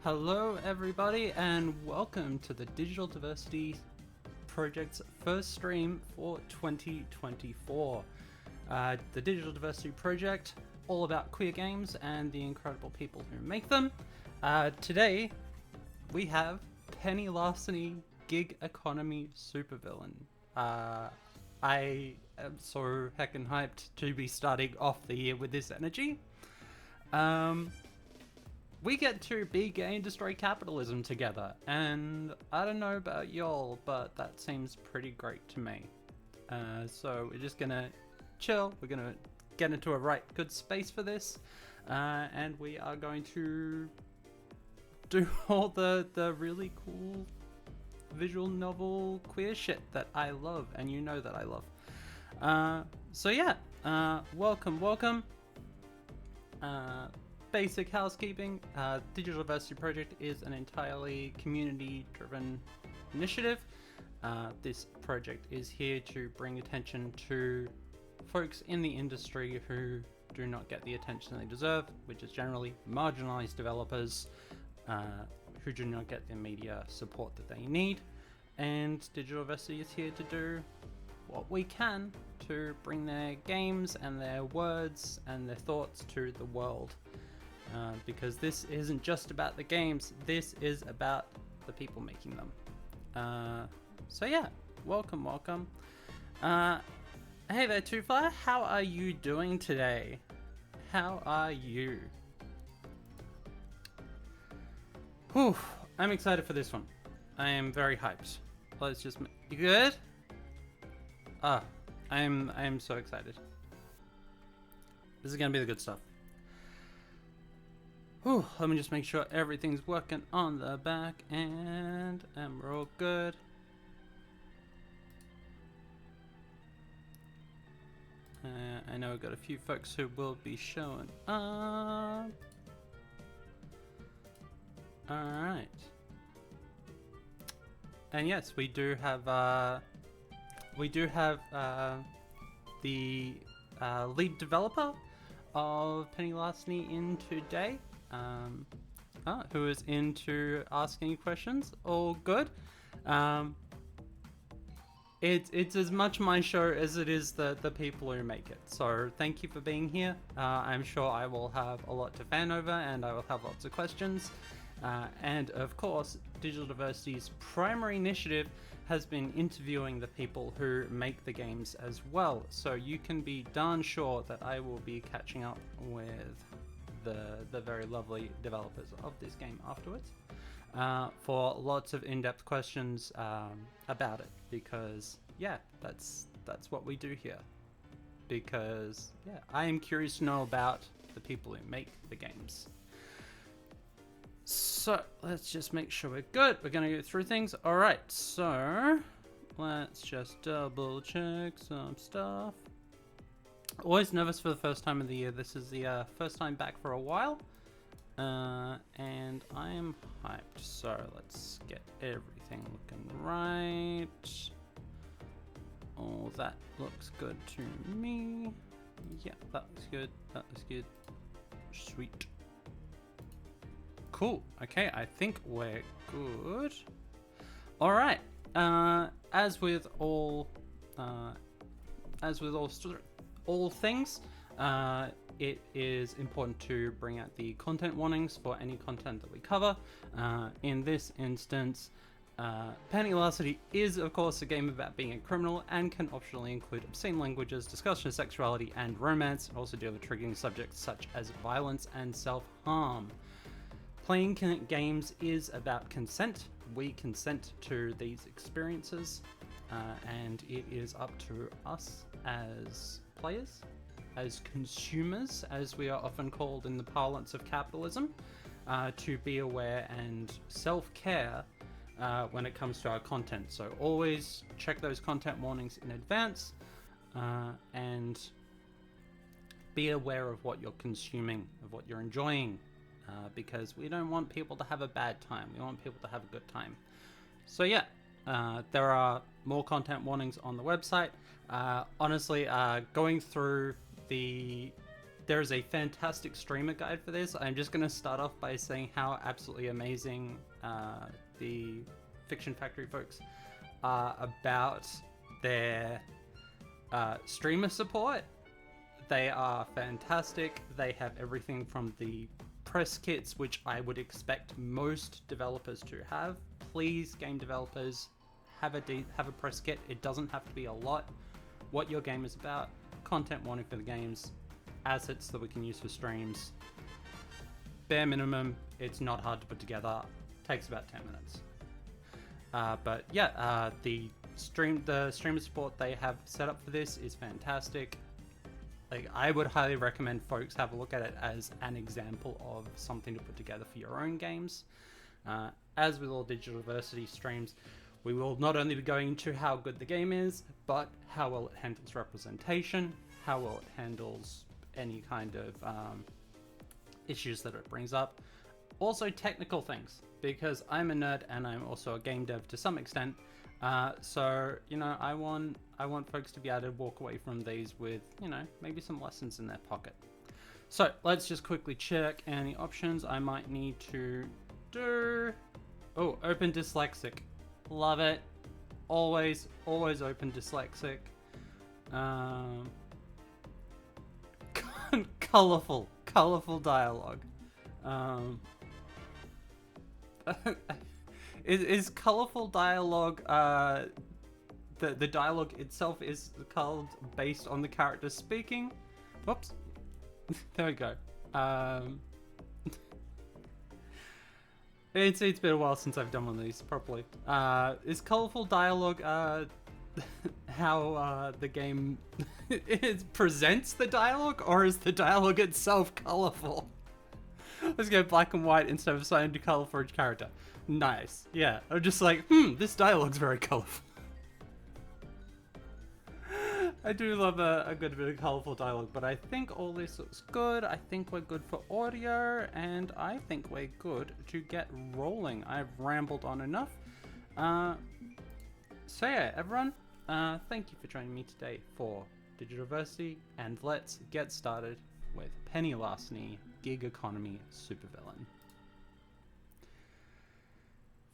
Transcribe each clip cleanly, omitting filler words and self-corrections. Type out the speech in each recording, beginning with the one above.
Hello everybody and welcome to the Digital Diversity Project's first stream for 2024. The Digital Diversity Project, all about queer games and the incredible people who make them. Today we have Penny Larceny, Gig Economy Supervillain. I am so heckin' hyped to be starting off the year with this energy. We get to be gay and destroy capitalism together, and I don't know about y'all, but that seems pretty great to me. So we're just gonna chill, we're gonna get into a right good space for this, and we are going to do all the really cool visual novel queer shit that I love, and you know that I love. So yeah, welcome. Basic housekeeping. Digital Diversity Project is an entirely community-driven initiative. This project is here to bring attention to folks in the industry who do not get the attention they deserve, which is generally marginalized developers who do not get the media support that they need. And Digital Diversity is here to do what we can to bring their games and their words and their thoughts to the world. Because this isn't just about the games, this is about the people making them. So yeah, welcome. Hey there, Two-Fire, how are you doing today? How are you? Whew, I'm excited for this one. I am very hyped. Let's just... You good? I am so excited. This is gonna be the good stuff. Whew, let me just make sure everything's working on the back end and we're all good. I know we've got a few folks who will be showing up. Alright. And yes, we do have the lead developer of Penny Larceny in today. Who is into asking questions? All good. It's as much my show as it is the people who make it. So thank you for being here. I'm sure I will have a lot to fan over, and I will have lots of questions. And of course, Digital Diversity's primary initiative has been interviewing the people who make the games as well. So you can be darn sure that I will be catching up with the very lovely developers of this game afterwards for lots of in-depth questions about it, because yeah, that's what we do here. Because yeah, I am curious to know about the people who make the games. So let's just make sure we're good. We're gonna go through things. All right, so let's just double check some stuff. Always nervous for the first time of the year. This is the first time back for a while, and I am hyped. So let's get everything looking right. All that looks good to me. Yeah, that looks good. That looks good. Sweet. Cool. Okay, I think we're good. All right. As with all things, it is important to bring out the content warnings for any content that we cover. In this instance, Penny Larceny is, of course, a game about being a criminal and can optionally include obscene languages, discussion of sexuality and romance, and also deal with triggering subjects such as violence and self-harm. Playing games is about consent. We consent to these experiences, and it is up to us as players, as consumers, as we are often called in the parlance of capitalism, to be aware and self-care when it comes to our content. So always check those content warnings in advance, and be aware of what you're consuming, of what you're enjoying, because we don't want people to have a bad time. We want people to have a good time. So yeah, there are more content warnings on the website. Honestly, going through the there is a fantastic streamer guide for this. I'm just going to start off by saying how absolutely amazing the Fiction Factory folks are about their streamer support. They are fantastic. They have everything from the press kits, which I would expect most developers to have. Please, game developers, have a press kit. It doesn't have to be a lot. What your game is about, content warning for the games, assets that we can use for streams. Bare minimum. It's not hard to put together. Takes about 10 minutes. But yeah, the streamer support they have set up for this is fantastic. Like, I would highly recommend folks have a look at it as an example of something to put together for your own games. As with all Digital Diversity streams, we will not only be going into how good the game is, but how well it handles representation, how well it handles any kind of issues that it brings up. Also technical things, because I'm a nerd and I'm also a game dev to some extent. So, you know, I want folks to be able to walk away from these with, you know, maybe some lessons in their pocket. So let's just quickly check any options I might need to do. Oh, open dyslexic. Love it. Always open dyslexic. Colorful dialogue. Is colorful dialogue, the dialogue itself is called based on the character speaking? Whoops. There we go. It's been a while since I've done one of these properly. Is colorful dialogue how the game it presents the dialogue, or is the dialogue itself colorful? Let's go black and white instead of assigning to color for each character. Nice. Yeah, I'm just like, this dialogue's very colorful. I do love a good bit of colorful dialogue, but I think all this looks good. I think we're good for audio, and I think we're good to get rolling. I've rambled on enough. So yeah, everyone, thank you for joining me today for Digital Diversity, and let's get started with Penny Larceny, Gig Economy Supervillain.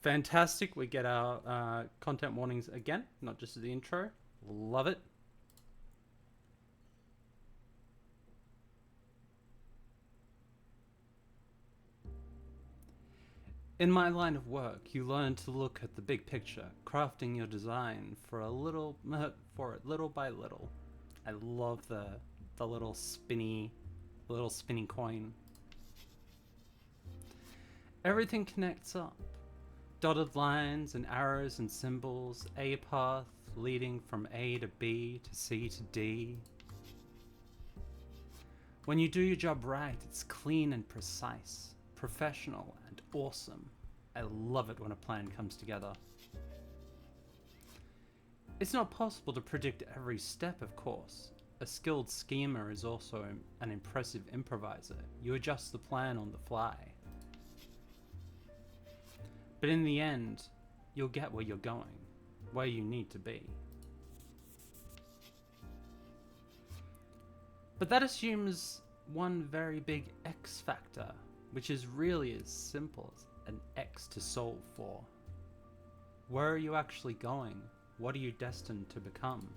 Fantastic, we get our content warnings again, not just the intro. Love it. In my line of work, you learn to look at the big picture, crafting your design for it little by little. I love the little spinny coin. Everything connects up. Dotted lines and arrows and symbols, a path leading from A to B to C to D. When you do your job right, it's clean and precise, professional and awesome. I love it when a plan comes together. It's not possible to predict every step, of course. A skilled schemer is also an impressive improviser. You adjust the plan on the fly. But in the end, you'll get where you're going, where you need to be. But that assumes one very big X factor, which is really as simple as an X to solve for. Where are you actually going? What are you destined to become?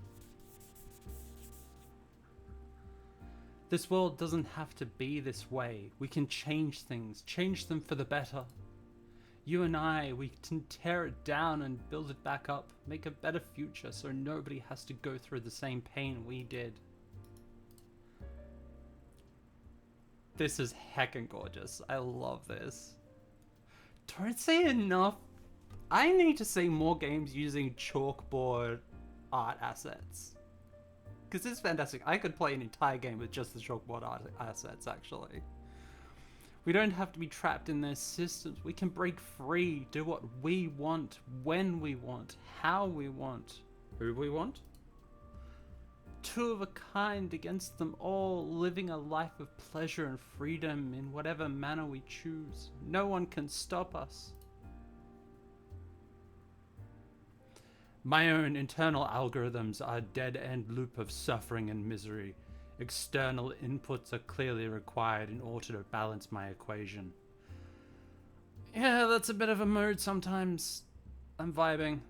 This world doesn't have to be this way. We can change things, change them for the better. You and I, we can tear it down and build it back up, make a better future so nobody has to go through the same pain we did. This is heckin' gorgeous. I love this. Don't say enough. I need to see more games using chalkboard art assets. Because it's fantastic. I could play an entire game with just the chalkboard art assets, actually. We don't have to be trapped in their systems. We can break free, do what we want, when we want, how we want, who we want. Two of a kind against them all, living a life of pleasure and freedom in whatever manner we choose. No one can stop us. My own internal algorithms are a dead-end loop of suffering and misery. External inputs are clearly required in order to balance my equation. Yeah, that's a bit of a mood sometimes. I'm vibing.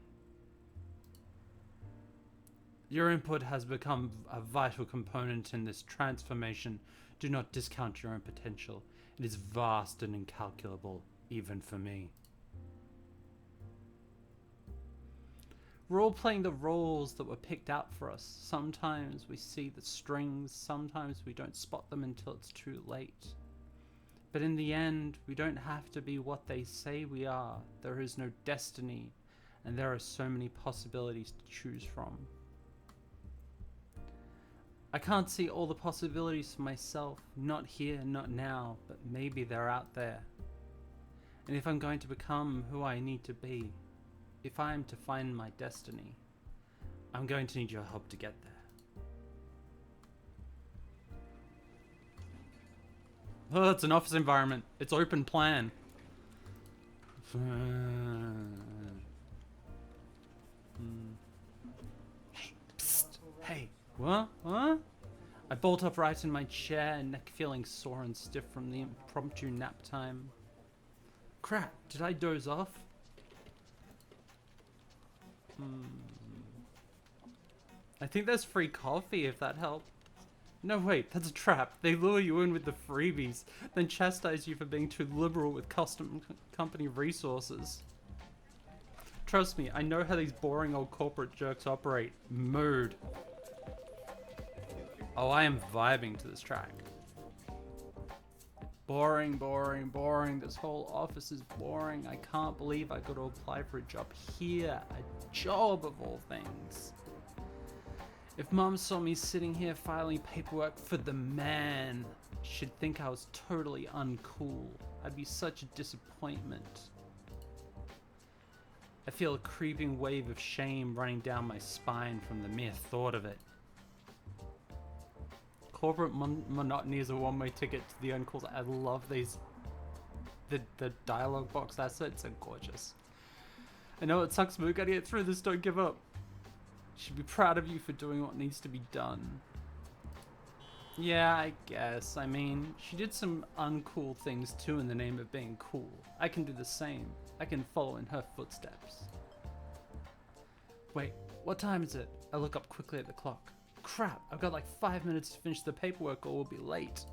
Your input has become a vital component in this transformation. Do not discount your own potential. It is vast and incalculable, even for me. We're all playing the roles that were picked out for us. Sometimes we see the strings, sometimes we don't spot them until it's too late. But in the end, we don't have to be what they say we are. There is no destiny, and there are so many possibilities to choose from. I can't see all the possibilities for myself, not here, not now, but maybe they're out there. And if I'm going to become who I need to be, if I am to find my destiny, I'm going to need your help to get there. Oh, it's an office environment. It's open plan. Hey, psst. Hey, what? What? I bolt upright in my chair, neck feeling sore and stiff from the impromptu nap time. Crap, did I doze off? I think there's free coffee if that helps. No, wait, that's a trap. They lure you in with the freebies, then chastise you for being too liberal with company resources. Trust me, I know how these boring old corporate jerks operate. Mood. Oh, I am vibing to this track. Boring, boring, boring. This whole office is boring. I can't believe I got to apply for a job here. A job of all things. If Mom saw me sitting here filing paperwork for the man, she'd think I was totally uncool. I'd be such a disappointment. I feel a creeping wave of shame running down my spine from the mere thought of it. Corporate monotony is a one-way ticket to the uncool. I love these. The dialogue box assets are gorgeous. I know it sucks, but we gotta get through this. Don't give up. Should be proud of you for doing what needs to be done. Yeah, I guess. I mean, she did some uncool things too in the name of being cool. I can do the same. I can follow in her footsteps. Wait, what time is it? I look up quickly at the clock. Crap, I've got like 5 minutes to finish the paperwork or we'll be late.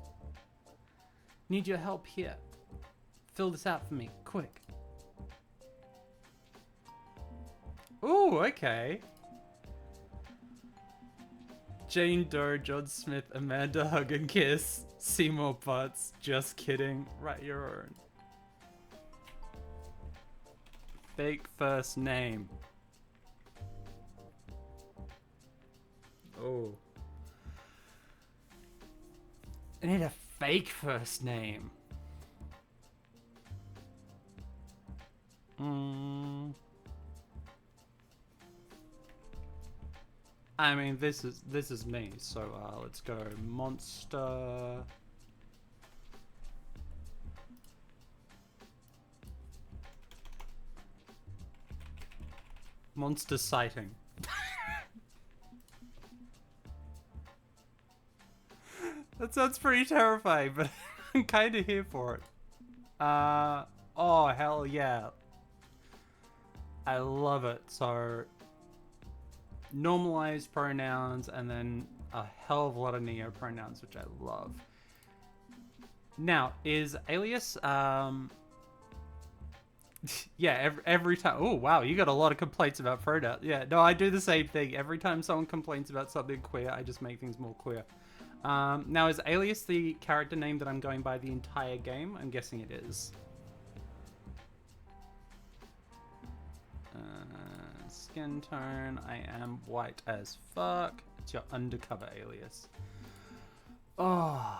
Need your help here. Fill this out for me, quick. Ooh, okay. Jane Doe, John Smith, Amanda Hug and Kiss, Seymour Butts, just kidding, write your own. Fake first name. Oh. I need a fake first name. I mean, this is me. So let's go monster. Monster sighting. That sounds pretty terrifying, but I'm kind of here for it. Oh, hell yeah. I love it. So, normalized pronouns and then a hell of a lot of neo pronouns, which I love. Now, is alias, yeah, every time. Oh, wow, you got a lot of complaints about pronouns. Yeah, no, I do the same thing. Every time someone complains about something queer, I just make things more queer. Now, is alias the character name that I'm going by the entire game? I'm guessing it is. Skin tone, I am white as fuck. It's your undercover alias. Oh.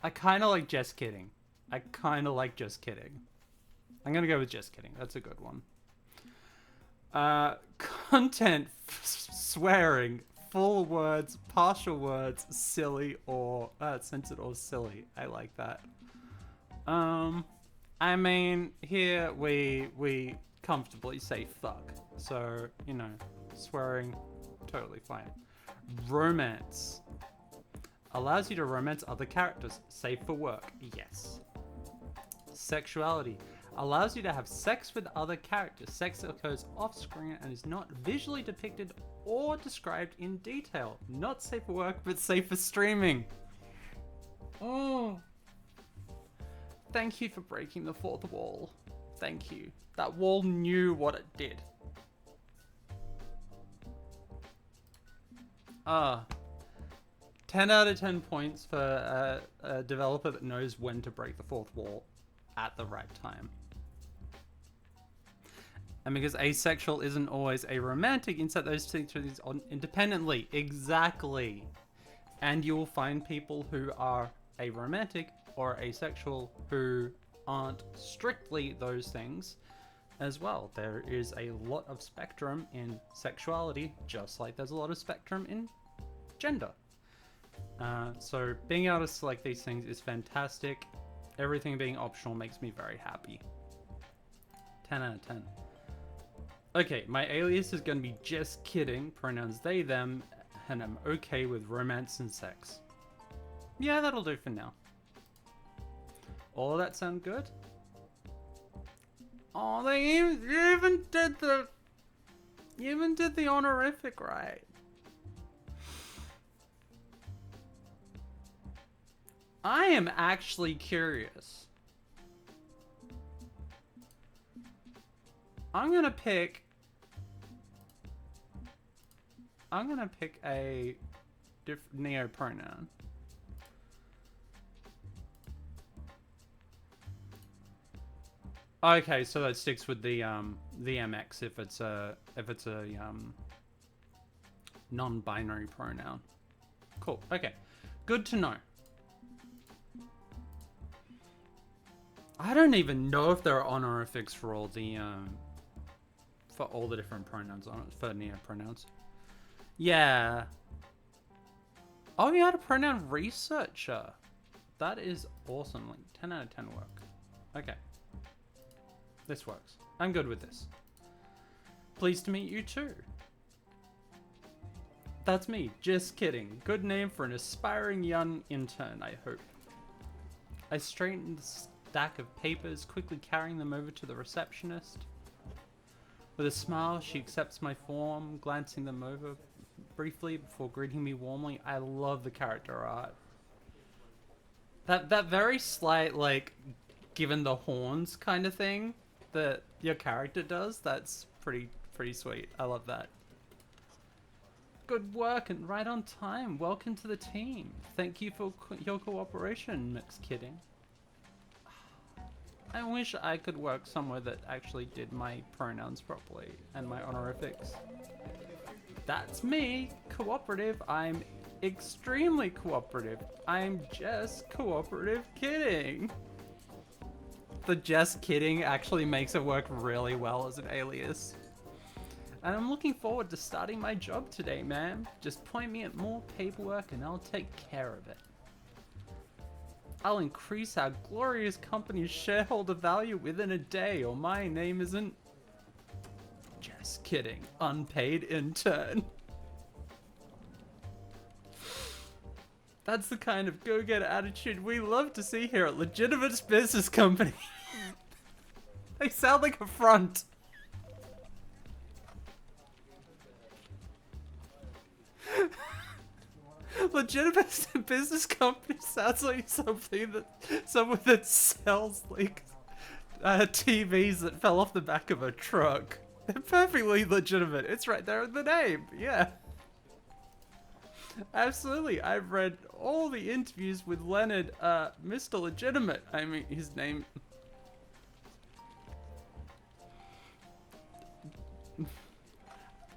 I kind of like just kidding. I kind of like just kidding. I'm going to go with just kidding. That's a good one. Content, swearing, full words, partial words, silly or censored or silly. I like that. I I mean, here we comfortably say fuck. So, you know, swearing, totally fine. Romance. Allows you to romance other characters, safe for work. Yes. Sexuality. Allows you to have sex with other characters. Sex that occurs off screen and is not visually depicted or described in detail. Not safe for work, but safe for streaming. Oh. Thank you for breaking the fourth wall. Thank you. That wall knew what it did. 10 out of 10 points for a developer that knows when to break the fourth wall at the right time. And because asexual isn't always a romantic, insert those two things on independently. Exactly. And you will find people who are aromantic or asexual who aren't strictly those things as well. There is a lot of spectrum in sexuality, just like there's a lot of spectrum in gender. So being able to select these things is fantastic. Everything being optional makes me very happy. 10 out of 10. Okay, my alias is going to be just kidding, pronouns they, them, and I'm okay with romance and sex. Yeah, that'll do for now. All of that sound good? Oh, you even did the honorific right. I am actually curious. I'm gonna pick a neo pronoun. Okay, so that sticks with the MX if it's a non-binary pronoun. Cool. Okay, good to know. I don't even know if there are honorifics for all the different pronouns on it, for neo pronouns. Yeah. Oh, you had a pronoun researcher. That is awesome. Like 10 out of 10 work. Okay. This works. I'm good with this. Pleased to meet you too. That's me. Just kidding. Good name for an aspiring young intern, I hope. I straightened the stack of papers, quickly carrying them over to the receptionist. With a smile, she accepts my form, glancing them over briefly before greeting me warmly. I love the character art. That very slight, like, given the horns kind of thing that your character does, that's pretty sweet. I love that. Good work and right on time. Welcome to the team. Thank you for your cooperation, Mix Kidding. I wish I could work somewhere that actually did my pronouns properly and my honorifics. That's me, cooperative. I'm extremely cooperative. I'm just cooperative kidding. The just kidding actually makes it work really well as an alias. And I'm looking forward to starting my job today, ma'am. Just point me at more paperwork and I'll take care of it. I'll increase our glorious company's shareholder value within a day, or my name isn't... Just kidding. Unpaid intern. That's the kind of go-getter attitude we love to see here at Legitimate Business Company. They sound like a front. Legitimate Business Company sounds like someone that sells like TVs that fell off the back of a truck. They're perfectly legitimate. It's right there in the name. Yeah. Absolutely. I've read all the interviews with Leonard, Mr. Legitimate. I mean, his name...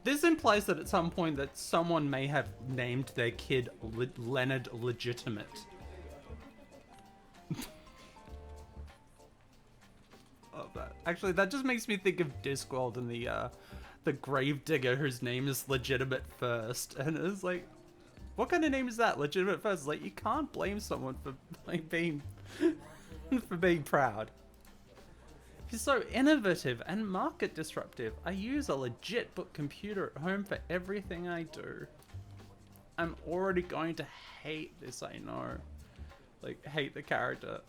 This implies that at some point that someone may have named their kid Leonard Legitimate. Oh, that. Actually, that just makes me think of Discworld and the Gravedigger whose name is Legitimate First. And it's like, what kind of name is that? Legitimate First? Like, you can't blame someone for like being for being proud. He's so innovative and market disruptive. I use a legit book computer at home for everything I do. I'm already going to hate this, I know. Like, hate the character.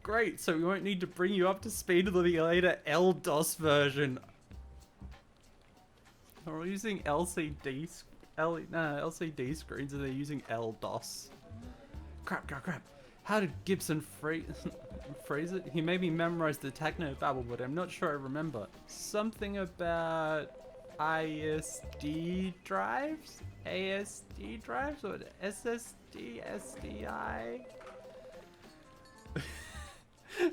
Great, so we won't need to bring you up to speed with the later LDOS version. We're using LCD screens and they're using LDOS. Crap. How did Gibson phrase it? He made me memorize the techno babble, but I'm not sure I remember. Something about ISD drives? ASD drives? Or SSD? SDI?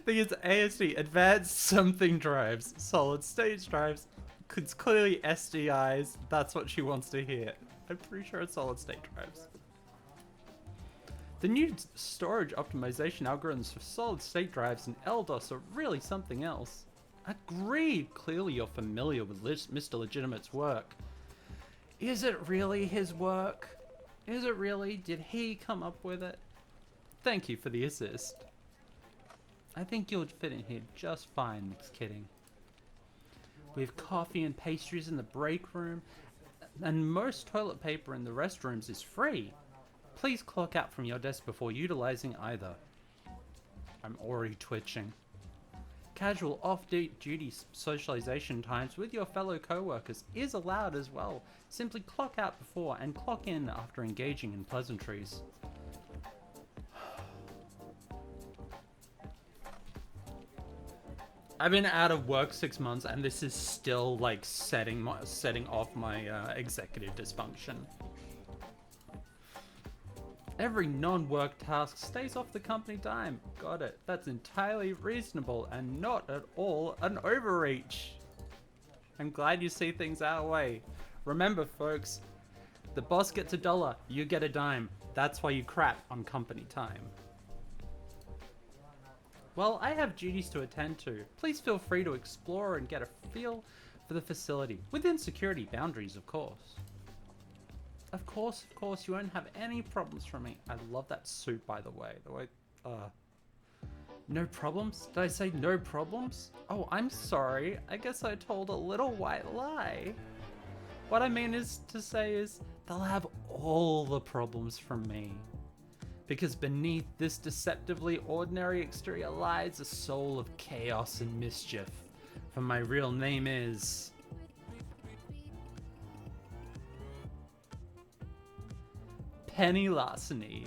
Thing is, ASD, advanced something drives. Solid state drives. It's clearly SDIs. That's what she wants to hear. I'm pretty sure it's solid state drives. The new storage optimization algorithms for solid state drives and LDOS are really something else. Agreed. Clearly you're familiar with Mr. Legitimate's work. Is it really his work? Is it really? Did he come up with it? Thank you for the assist. I think you'll fit in here just fine, just kidding. We have coffee and pastries in the break room, and most toilet paper in the restrooms is free. Please clock out from your desk before utilizing either. I'm already twitching. Casual off-duty socialization times with your fellow co-workers is allowed as well. Simply clock out before and clock in after engaging in pleasantries. I've been out of work 6 months and this is still like setting off my executive dysfunction. Every non-work task stays off the company dime. Got it. That's entirely reasonable and not at all an overreach. I'm glad you see things our way. Remember, folks, the boss gets $1, you get a dime. That's why you crap on company time. Well, I have duties to attend to. Please feel free to explore and get a feel for the facility, within security boundaries, of course. Of course, you won't have any problems from me. I love that suit, by the way. No problems? Did I say no problems? Oh, I'm sorry. I guess I told a little white lie. What I mean is to say is, they'll have all the problems from me. Because beneath this deceptively ordinary exterior lies a soul of chaos and mischief. For my real name is... Penny Larceny.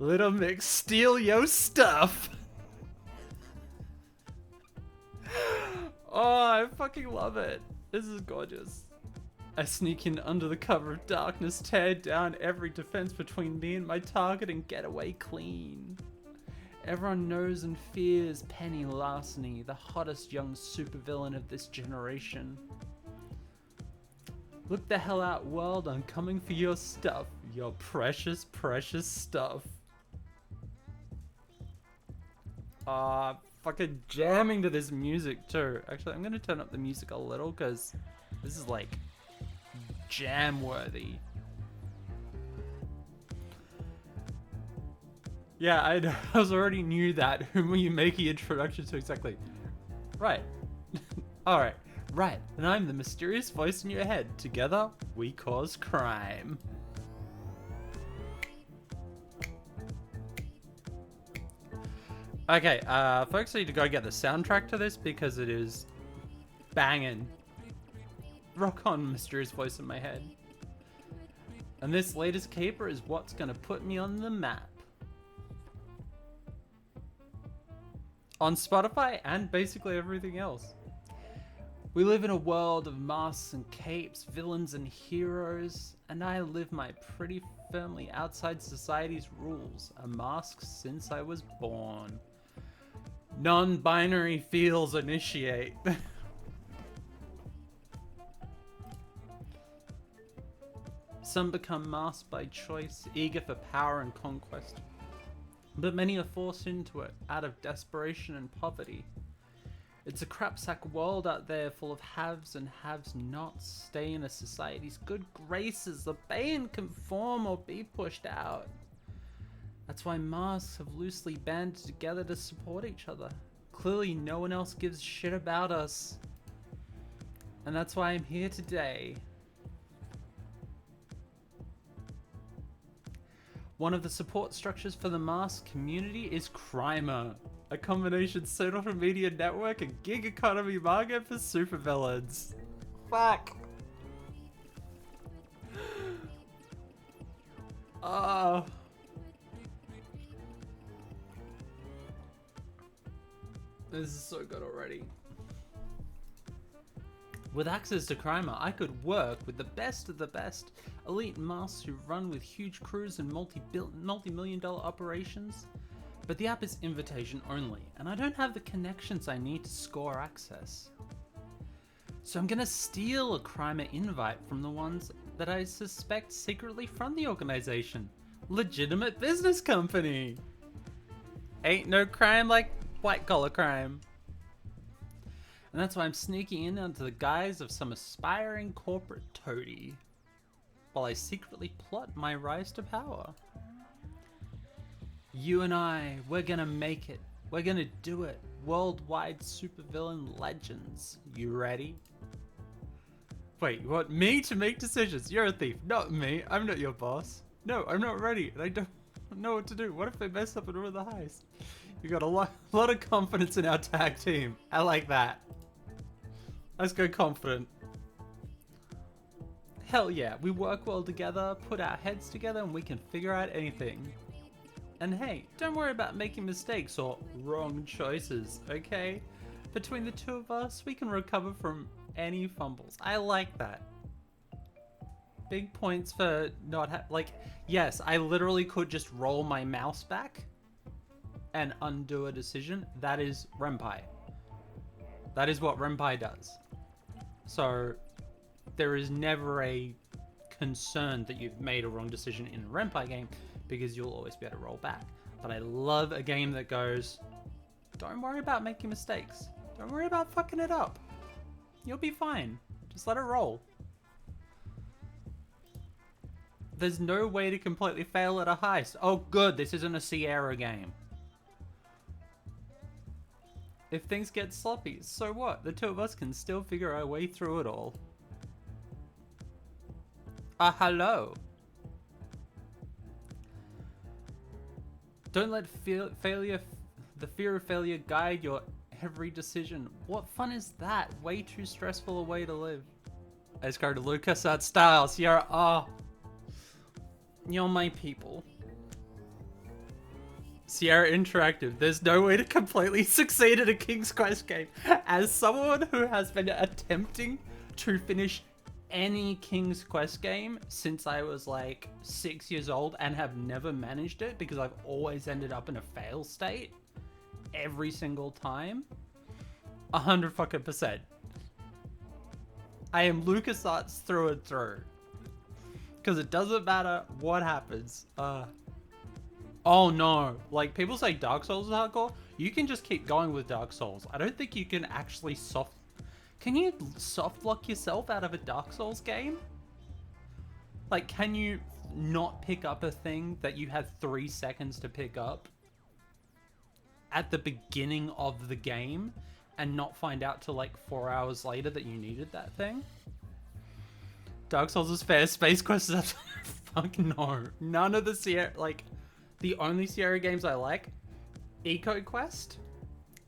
Little Mix, steal your stuff! Oh, I fucking love it. This is gorgeous. I sneak in under the cover of darkness, tear down every defense between me and my target and get away clean. Everyone knows and fears Penny Larceny, the hottest young supervillain of this generation. Look the hell out, world, I'm coming for your stuff. Your precious, precious stuff. Fucking jamming to this music too. Actually, I'm gonna turn up the music a little because this is like jam worthy. Yeah, I already knew that. Whom were you making introduction to exactly? Right. Alright. Right. And I'm the mysterious voice in your head. Together, we cause crime. Okay, folks, I need to go get the soundtrack to this because it is banging. Rock on, mysterious voice in my head. And this latest caper is what's gonna put me on the map. On Spotify and basically everything else. We live in a world of masks and capes, villains and heroes, and I live my pretty firmly outside society's rules, a mask since I was born. Non-binary feels initiate. Some become masked by choice, eager for power and conquest. But many are forced into it out of desperation and poverty. It's a crapsack world out there full of haves and have-nots. Stay in a society's good graces, obey and conform or be pushed out. That's why masks have loosely banded together to support each other. Clearly no one else gives a shit about us. And that's why I'm here today. One of the support structures for the masked community is Crimer, a combination social media network and gig economy market for supervillains. Fuck. Oh. This is so good already. With access to Crimer, I could work with the best of the best elite masks who run with huge crews and multi-million-dollar operations. But the app is invitation only, and I don't have the connections I need to score access. So I'm gonna steal a Crimer invite from the ones that I suspect secretly fund the organization. Legitimate business company! Ain't no crime like white-collar crime. And that's why I'm sneaking in under the guise of some aspiring corporate toady, while I secretly plot my rise to power. You and I, we're gonna make it. We're gonna do it. Worldwide supervillain legends. You ready? Wait, you want me to make decisions? You're a thief, not me. I'm not your boss. No, I'm not ready, and I don't know what to do. What if they mess up and ruin the heist? You got a lot of confidence in our tag team. I like that. Let's go confident. Hell yeah, we work well together, put our heads together, and we can figure out anything. And hey, don't worry about making mistakes or wrong choices, okay? Between the two of us, we can recover from any fumbles. I like that. Big points for not like, yes, I literally could just roll my mouse back and undo a decision. That is Renpai. That is what Renpai does. So there is never a concern that you've made a wrong decision in a Renpai game because you'll always be able to roll back. But I love a game that goes, don't worry about making mistakes. Don't worry about fucking it up. You'll be fine. Just let it roll. There's no way to completely fail at a heist. Oh good, this isn't a Sierra game. If things get sloppy, so what? The two of us can still figure our way through it all. Don't let the fear of failure guide your every decision. What fun is that? Way too stressful a way to live. Let's go to LucasArts style. Sierra, you're my people. Sierra Interactive, there's no way to completely succeed at a King's Quest game. As someone who has been attempting to finish any King's Quest game since I was like 6 years old and have never managed it because I've always ended up in a fail state every single time, 100%. I am LucasArts through and through. Because it doesn't matter what happens. Oh no, like people say Dark Souls is hardcore. You can just keep going with Dark Souls. I don't think you can actually can you soft lock yourself out of a Dark Souls game? Like, can you not pick up a thing that you had 3 seconds to pick up at the beginning of the game and not find out till like 4 hours later that you needed that thing? Dark Souls is fair. Space Quest is fuck no. None of the Sierra, like, the only Sierra games I like, Eco Quest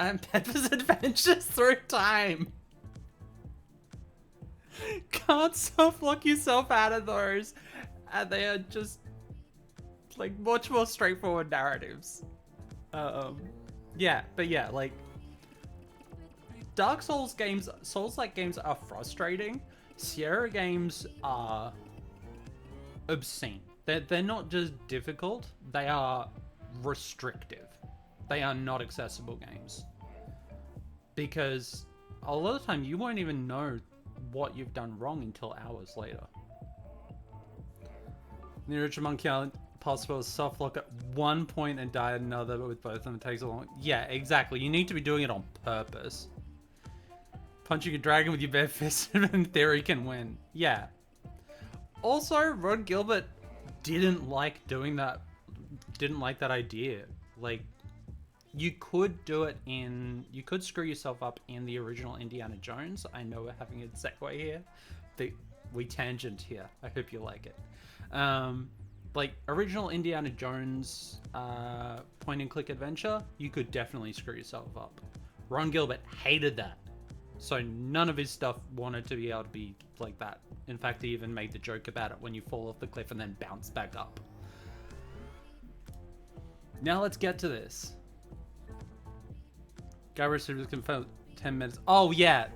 and Pepper's Adventures Through Time. Can't soft-lock yourself out of those, and they are just like much more straightforward narratives. Yeah, but yeah, like Dark Souls games, Souls-like games are frustrating. Sierra games are obscene. They're not just difficult, they are restrictive. They are not accessible games. Because a lot of the time you won't even know what you've done wrong until hours later. The original Monkey Island possible soft lock at one point and die at another, but with both of them it takes a long... Yeah, exactly. You need to be doing it on purpose. Punching a dragon with your bare fist in theory can win. Yeah. Also, Ron Gilbert didn't like doing that. Didn't like that idea. Like, You could do it in... You could screw yourself up in the original Indiana Jones. I know we're having a segue here. We tangent here. I hope you like it. Like, original Indiana Jones point-and-click adventure, you could definitely screw yourself up. Ron Gilbert hated that. So none of his stuff wanted to be able to be like that. In fact, he even made the joke about it when you fall off the cliff and then bounce back up. Now let's get to this. Guy received confirmed 10 minutes. Oh yeah.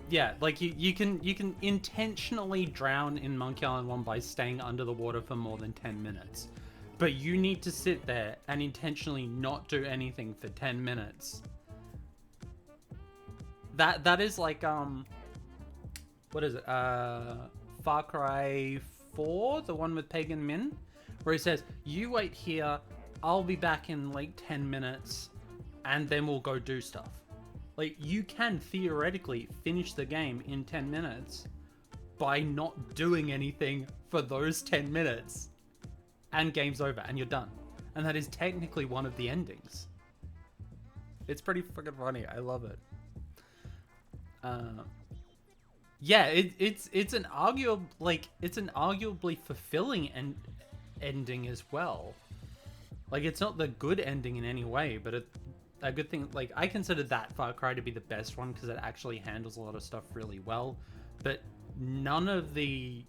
Yeah, like you can intentionally drown in Monkey Island 1 by staying under the water for more than 10 minutes. But you need to sit there and intentionally not do anything for 10 minutes. That is like what is it? Far Cry 4, the one with Pagan Min, where he says, "You wait here, I'll be back in like 10 minutes and then we'll go do stuff." Like, you can theoretically finish the game in 10 minutes by not doing anything for those 10 minutes. And game's over, and you're done. And that is technically one of the endings. It's pretty freaking funny. I love it. Yeah, it's an arguably fulfilling ending as well. Like, it's not the good ending in any way, but a good thing. Like, I consider that Far Cry to be the best one because it actually handles a lot of stuff really well. But none of the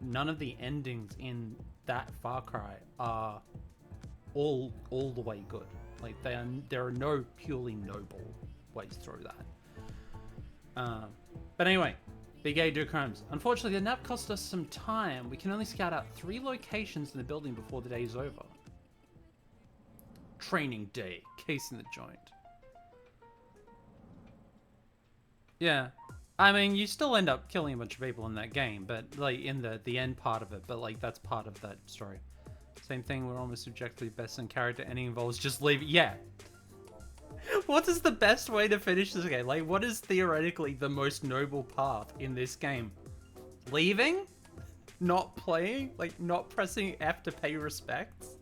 endings in that Far Cry are all the way good. Like, there are no purely noble ways through that. But anyway, Big A do crimes. Unfortunately, the nap cost us some time. We can only scout out 3 locations in the building before the day is over. Training day, case in the joint. Yeah, I mean, you still end up killing a bunch of people in that game, but like in the end part of it. But like, that's part of that story. Same thing. We're almost objectively best in character. Any involves just leave. Yeah. What is the best way to finish this game? Like, what is theoretically the most noble path in this game? Leaving? Not playing? Like, not pressing F to pay respects?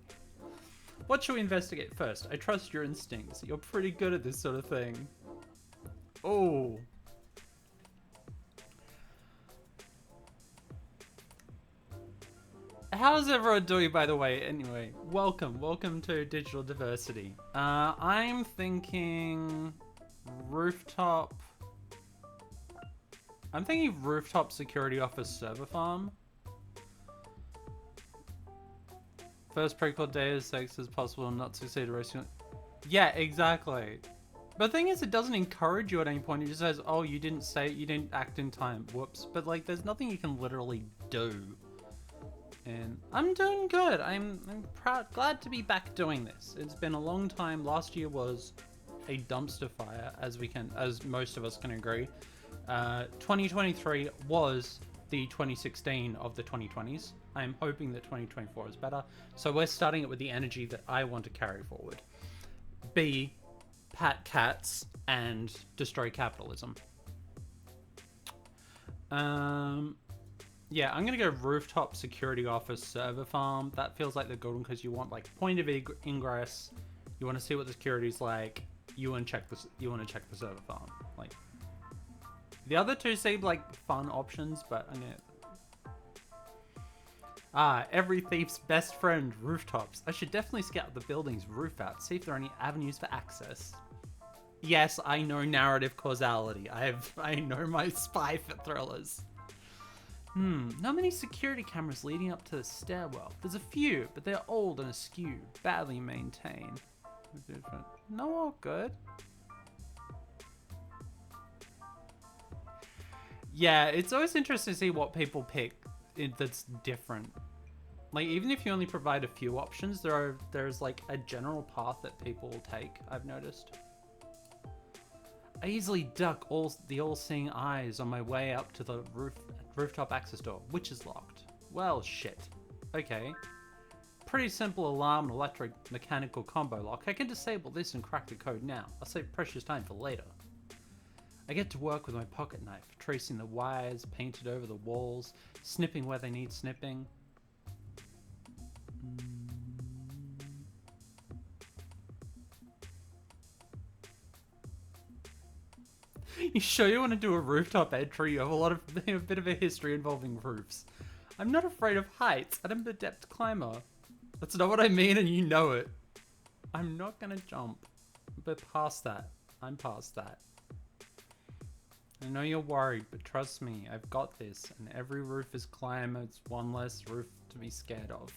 What should we investigate first? I trust your instincts. You're pretty good at this sort of thing. Oh. How's everyone doing, by the way? Anyway, welcome to Digital Diversity. I'm thinking rooftop. I'm thinking rooftop security office server farm. First prequel day as sex as possible and not succeed at rescue. Yeah, exactly. But the thing is, it doesn't encourage you at any point. It just says, "Oh, you didn't act in time. Whoops." But like, there's nothing you can literally do. And I'm doing good. I'm glad to be back doing this. It's been a long time. Last year was a dumpster fire, as most of us can agree. 2023 was the 2016 of the 2020s. I'm hoping that 2024 is better. So we're starting it with the energy that I want to carry forward. B, pat cats and destroy capitalism. Yeah, I'm gonna go rooftop security office server farm. That feels like the good one because you want like point of ingress. You want to see what the security's like. You want to check this. You want to check the server farm. Like, the other two seem like fun options, but I'm gonna. Every thief's best friend, rooftops. I should definitely scout the building's roof out, see if there are any avenues for access. Yes, I know narrative causality. I know my spy for thrillers. Not many security cameras leading up to the stairwell. There's a few, but they're old and askew, badly maintained. No, all good. Yeah, it's always interesting to see what people pick that's different. Like, even if you only provide a few options, there's like a general path that people will take, I've noticed. I easily duck the all-seeing eyes on my way up to the rooftop access door, which is locked. Well, shit. Okay. Pretty simple alarm and electric mechanical combo lock. I can disable this and crack the code now. I'll save precious time for later. I get to work with my pocket knife, tracing the wires painted over the walls, snipping where they need snipping. You sure you want to do a rooftop entry? You have a bit of a history involving roofs. I'm not afraid of heights, and I'm an adept climber. That's not what I mean, and you know it. I'm not gonna jump. But past that. I'm past that. I know you're worried, but trust me, I've got this, and every roof is climb. It's one less roof to be scared of.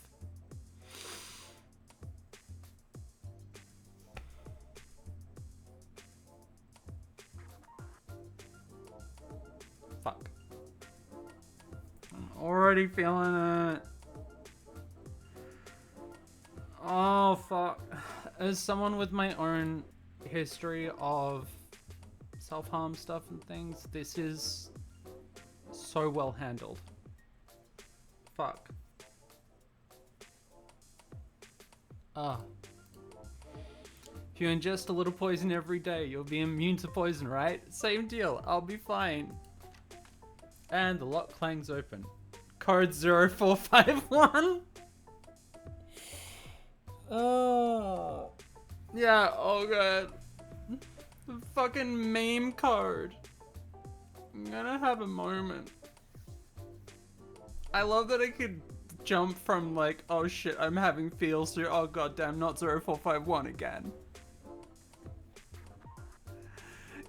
Fuck. I'm already feeling it. Oh, fuck. As someone with my own history of self-harm stuff and things, this is so well handled. Fuck. If you ingest a little poison every day, you'll be immune to poison, right? Same deal, I'll be fine. And the lock clangs open. Code 0451. Oh. Yeah, oh god. The fucking meme code. I'm gonna have a moment. I love that I could jump from like, oh shit, I'm having feels to, oh goddamn, not 0451 again.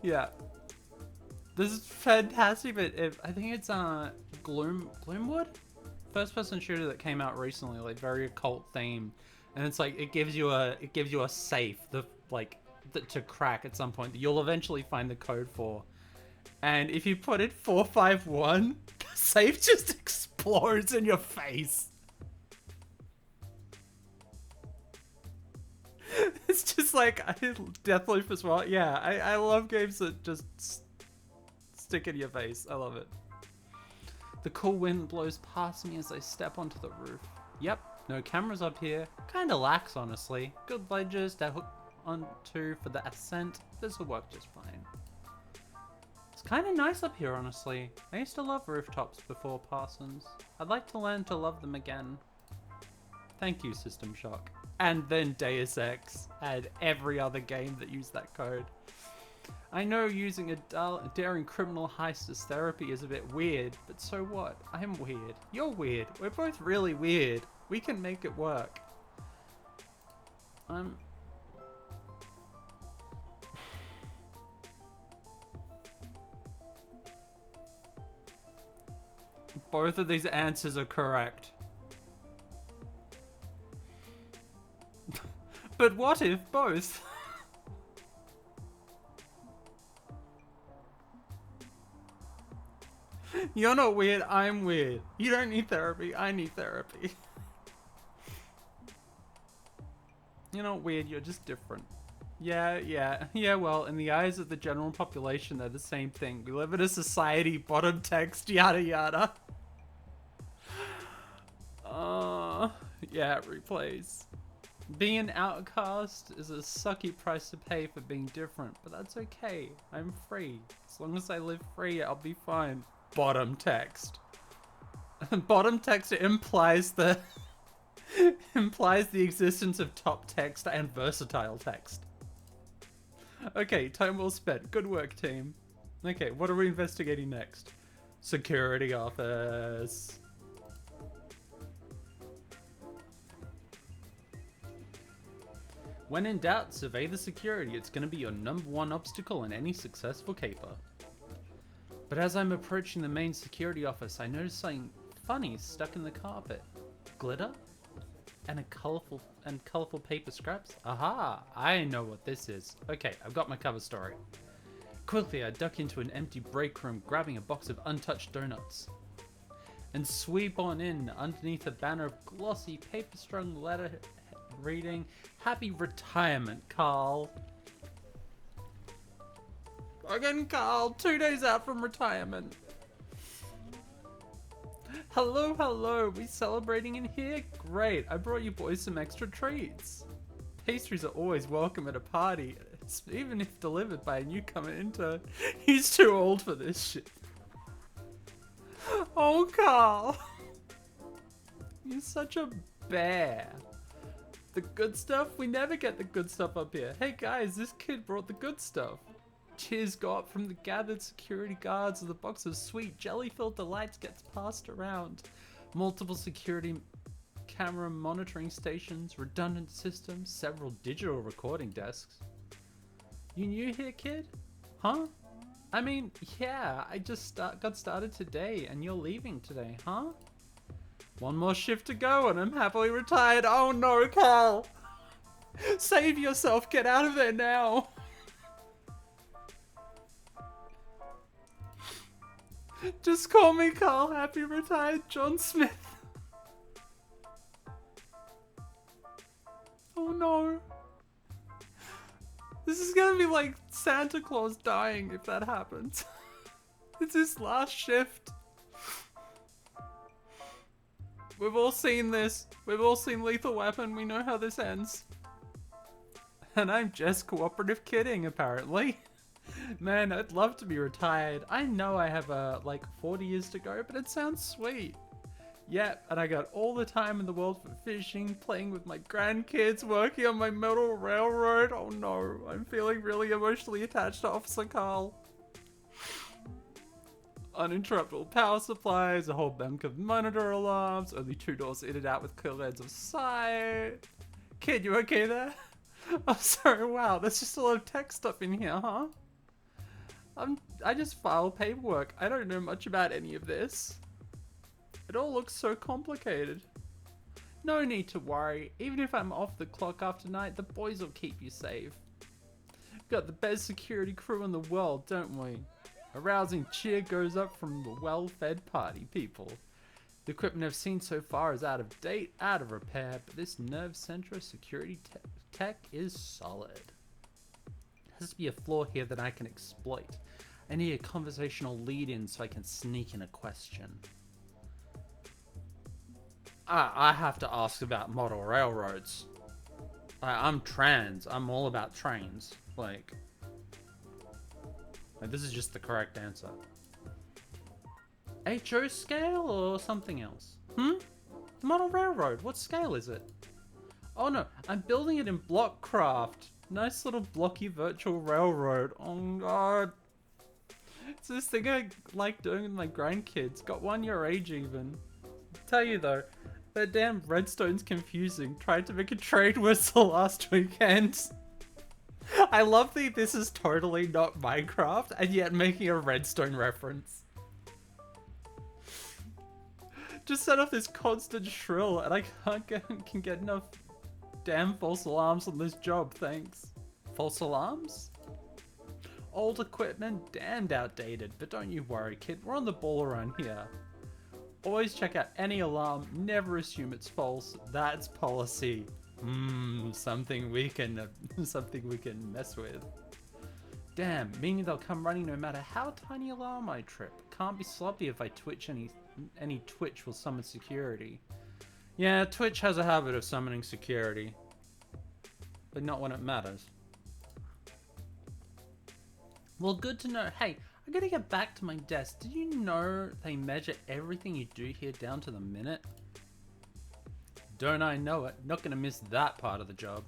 Yeah. This is fantastic, but I think it's Gloomwood? First person shooter that came out recently, like very occult theme. And it's like it gives you a safe to crack at some point that you'll eventually find the code for. And if you put it 451, the safe just explodes in your face. It's just like Deathloop as well. Yeah, I love games that just stick in your face. I love it. The cool wind blows past me as I step onto the roof. Yep, no cameras up here. Kinda lax, honestly. Good ledges to hook onto for the ascent. This will work just fine. It's kinda nice up here, honestly. I used to love rooftops before Parsons. I'd like to learn to love them again. Thank you, System Shock. And then Deus Ex, and every other game that used that code. I know using a daring criminal heist as therapy is a bit weird, but so what? I'm weird. You're weird. We're both really weird. We can make it work. Both of these answers are correct. But what if both? You're not weird, I'm weird. You don't need therapy, I need therapy. You're not weird, you're just different. Yeah, well, in the eyes of the general population, they're the same thing. We live in a society, bottom text, yada yada. Yeah, replays. Being an outcast is a sucky price to pay for being different, but that's okay. I'm free. As long as I live free, I'll be fine. Bottom text. Bottom text implies the implies the existence of top text and versatile text. Okay, time well spent. Good work, team. Okay, what are we investigating next? Security office. When in doubt, survey the security. It's going to be your #1 obstacle in any successful caper. But as I'm approaching the main security office, I notice something funny stuck in the carpet. Glitter? And colorful paper scraps? Aha! I know what this is. Okay, I've got my cover story. Quickly, I duck into an empty break room, grabbing a box of untouched donuts. And sweep on in underneath a banner of glossy paper-strung letter reading, "Happy retirement, Carl." Again, Carl, 2 days out from retirement. Hello, we celebrating in here? Great, I brought you boys some extra treats. Pastries are always welcome at a party, even if delivered by a newcomer intern. He's too old for this shit. Oh, Carl. You're such a bear. The good stuff? We never get the good stuff up here. Hey guys, this kid brought the good stuff. Cheers go up from the gathered security guards as the box of sweet jelly-filled delights gets passed around. Multiple security camera monitoring stations, redundant systems, several digital recording desks. You new here, kid? Huh? I mean, yeah, I just got started today and you're leaving today, huh? One more shift to go and I'm happily retired. Oh no, Carl! Save yourself, get out of there now! Just call me Carl, happy retired John Smith. Oh no. This is gonna be like Santa Claus dying if that happens. It's his last shift. We've all seen this. We've all seen Lethal Weapon. We know how this ends. And I'm just cooperative kidding, apparently. Man, I'd love to be retired. I know I have like 40 years to go, but it sounds sweet. Yep, and I got all the time in the world for fishing, playing with my grandkids, working on my metal railroad. Oh no, I'm feeling really emotionally attached to Officer Carl. Uninterruptible power supplies, a whole bank of monitor alarms, only 2 doors in and out with clear lines of sight. Kid, you okay there? Oh, sorry, wow, there's just a lot of tech stuff in here, huh? I just file paperwork. I don't know much about any of this. It all looks so complicated. No need to worry. Even if I'm off the clock after night, the boys will keep you safe. We've got the best security crew in the world, don't we? A rousing cheer goes up from the well-fed party people. The equipment I've seen so far is out of date, out of repair, but this nerve center security tech is solid. There has to be a flaw here that I can exploit. I need a conversational lead-in so I can sneak in a question. I have to ask about model railroads. I'm trans. I'm all about trains. Like, this is just the correct answer. HO scale or something else? The model railroad. What scale is it? Oh no, I'm building it in Blockcraft. Nice little blocky virtual railroad. Oh god. It's this thing I like doing with my grandkids. Got 1 year age even. Tell you though, that damn redstone's confusing. Tried to make a trade whistle last weekend. I love that this is totally not Minecraft and yet making a redstone reference. Just set off this constant shrill and I can get enough damn false alarms on this job, thanks. False alarms? Old equipment, damned outdated, but don't you worry kid, we're on the ball around here. Always check out any alarm, never assume it's false, that's policy. Something we can mess with. Damn, meaning they'll come running no matter how tiny alarm I trip. Can't be sloppy if I twitch any twitch will summon security. Yeah, Twitch has a habit of summoning security. But not when it matters. Well, good to know. Hey, I gotta get back to my desk. Did you know they measure everything you do here down to the minute? Don't I know it? Not gonna miss that part of the job.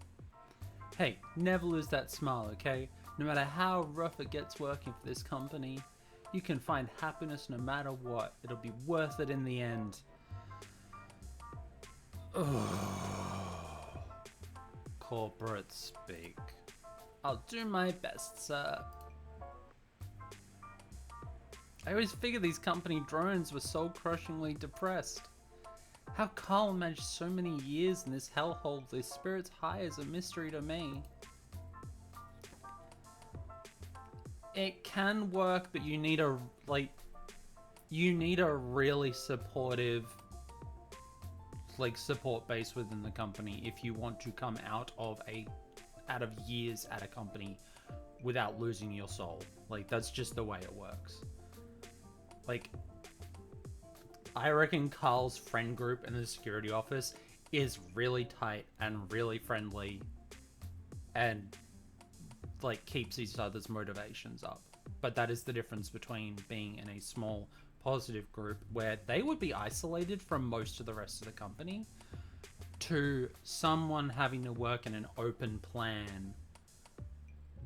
Hey, never lose that smile, okay? No matter how rough it gets working for this company, you can find happiness no matter what. It'll be worth it in the end. Corporate speak. I'll do my best, sir. I always figured these company drones were soul-crushingly depressed. How Carl managed so many years in this hellhole with his spirits high is a mystery to me. It can work, but you need a really supportive support base within the company if you want to come out of years at a company without losing your soul. Like, that's just the way it works. Like, I reckon Carl's friend group in the security office is really tight and really friendly and like keeps each other's motivations up. But that is the difference between being in a small positive group where they would be isolated from most of the rest of the company to someone having to work in an open plan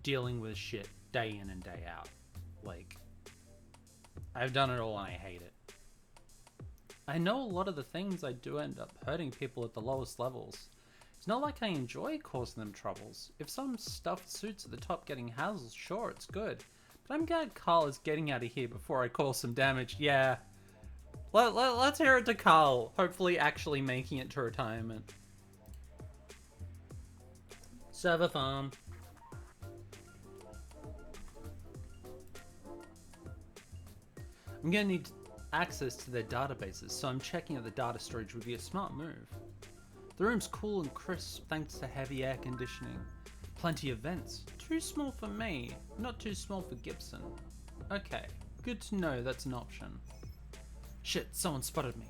dealing with shit day in and day out. Like, I've done it all and I hate it. I know a lot of the things I do end up hurting people at the lowest levels. It's not like I enjoy causing them troubles. If some stuffed suits at the top getting hassles, sure, it's good. But I'm glad Carl is getting out of here before I cause some damage. Yeah. Let's hear it to Carl. Hopefully actually making it to retirement. Server farm. I'm gonna need access to their databases, so I'm checking out the data storage would be a smart move. The room's cool and crisp thanks to heavy air conditioning. Plenty of vents. Too small for me, not too small for Gibson. Okay, good to know that's an option. Shit, someone spotted me.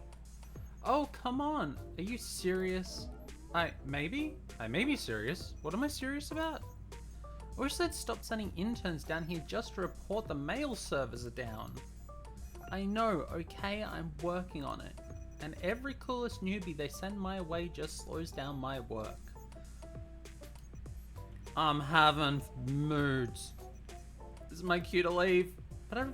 Oh, come on, are you serious? I may be serious. What am I serious about? I wish they'd stop sending interns down here just to report the mail servers are down. I know, okay, I'm working on it. And every coolest newbie they send my way just slows down my work. I'm having moods. Is my cue to leave? But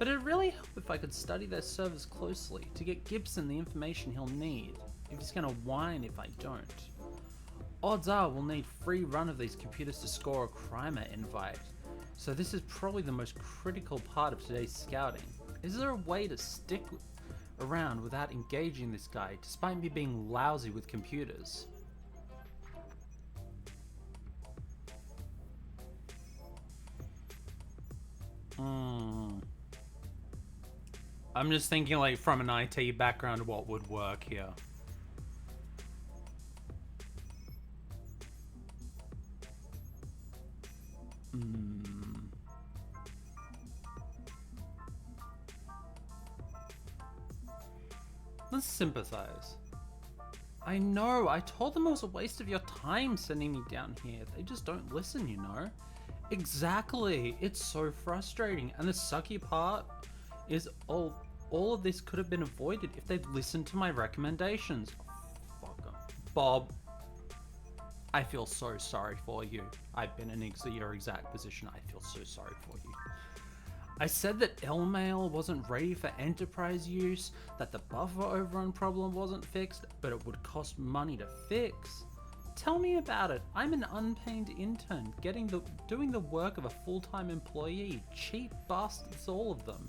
it'd really help if I could study their servers closely to get Gibson the information he'll need, if he's gonna whine if I don't. Odds are we'll need free run of these computers to score a crimer invite. So this is probably the most critical part of today's scouting. Is there a way to stick around without engaging this guy, despite me being lousy with computers? I'm just thinking, like, from an IT background, what would work here. Let's sympathize. I know, I told them it was a waste of your time sending me down here. They just don't listen, you know? Exactly, it's so frustrating. And the sucky part is all of this could have been avoided if they'd listened to my recommendations. Oh, fuck 'em. Bob, I feel so sorry for you. I've been in your exact position. I feel so sorry for you. I said that Lmail wasn't ready for enterprise use, that the buffer overrun problem wasn't fixed, but it would cost money to fix. Tell me about it. I'm an unpaid intern, doing the work of a full-time employee. Cheap bastards, all of them.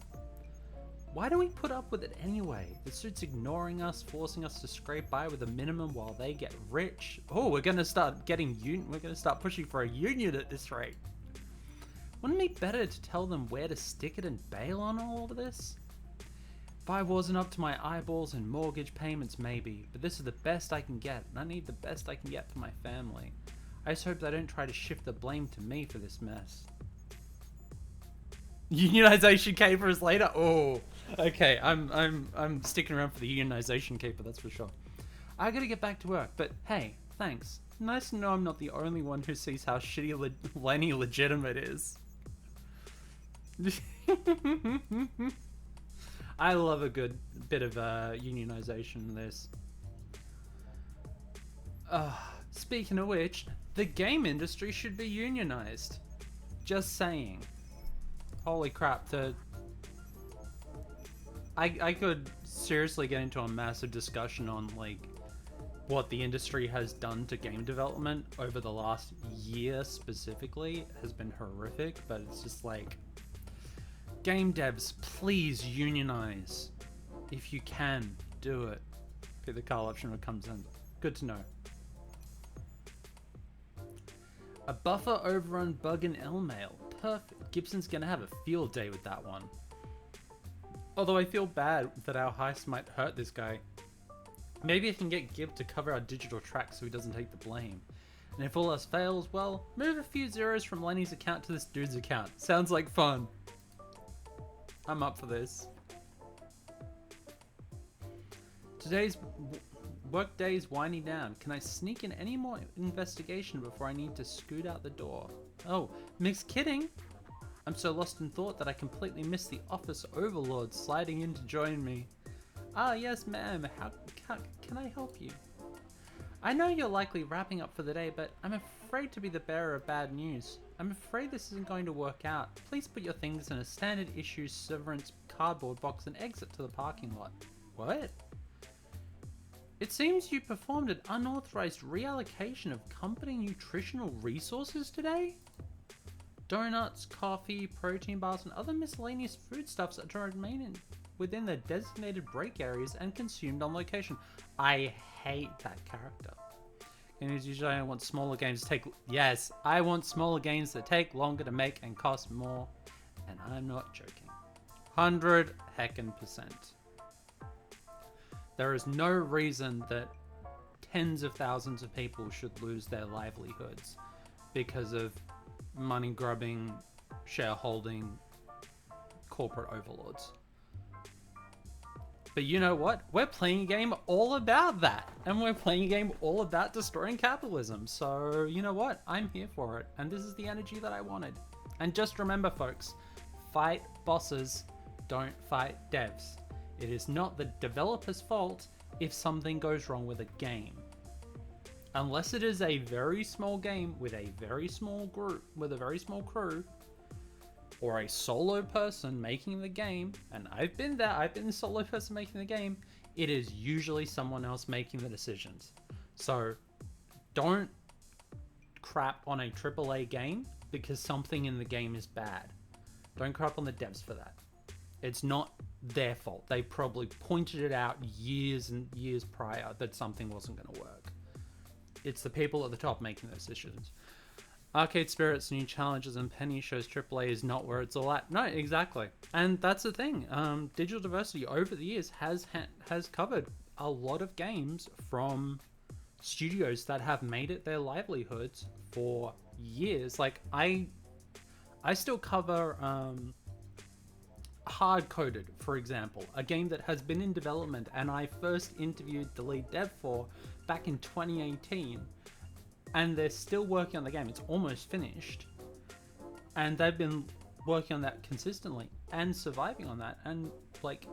Why do we put up with it anyway? The suit's ignoring us, forcing us to scrape by with a minimum while they get rich. Oh, we're gonna start pushing for a union at this rate. Wouldn't it be better to tell them where to stick it and bail on all of this? If I wasn't up to my eyeballs in mortgage payments, maybe, but this is the best I can get, and I need the best I can get for my family. I just hope they don't try to shift the blame to me for this mess. Unionization capers later? Oh, okay, I'm sticking around for the unionization caper, that's for sure. I gotta get back to work, but hey, thanks. Nice to know I'm not the only one who sees how shitty Lenny legitimate is. I love a good bit of unionization in this. Speaking of which, the game industry should be unionized. Just saying. Holy crap, I could seriously get into a massive discussion on, like, what the industry has done to game development over the last year specifically has been horrific, but it's just like, game devs, please unionize. If you can, do it. The call option comes in. Good to know. A buffer overrun bug in Lmail. Perfect. Gibson's gonna have a field day with that one. Although I feel bad that our heist might hurt this guy. Maybe I can get Gib to cover our digital track so he doesn't take the blame. And if all else fails, well, move a few zeros from Lenny's account to this dude's account. Sounds like fun. I'm up for this. Today's work day is winding down. Can I sneak in any more investigation before I need to scoot out the door? Oh, mixed kidding. I'm so lost in thought that I completely missed the office overlord sliding in to join me. Ah, yes, ma'am. How can I help you? I know you're likely wrapping up for the day, but I'm afraid to be the bearer of bad news. I'm afraid this isn't going to work out. Please put your things in a standard issue severance cardboard box and exit to the parking lot. What? It seems you performed an unauthorized reallocation of company nutritional resources today? Donuts, coffee, protein bars, and other miscellaneous foodstuffs are to remain within the designated break areas and consumed on location. I hate that character. And usually I want smaller games to take... Yes, I want smaller games that take longer to make and cost more. And I'm not joking. 100% heckin'. There is no reason that tens of thousands of people should lose their livelihoods because of money grubbing, shareholding, corporate overlords. But you know what? We're playing a game all about that. And we're playing a game all about destroying capitalism. So, you know what? I'm here for it. And this is the energy that I wanted. And just remember, folks, fight bosses, don't fight devs. It is not the developer's fault if something goes wrong with a game. Unless it is a very small game with a very small group, with a very small crew, or a solo person making the game, and I've been there, I've been the solo person making the game, it is usually someone else making the decisions. So don't crap on a AAA game because something in the game is bad. Don't crap on the devs for that. It's not their fault. They probably pointed it out years and years prior that something wasn't going to work. It's the people at the top making those decisions. Arcade Spirits, new challenges, and Penny shows AAA is not where it's all at. No, exactly. And that's the thing. Digital diversity over the years has covered a lot of games from studios that have made it their livelihoods for years. Like, I still cover Hard Coded, for example, a game that has been in development and I first interviewed the lead dev for back in 2018. And they're still working on the game. It's almost finished. And they've been working on that consistently and surviving on that. And, like,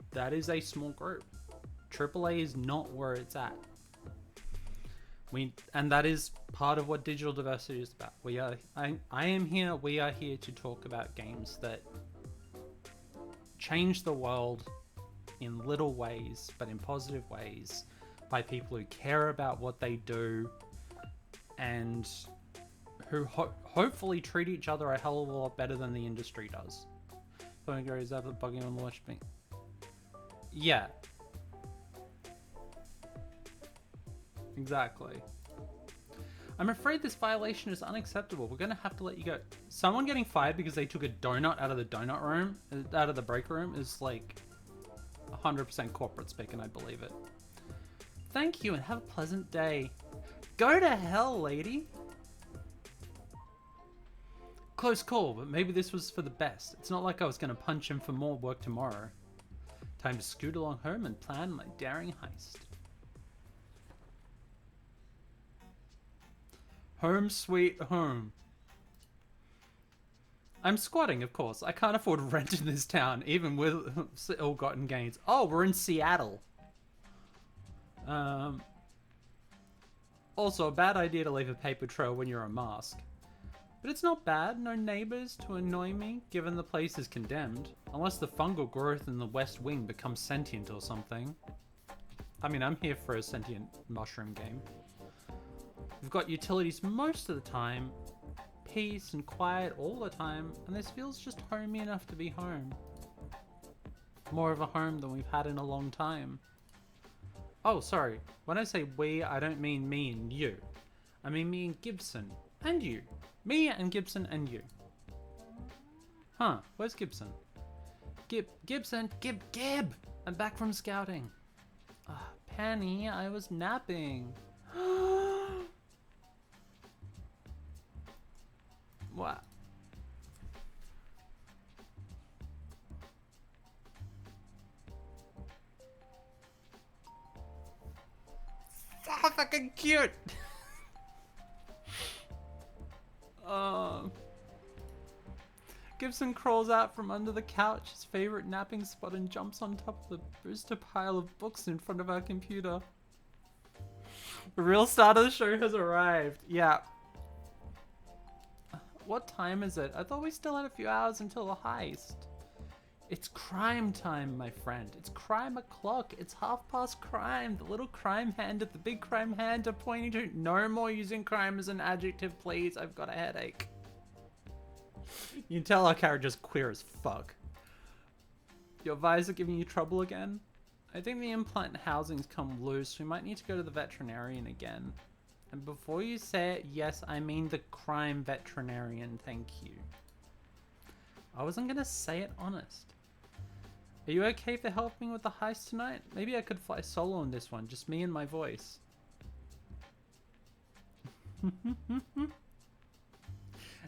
that is a small group. AAA is not where it's at. And that is part of what digital diversity is about. We are here to talk about games that change the world in little ways, but in positive ways, by people who care about what they do and who hopefully treat each other a hell of a lot better than the industry does. Is that bugging on launch being? Yeah. Exactly. I'm afraid this violation is unacceptable. We're going to have to let you go. Someone getting fired because they took a donut out of the donut room, out of the break room, is like 100% corporate speak, and I believe it. Thank you and have a pleasant day. Go to hell, lady. Close call, but maybe this was for the best. It's not like I was going to punch him for more work tomorrow. Time to scoot along home and plan my daring heist. Home sweet home. I'm squatting, of course. I can't afford rent in this town, even with ill-gotten gains. Oh, we're in Seattle. Also, a bad idea to leave a paper trail when you're a mask. But it's not bad. No neighbors to annoy me, given the place is condemned. Unless the fungal growth in the west wing becomes sentient or something. I mean, I'm here for a sentient mushroom game. We've got utilities most of the time, peace and quiet all the time, and this feels just homey enough to be home. More of a home than we've had in a long time. Oh, sorry. When I say we, I don't mean me and you. I mean me and Gibson. And you. Me and Gibson and you. Huh, where's Gibson? Gibson! Gib! I'm back from scouting. Penny, I was napping. What? So fucking cute! Gibson crawls out from under the couch, his favorite napping spot, and jumps on top of the booster pile of books in front of our computer. The real start of the show has arrived. Yeah. What time is it? I thought we still had a few hours until the heist. It's crime time, my friend. It's crime o'clock. It's 1:30 crime. The little crime hand and the big crime hand are pointing to no more using crime as an adjective, please. I've got a headache. You can tell our character's queer as fuck. Your visor giving you trouble again? I think the implant housing's come loose. We might need to go to the veterinarian again. And before you say it, yes, I mean the crime veterinarian, thank you. I wasn't gonna say it honest. Are you okay for helping with the heist tonight? Maybe I could fly solo on this one, just me and my voice.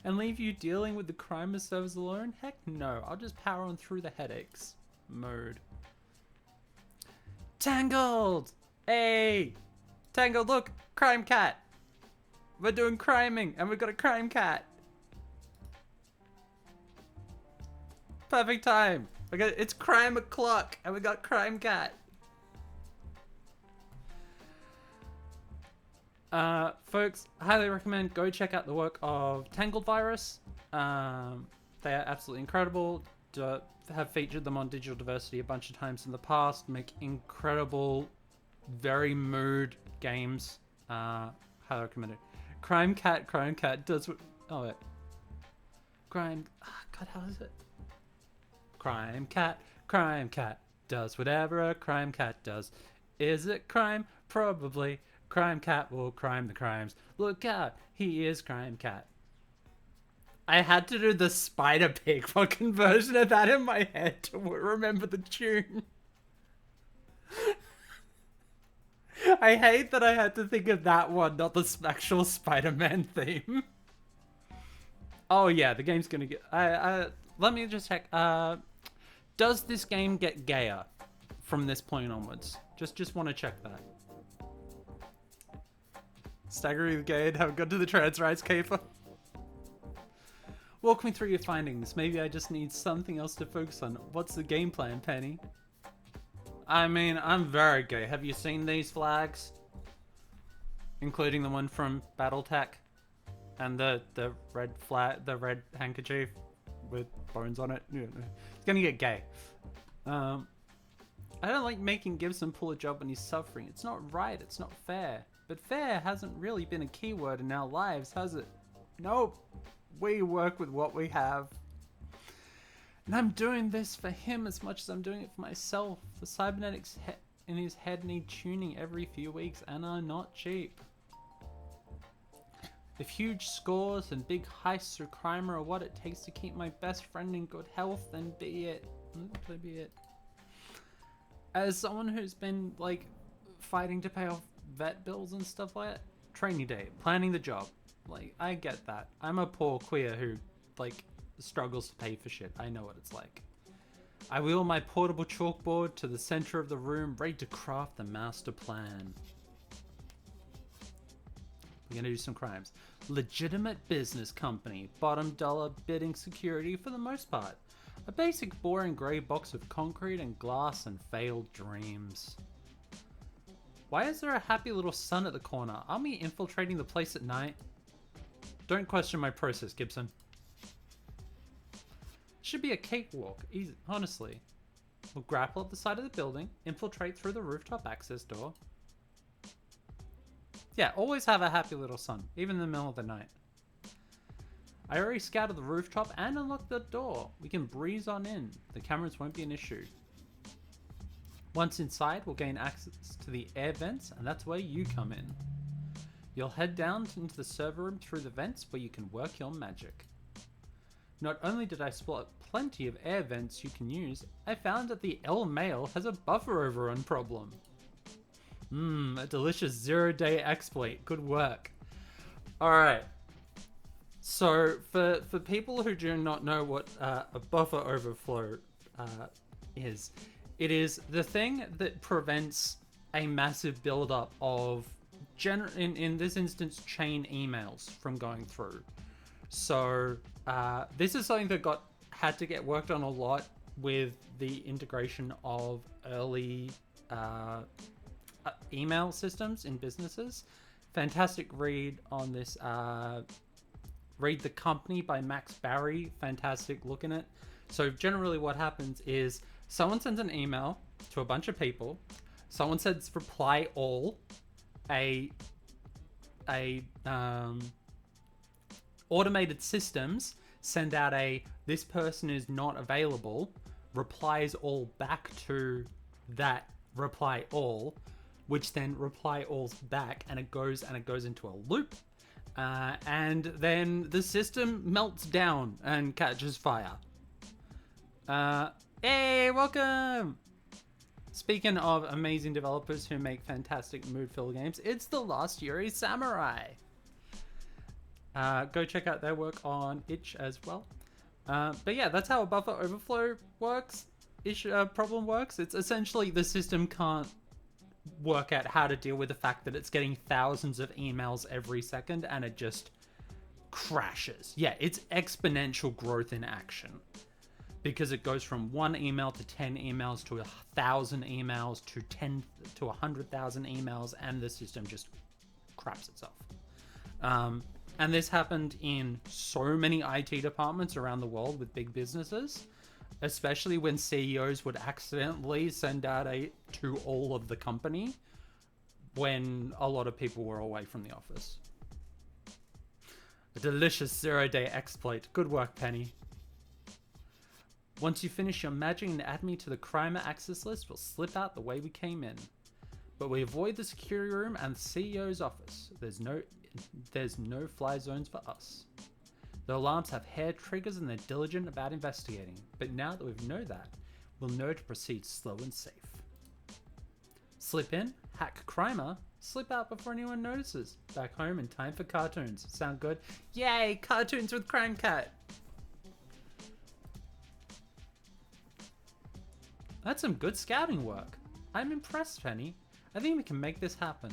And leave you dealing with the crime reserves alone? Heck no, I'll just power on through the headaches. Mode. Tangled! Hey! Tangled, look! Crime cat! We're doing criming, and we've got a crime cat! Perfect time! It's crime o'clock, and we got crime cat! Folks, highly recommend go check out the work of Tangled Virus. They are absolutely incredible. Have featured them on Digital Diversity a bunch of times in the past. Make incredible, very mood games. Highly recommend it. Crime Cat does what... Oh, wait. God, how is it? Crime Cat does whatever a crime cat does. Is it crime? Probably. Crime Cat will crime the crimes. Look out, he is Crime Cat. I had to do the Spider Pig fucking version of that in my head to remember the tune. I hate that I had to think of that one, not the actual Spider-Man theme. Oh yeah, the game's gonna get... let me just check. Does this game get gayer from this point onwards? Just want to check that. Staggeringly gay and haven't got to the trans rights caper. Walk me through your findings. Maybe I just need something else to focus on. What's the game plan, Penny? I mean, I'm very gay. Have you seen these flags? Including the one from Battletech. And the red flag, the red handkerchief with bones on it. Yeah, it's gonna get gay. I don't like making Gibson pull a job when he's suffering. It's not right, it's not fair. But fair hasn't really been a keyword in our lives, has it? Nope. We work with what we have. And I'm doing this for him as much as I'm doing it for myself. The cybernetics in his head need tuning every few weeks and are not cheap. If huge scores and big heists through crime are what it takes to keep my best friend in good health, then be it. Be it. As someone who's been like fighting to pay off vet bills and stuff like that, training day, planning the job. Like, I get that. I'm a poor queer who, like, struggles to pay for shit. I know what it's like. I wheel my portable chalkboard to the center of the room, ready to craft the master plan. We're gonna do some crimes. Legitimate business company. Bottom dollar bidding security for the most part. A basic boring grey box of concrete and glass and failed dreams. Why is there a happy little sun at the corner? Aren't we infiltrating the place at night? Don't question my process, Gibson. Should be a cakewalk, easy, honestly. We'll grapple at the side of the building, infiltrate through the rooftop access door. Yeah, always have a happy little sun, even in the middle of the night. I already scouted the rooftop and unlocked the door. We can breeze on in. The cameras won't be an issue. Once inside, we'll gain access to the air vents, and that's where you come in. You'll head down into the server room through the vents where you can work your magic. Not only did I spot plenty of air vents you can use, I found that the L mail has a buffer overrun problem. A delicious 0-day exploit. Good work. Alright. So, for people who do not know what a buffer overflow is, it is the thing that prevents a massive buildup of, in this instance, chain emails from going through. So, this is something that had to get worked on a lot with the integration of early email systems in businesses. Fantastic read on this. Read The Company by Max Barry. Fantastic look in it. So generally what happens is someone sends an email to a bunch of people. Someone says reply all. Automated systems send out this person is not available, replies all back to that reply all, which then reply alls back, and it goes into a loop. And then the system melts down and catches fire. Hey, welcome! Speaking of amazing developers who make fantastic mood-filled games, it's The Last Yuri Samurai. Go check out their work on itch as well. But yeah, that's how a buffer overflow works. Problem works. It's essentially the system can't work out how to deal with the fact that it's getting thousands of emails every second and it just crashes. Yeah, it's exponential growth in action because it goes from 1 email to 10 emails to 1,000 emails to 10 to 100,000 emails, and the system just craps itself. And this happened in so many IT departments around the world with big businesses, especially when CEOs would accidentally send out to all of the company when a lot of people were away from the office. A delicious 0-day exploit. Good work, Penny. Once you finish your magic and add me to the Crimer access list, we'll slip out the way we came in. But we avoid the security room and the CEO's office. There's no fly zones for us. The alarms have hair triggers and they're diligent about investigating. But now that we know that, we'll know to proceed slow and safe. Slip in, hack Crimer, slip out before anyone notices. Back home in time for cartoons. Sound good? Yay, cartoons with Crime Cat! That's some good scouting work. I'm impressed, Penny. I think we can make this happen.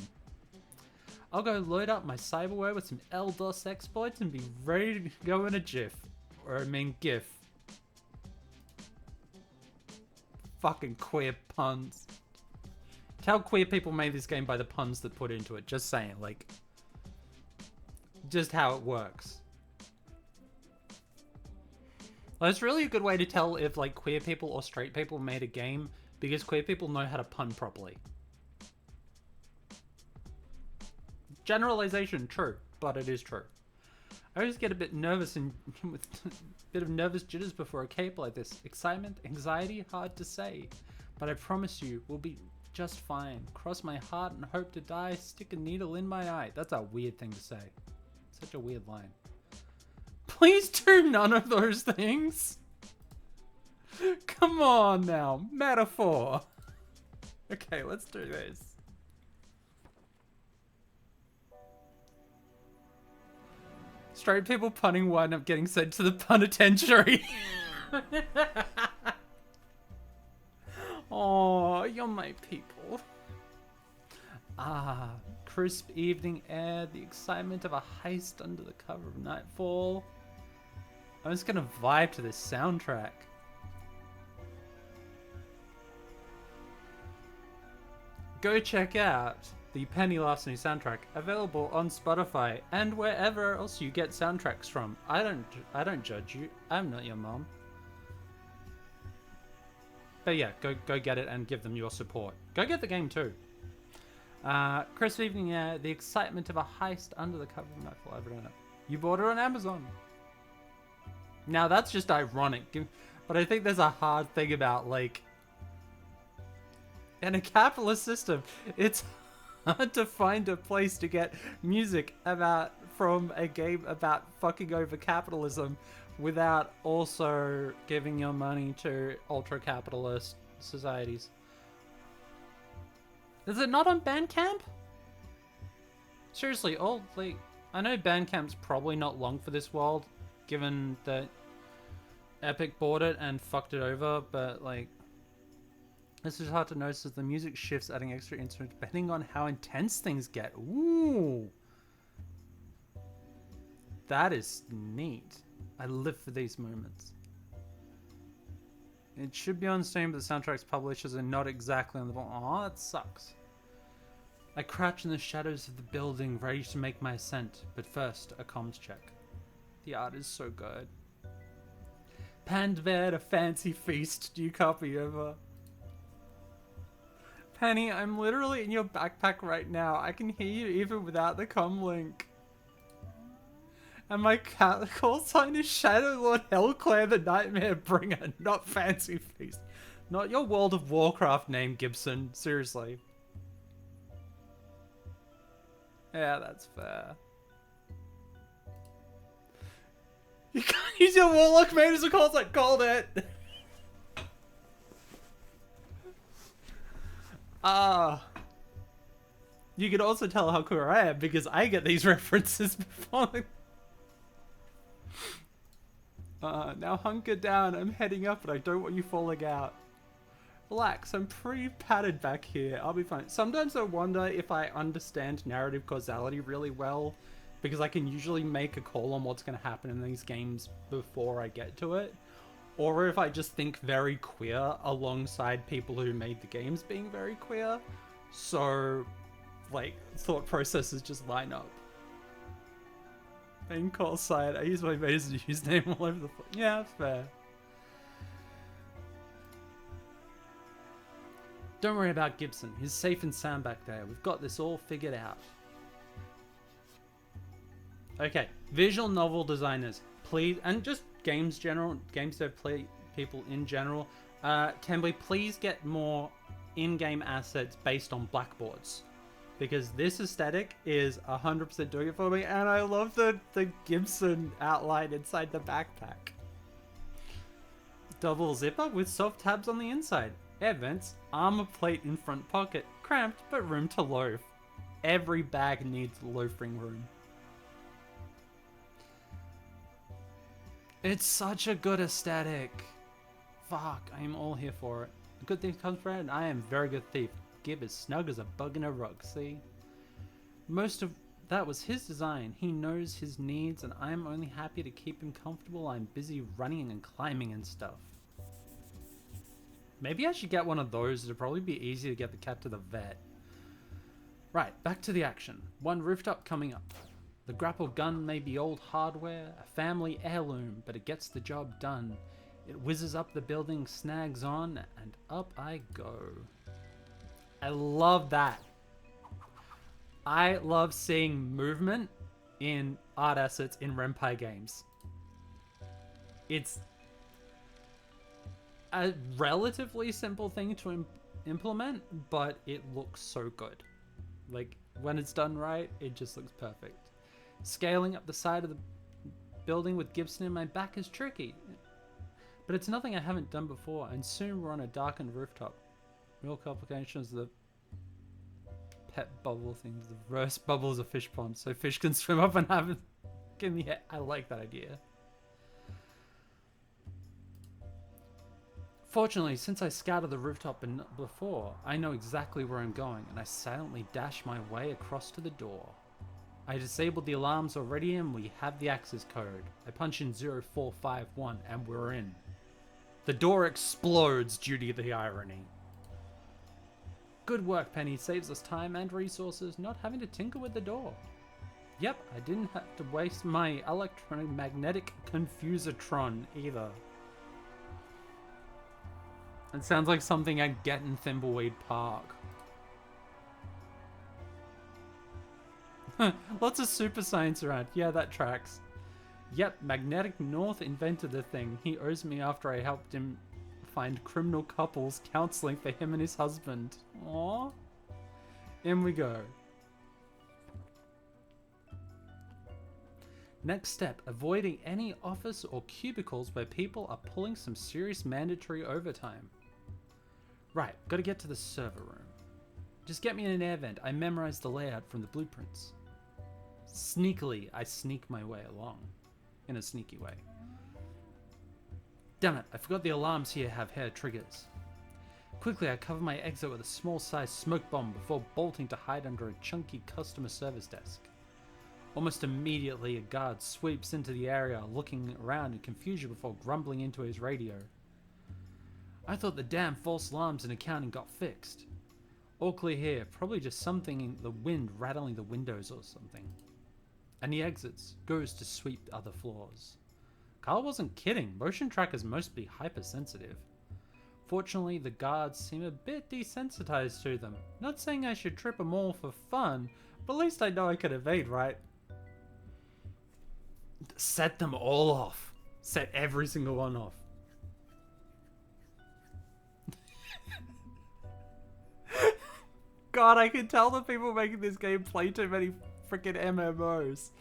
I'll go load up my cyberware with some LDOS exploits and be ready to go in a GIF. GIF. Fucking queer puns. Tell queer people made this game by the puns that put into it. Just saying, like, just how it works. Well, it's really a good way to tell if, like, queer people or straight people made a game, because queer people know how to pun properly. Generalization, true, but it is true. I always get a bit nervous and with a bit of nervous jitters before a cape like this. Excitement, anxiety, hard to say. But I promise you, we'll be just fine. Cross my heart and hope to die. Stick a needle in my eye. That's a weird thing to say. Such a weird line. Please do none of those things. Come on now, metaphor. Okay, let's do this. Straight people punning wind up getting sent to the penitentiary. Oh, you're my people. Ah, crisp evening air, the excitement of a heist under the cover of nightfall. I'm just gonna vibe to this soundtrack. Go check out the Penny Larceny soundtrack, available on Spotify and wherever else you get soundtracks from. I don't judge you. I'm not your mom. But yeah, go get it and give them your support. Go get the game too. Crisp evening air, the excitement of a heist under the cover of nightfall. I don't know. You bought it on Amazon. Now that's just ironic, but I think there's a hard thing about, like, in a capitalist system, it's hard to find a place to get music from a game about fucking over capitalism without also giving your money to ultra-capitalist societies. Is it not on Bandcamp? Seriously, I know Bandcamp's probably not long for this world, given that Epic bought it and fucked it over, but, like, this is hard to notice as the music shifts, adding extra instruments depending on how intense things get. Ooh! That is neat. I live for these moments. It should be on Steam, but the soundtrack's publishers are not exactly on the ball. Oh, that sucks. I crouch in the shadows of the building, ready to make my ascent, but first, a comms check. The art is so good. Pandved, a fancy feast. Do you copy over? Penny, I'm literally in your backpack right now. I can hear you even without the comm link. And my call sign is Shadow Lord Hellclare the Nightmare Bringer, not Fancy Feast. Not your World of Warcraft name, Gibson. Seriously. Yeah, that's fair. You can't use your Warlock mate as a call sign. Called it. You can also tell how cool I am because I get these references before. Now hunker down. I'm heading up, but I don't want you falling out. Relax, I'm pretty padded back here. I'll be fine. Sometimes I wonder if I understand narrative causality really well, because I can usually make a call on what's going to happen in these games before I get to it. Or if I just think very queer alongside people who made the games being very queer. So, like, thought processes just line up. Main call side, I use my mate as a username all over the place. Yeah, fair. Don't worry about Gibson. He's safe and sound back there. We've got this all figured out. Okay, visual novel designers, please, and just games dev people in general, can we please get more in-game assets based on blackboards? Because this aesthetic is 100% doing it for me, and I love the Gibson outline inside the backpack. Double zipper with soft tabs on the inside. Air vents, armor plate in front pocket, cramped but room to loaf. Every bag needs loafing room. It's such a good aesthetic. Fuck, I am all here for it. A good thing comes from it, and I am a very good thief. Gib is snug as a bug in a rug, see? Most of that was his design. He knows his needs, and I'm only happy to keep him comfortable. I'm busy running and climbing and stuff. Maybe I should get one of those. It'd probably be easy to get the cat to the vet. Right, back to the action. One rooftop coming up. The grapple gun may be old hardware, a family heirloom, but it gets the job done. It whizzes up the building, snags on, and up I go. I love that. I love seeing movement in art assets in Renpai games. It's a relatively simple thing to implement, but it looks so good. Like, when it's done right, it just looks perfect. Scaling up the side of the building with Gibson in my back is tricky, but it's nothing I haven't done before, and soon we're on a darkened rooftop. Real complications of the pet bubble things. The reverse bubble is a fish pond, so fish can swim up and have it. Give me I like that idea. Fortunately, since I scouted the rooftop before, I know exactly where I'm going, and I silently dash my way across to the door. I disabled the alarms already, and we have the access code. I punch in 0451, and we're in. The door explodes due to the irony. Good work, Penny. Saves us time and resources, not having to tinker with the door. Yep, I didn't have to waste my electromagnetic confusatron either. It sounds like something I'd get in Thimbleweed Park. Lots of super science around. Yeah, that tracks. Yep, Magnetic North invented the thing. He owes me after I helped him find criminal couples counseling for him and his husband. Aww. In we go. Next step, avoiding any office or cubicles where people are pulling some serious mandatory overtime. Right, gotta get to the server room. Just get me in an air vent. I memorized the layout from the blueprints. Sneakily, I sneak my way along. In a sneaky way. Damn it, I forgot the alarms here have hair triggers. Quickly, I cover my exit with a small-sized smoke bomb before bolting to hide under a chunky customer service desk. Almost immediately, a guard sweeps into the area, looking around in confusion before grumbling into his radio. I thought the damn false alarms in accounting got fixed. All clear here. Probably just something in the wind rattling the windows or something. And he exits, goes to sweep other floors. Carl wasn't kidding. Motion trackers must be hypersensitive. Fortunately, the guards seem a bit desensitized to them. Not saying I should trip them all for fun, but at least I know I could evade, right? Set them all off. Set every single one off. God, I can tell the people making this game play too many freaking MMOs.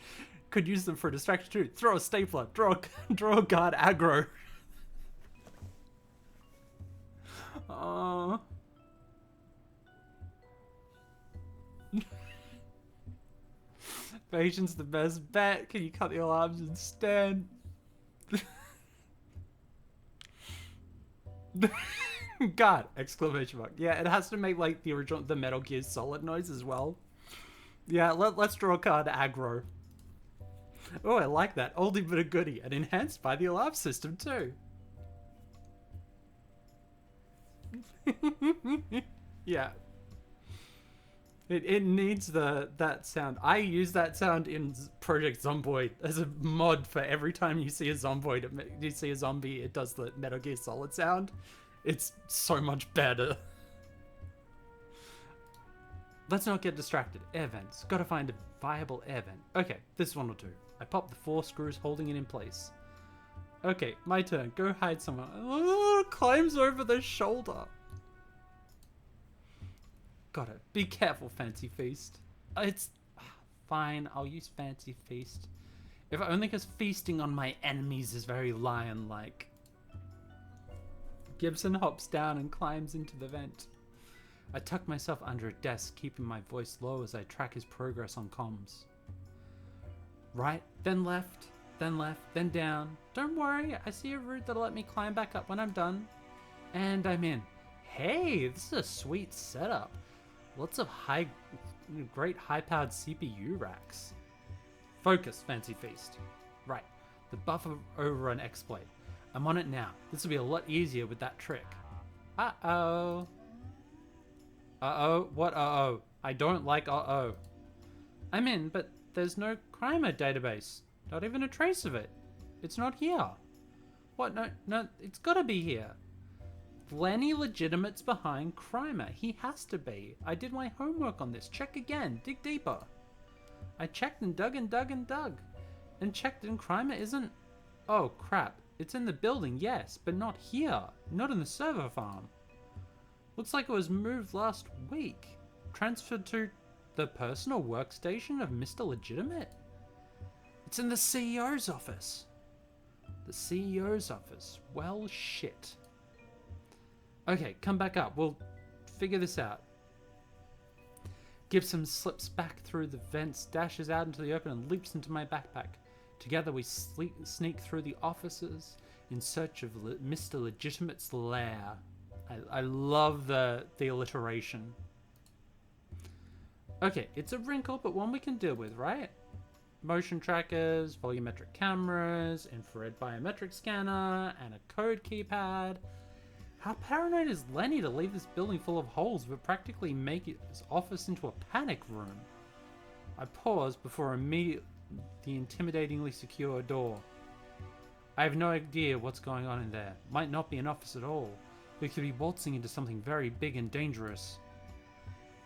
Could use them for a distraction too. Throw a stapler. Draw a guard aggro. Patience the best bet. Can you cut the alarms instead? God! Exclamation mark. Yeah, it has to make like the original, the Metal Gear Solid noise as well. Yeah, let's draw a card aggro. Oh, I like that. Oldie but a goodie, and enhanced by the alarm system too. Yeah. It needs that sound. I use that sound in Project Zomboid as a mod for every time you see a zombie. It does the Metal Gear Solid sound. It's so much better. Let's not get distracted. Air vents. Gotta find a viable air vent. Okay, this one will do. I pop the 4 screws holding it in place. Okay, my turn. Go hide somewhere. Oh, climbs over the shoulder. Got it. Be careful, Fancy Feast. It's fine. I'll use Fancy Feast. If only because feasting on my enemies is very lion-like. Gibson hops down and climbs into the vent. I tuck myself under a desk, keeping my voice low as I track his progress on comms. Right, then left, then down. Don't worry, I see a route that'll let me climb back up when I'm done. And I'm in. Hey, this is a sweet setup. Lots of great high-powered CPU racks. Focus, Fancy Feast. Right, the buffer overrun exploit. I'm on it now. This will be a lot easier with that trick. Uh-oh. Uh-oh? What uh-oh? I don't like uh-oh. I'm in, but there's no crimer database. Not even a trace of it. It's not here. What? No, it's gotta be here. Plenty legitimates behind crimer. He has to be. I did my homework on this. Check again. Dig deeper. I checked and dug and dug and dug. And checked and crimer isn't... Oh, crap. It's in the building, yes, but not here. Not in the server farm. Looks like it was moved last week. Transferred to the personal workstation of Mr. Legitimate. It's in the CEO's office. The CEO's office. Well, shit. Okay, come back up. We'll figure this out. Gibson slips back through the vents, dashes out into the open, and leaps into my backpack. Together we sneak through the offices in search of Mr. Legitimate's lair. I love the alliteration. Okay, it's a wrinkle, but one we can deal with, right? Motion trackers, volumetric cameras, infrared biometric scanner, and a code keypad. How paranoid is Lenny to leave this building full of holes but practically make his office into a panic room? I pause before immediately the intimidatingly secure door. I have no idea what's going on in there. Might not be an office at all. We could be waltzing into something very big and dangerous.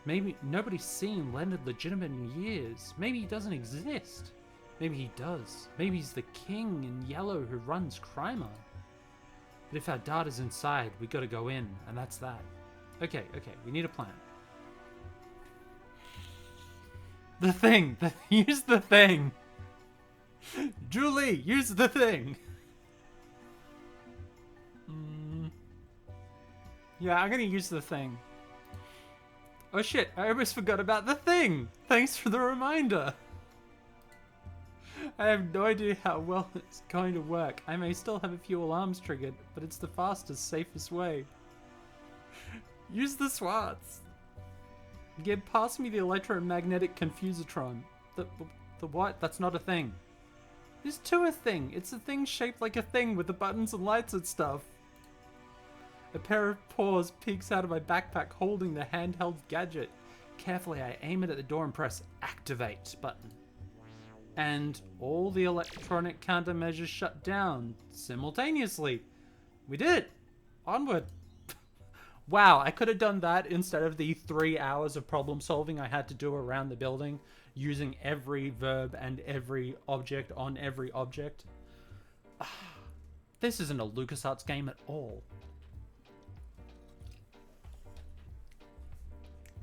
Maybe nobody's seen Leonard Legitimate in years. Maybe he doesn't exist. Maybe he does. Maybe he's the king in yellow who runs Crimer. But if our data's inside, we gotta go in, and that's that. Okay, we need a plan. The thing! Use the thing! Julie, use the thing! Yeah, I'm gonna use the thing. Oh shit, I almost forgot about the thing! Thanks for the reminder! I have no idea how well it's going to work. I may still have a few alarms triggered, but it's the fastest, safest way. Use the SWATs! Gib, pass me the electromagnetic confusatron. The what? That's not a thing. There's two a thing. It's a thing shaped like a thing with the buttons and lights and stuff. A pair of paws peeks out of my backpack holding the handheld gadget. Carefully, I aim it at the door and press activate button. And all the electronic countermeasures shut down simultaneously. We did it! Onward! Wow, I could have done that instead of the 3 hours of problem solving I had to do around the building, using every verb and every object on every object. This isn't a LucasArts game at all.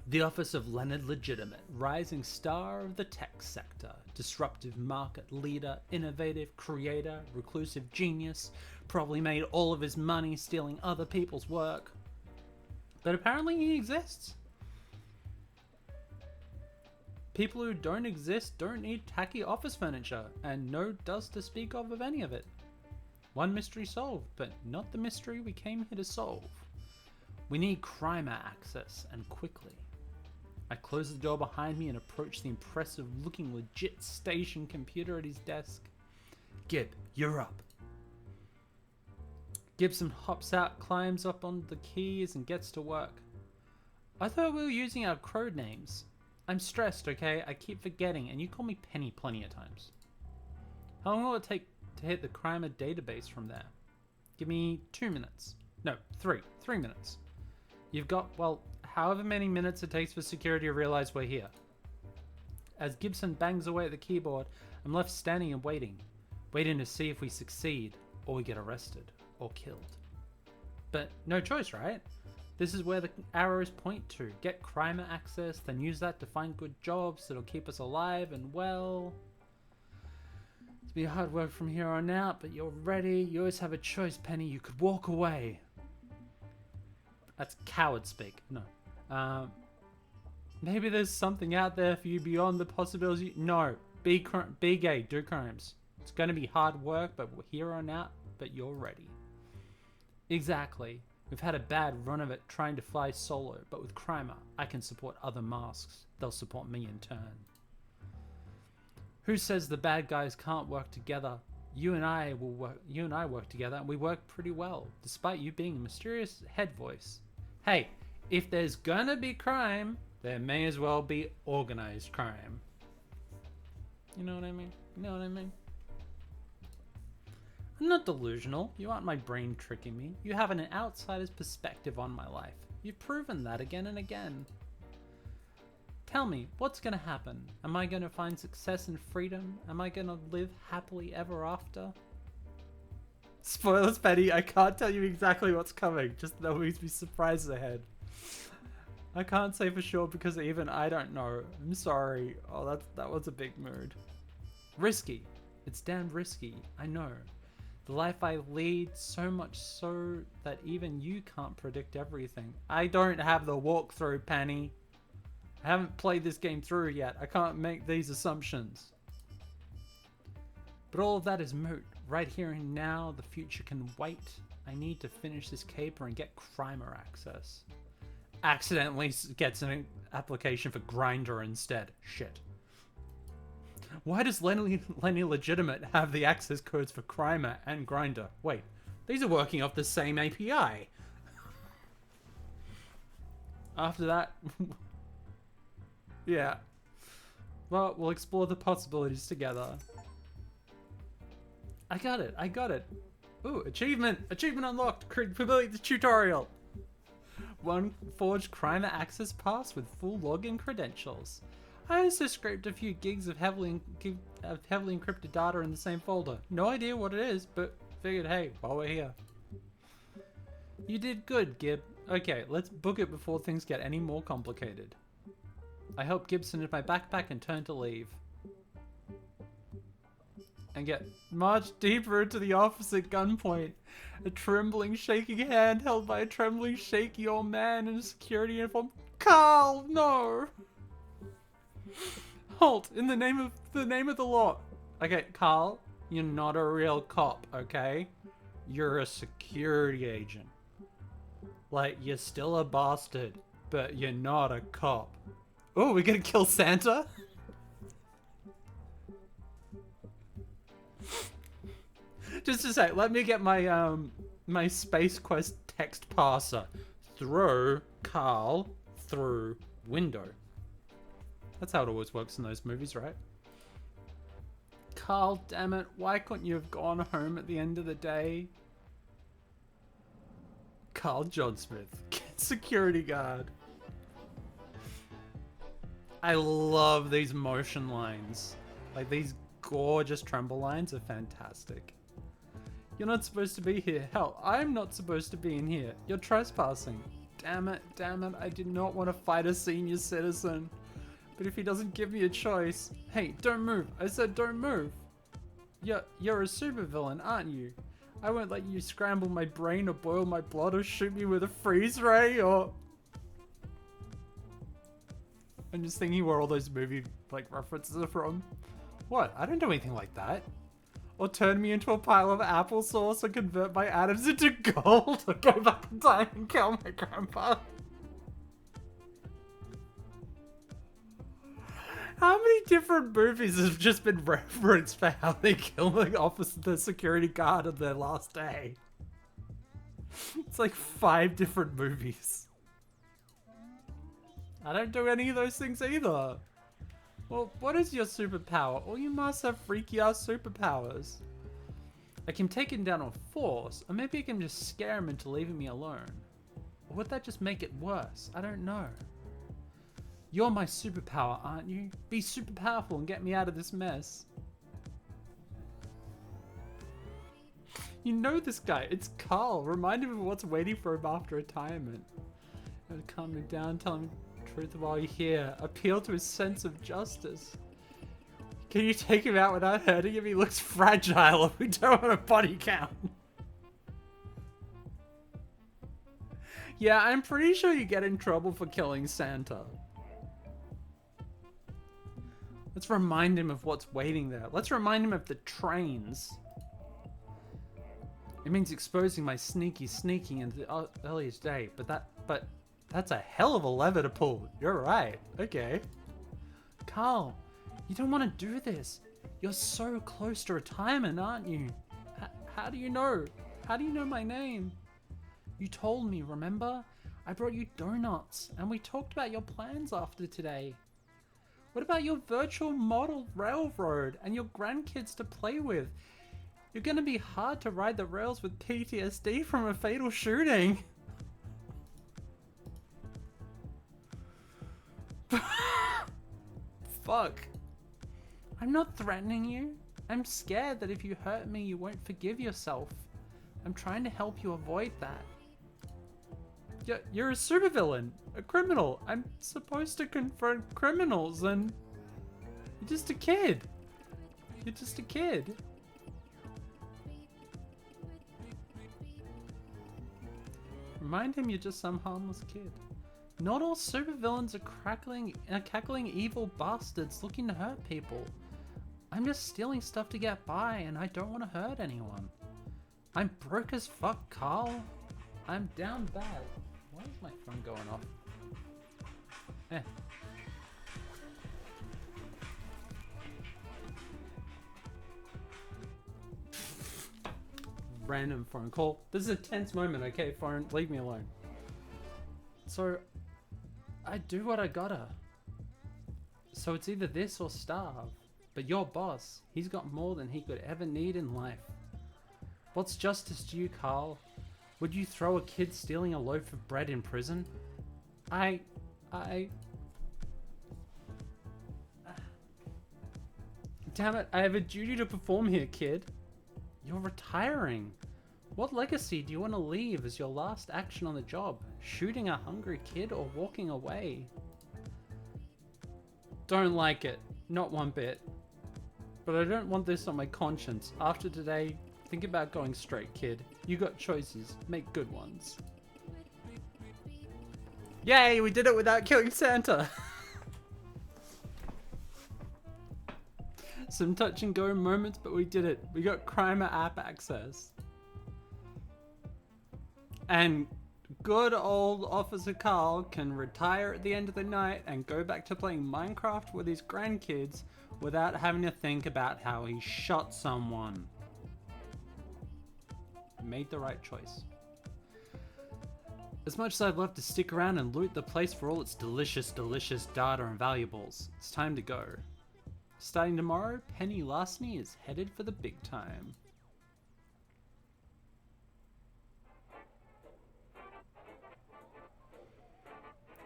The office of Leonard Legitimate, rising star of the tech sector, disruptive market leader, innovative creator, reclusive genius, probably made all of his money stealing other people's work. But apparently he exists. People who don't exist don't need tacky office furniture, and no dust to speak of any of it. One mystery solved, but not the mystery we came here to solve. We need Crimer access, and quickly. I close the door behind me and approach the impressive-looking legit station computer at his desk. Gib, you're up. Gibson hops out, climbs up on the keys, and gets to work. I thought we were using our code names. I'm stressed, okay? I keep forgetting, and you call me Penny plenty of times. How long will it take to hit the Crimer database from there? Give me 2 minutes. No, 3. 3 minutes. You've got, well, however many minutes it takes for security to realize we're here. As Gibson bangs away at the keyboard, I'm left standing and waiting to see if we succeed, or we get arrested, or killed. But no choice, right? This is where the arrows point to. Get Crimer access, then use that to find good jobs that'll keep us alive and well. It'll be hard work from here on out, but you're ready. You always have a choice, Penny. You could walk away. That's coward speak. No. Maybe there's something out there for you beyond the possibility. No. Be gay. Do crimes. It's going to be hard work, but here on out, but you're ready. Exactly. We've had a bad run of it trying to fly solo, but with Crimer, I can support other masks. They'll support me in turn. Who says the bad guys can't work together? You and I work together, and we work pretty well, despite you being a mysterious head voice. Hey, if there's gonna be crime, there may as well be organized crime. You know what I mean? You know what I mean? I'm not delusional. You aren't my brain tricking me. You have an outsider's perspective on my life. You've proven that again and again. Tell me, what's gonna happen? Am I gonna find success and freedom? Am I gonna live happily ever after? Spoilers, Penny. I can't tell you exactly what's coming. Just there will be surprises ahead. I can't say for sure because even I don't know. I'm sorry. Oh, that was a big mood. Risky. It's damn risky. I know. The life I lead, so much so that even you can't predict everything. I don't have the walkthrough, Penny. I haven't played this game through yet. I can't make these assumptions. But all of that is moot. Right here and now, the future can wait. I need to finish this caper and get Crimer access. Accidentally gets an application for Grindr instead. Shit. Why does Lenny Legitimate have the access codes for Crimer and Grindr? Wait, these are working off the same API. After that... yeah. Well, we'll explore the possibilities together. I got it. Ooh, achievement! Achievement unlocked! Complete the tutorial! One forged Crimer access pass with full login credentials. I also scraped a few gigs of heavily encrypted data in the same folder. No idea what it is, but figured, hey, while we're here. You did good, Gib. Okay, let's book it before things get any more complicated. I help Gibson into my backpack and turn to leave. And get marched deeper into the office at gunpoint. A trembling, shaking hand held by a trembling, shaky old man in a security uniform. Carl, no! Halt! In the name of the law. Okay, Carl, you're not a real cop, okay? You're a security agent. Like, you're still a bastard, but you're not a cop. Oh, we're gonna kill Santa? Just to say, let me get my my Space Quest text parser. Throw Carl through window. That's how it always works in those movies, right? Carl, damn it, why couldn't you have gone home at the end of the day? Carl John Smith, security guard. I love these motion lines. Like, these gorgeous tremble lines are fantastic. You're not supposed to be here. Hell, I'm not supposed to be in here. You're trespassing. Damn it, I did not want to fight a senior citizen. But if he doesn't give me a choice... Hey, don't move. I said don't move. You're a supervillain, aren't you? I won't let you scramble my brain or boil my blood or shoot me with a freeze ray or... I'm just thinking where all those movie like references are from. What? I don't do anything like that. Or turn me into a pile of applesauce or convert my atoms into gold or go back in time and kill my grandpa. How many different movies have just been referenced for how they kill the security guard on their last day? It's like 5 different movies. I don't do any of those things either. Well, what is your superpower? Well, you must have freaky ass superpowers. I can take him down on force, or maybe I can just scare him into leaving me alone. Or would that just make it worse? I don't know. You're my superpower, aren't you? Be super powerful and get me out of this mess. You know this guy. It's Carl. Remind him of what's waiting for him after retirement. Calm him down, tell him the truth while you're here. Appeal to his sense of justice. Can you take him out without hurting him? He looks fragile and we don't want a body count. Yeah, I'm pretty sure you get in trouble for killing Santa. Let's remind him of what's waiting there. Let's remind him of the trains. It means exposing my sneaking into the earliest day, but that's a hell of a lever to pull. You're right. Okay. Carl, you don't want to do this. You're so close to retirement, aren't you? How do you know? How do you know my name? You told me, remember? I brought you donuts, and we talked about your plans after today. What about your virtual model railroad and your grandkids to play with? You're gonna be hard to ride the rails with PTSD from a fatal shooting. Fuck. I'm not threatening you. I'm scared that if you hurt me, you won't forgive yourself. I'm trying to help you avoid that. You're a supervillain, a criminal. I'm supposed to confront criminals and... You're just a kid. You're just a kid. Remind him you're just some harmless kid. Not all supervillains are cackling evil bastards looking to hurt people. I'm just stealing stuff to get by and I don't want to hurt anyone. I'm broke as fuck, Carl. I'm down bad. Why is my phone going off? Eh. Random phone call. This is a tense moment, okay, phone? Leave me alone. So, I do what I gotta. So it's either this or starve. But your boss, he's got more than he could ever need in life. What's justice to you, Carl? Would you throw a kid stealing a loaf of bread in prison? Damn it, I have a duty to perform here, kid. You're retiring. What legacy do you want to leave as your last action on the job? Shooting a hungry kid or walking away? Don't like it. Not one bit. But I don't want this on my conscience. After today, think about going straight, kid. You got choices. Make good ones. Yay, we did it without killing Santa. Some touch and go moments, but we did it. We got Crimer app access. And good old Officer Carl can retire at the end of the night and go back to playing Minecraft with his grandkids without having to think about how he shot someone. Made the right choice. As much as I'd love to stick around and loot the place for all its delicious, delicious data and valuables, it's time to go. Starting tomorrow, Penny Larceny is headed for the big time.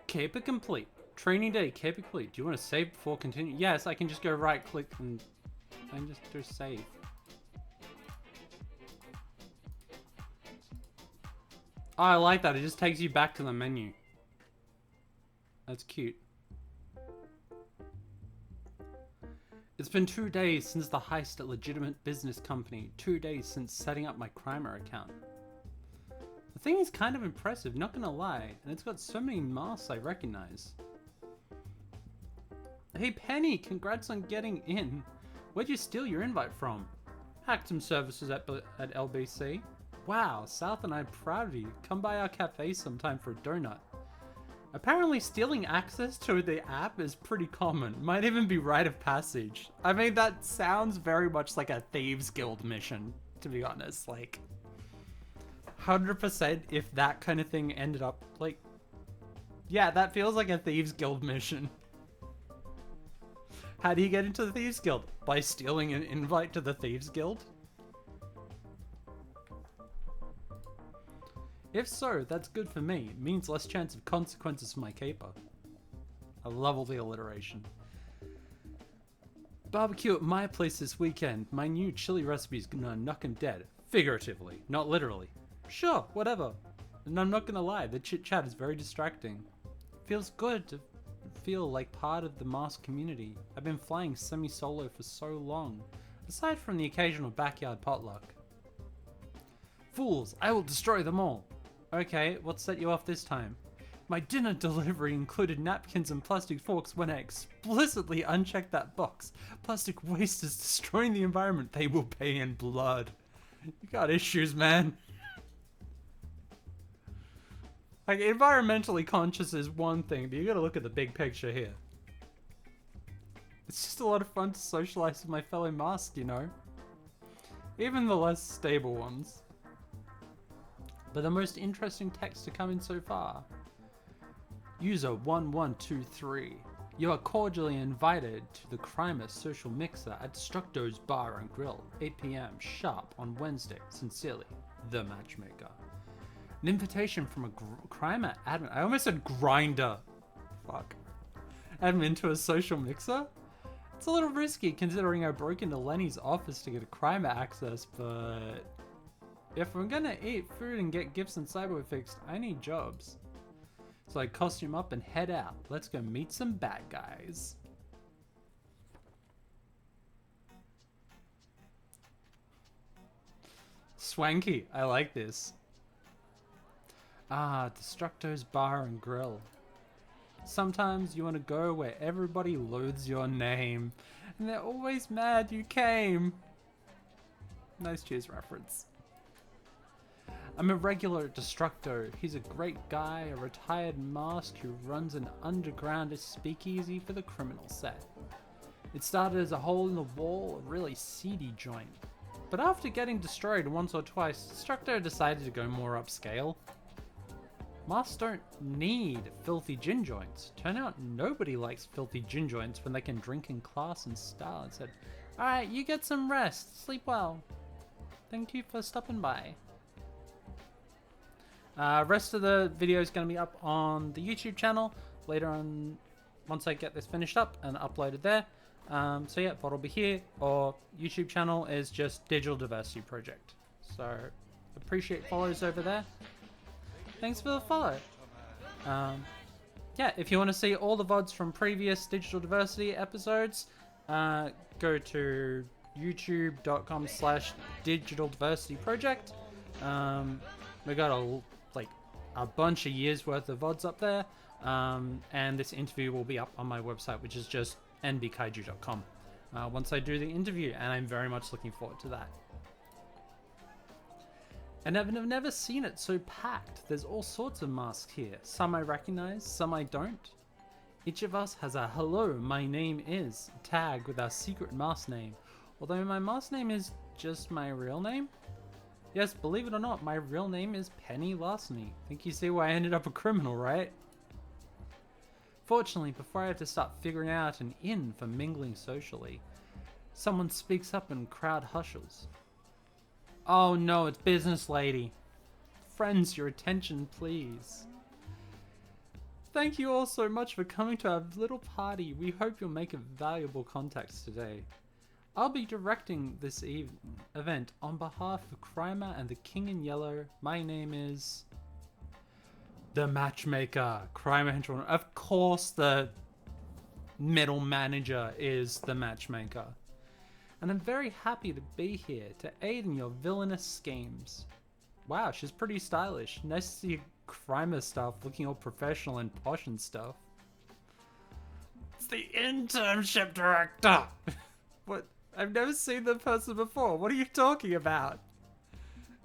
Caper complete. Training day, caper complete. Do you want to save before continuing? Yes, I can just go right click and just do save. Oh, I like that. It just takes you back to the menu. That's cute. It's been 2 days since the heist at legitimate business company. 2 days since setting up my Crimer account. The thing is kind of impressive, not gonna lie, and it's got so many masks I recognize. Hey Penny, congrats on getting in. Where'd you steal your invite from? Hacked some services at LBC. Wow, South and I'm proud of you. Come by our cafe sometime for a donut. Apparently stealing access to the app is pretty common. Might even be rite of passage. I mean, that sounds very much like a Thieves Guild mission, to be honest. Like, 100% if that kind of thing ended up, like... Yeah, that feels like a Thieves Guild mission. How do you get into the Thieves Guild? By stealing an invite to the Thieves Guild? If so, that's good for me. It means less chance of consequences for my caper. I love all the alliteration. Barbecue at my place this weekend. My new chili recipe's gonna knock 'em dead. Figuratively, not literally. Sure, whatever. And I'm not gonna lie, the chit chat is very distracting. It feels good to feel like part of the masked community. I've been flying semi-solo for so long, aside from the occasional backyard potluck. Fools, I will destroy them all. Okay, what set you off this time? My dinner delivery included napkins and plastic forks when I explicitly unchecked that box. Plastic waste is destroying the environment. They will pay in blood. You got issues, man. Like, environmentally conscious is one thing, but you gotta look at the big picture here. It's just a lot of fun to socialize with my fellow masks, you know? Even the less stable ones. But the most interesting text to come in so far. User 1123. You are cordially invited to the Crimer social mixer at Structo's Bar and Grill, 8 PM sharp on Wednesday. Sincerely, the matchmaker. An invitation from a Crimer admin. I almost said grinder. Fuck. Admin to a social mixer? It's a little risky considering I broke into Lenny's office to get a Crimer access, but... if I'm gonna eat food and get gifts and cyber fixed, I need jobs. So I costume up and head out. Let's go meet some bad guys. Swanky, I like this. Ah, Destructo's Bar and Grill. Sometimes you want to go where everybody loathes your name, and they're always mad you came. Nice Cheers reference. I'm a regular at Destructo. He's a great guy, a retired mask who runs an underground speakeasy for the criminal set. It started as a hole in the wall, a really seedy joint. But after getting destroyed once or twice, Destructo decided to go more upscale. Masks don't need filthy gin joints. Turn out nobody likes filthy gin joints when they can drink in class and style. And said, alright, you get some rest. Sleep well. Thank you for stopping by. Rest of the video is going to be up on the YouTube channel later on once I get this finished up and uploaded there. So yeah, what will be here or YouTube channel is just Digital Diversity Project. So appreciate follows over there. Thanks for the follow. Yeah, if you want to see all the VODs from previous Digital Diversity episodes, go to youtube.com/Digital Diversity Project. We got a bunch of years worth of VODs up there, and this interview will be up on my website, which is just nbkaiju.com once I do the interview, and I'm very much looking forward to that. And I've never seen it so packed. There's all sorts of masks here. Some I recognize, some I don't. Each of us has a hello, my name is tag with our secret mask name. Although my mask name is just my real name. Yes, believe it or not, my real name is Penny Larceny. Think you see why I ended up a criminal, right? Fortunately, before I had to start figuring out an in for mingling socially, someone speaks up and crowd hushes. Oh no, it's business lady. Friends, your attention, please. Thank you all so much for coming to our little party. We hope you'll make a valuable contacts today. I'll be directing this event on behalf of Crimer and the King in Yellow. My name is... the Matchmaker. Crimer Henchman. Of course the middle manager is the Matchmaker. And I'm very happy to be here to aid in your villainous schemes. Wow, she's pretty stylish. Nice to see Crimer stuff looking all professional and posh and stuff. It's the internship director! What? I've never seen the person before. What are you talking about?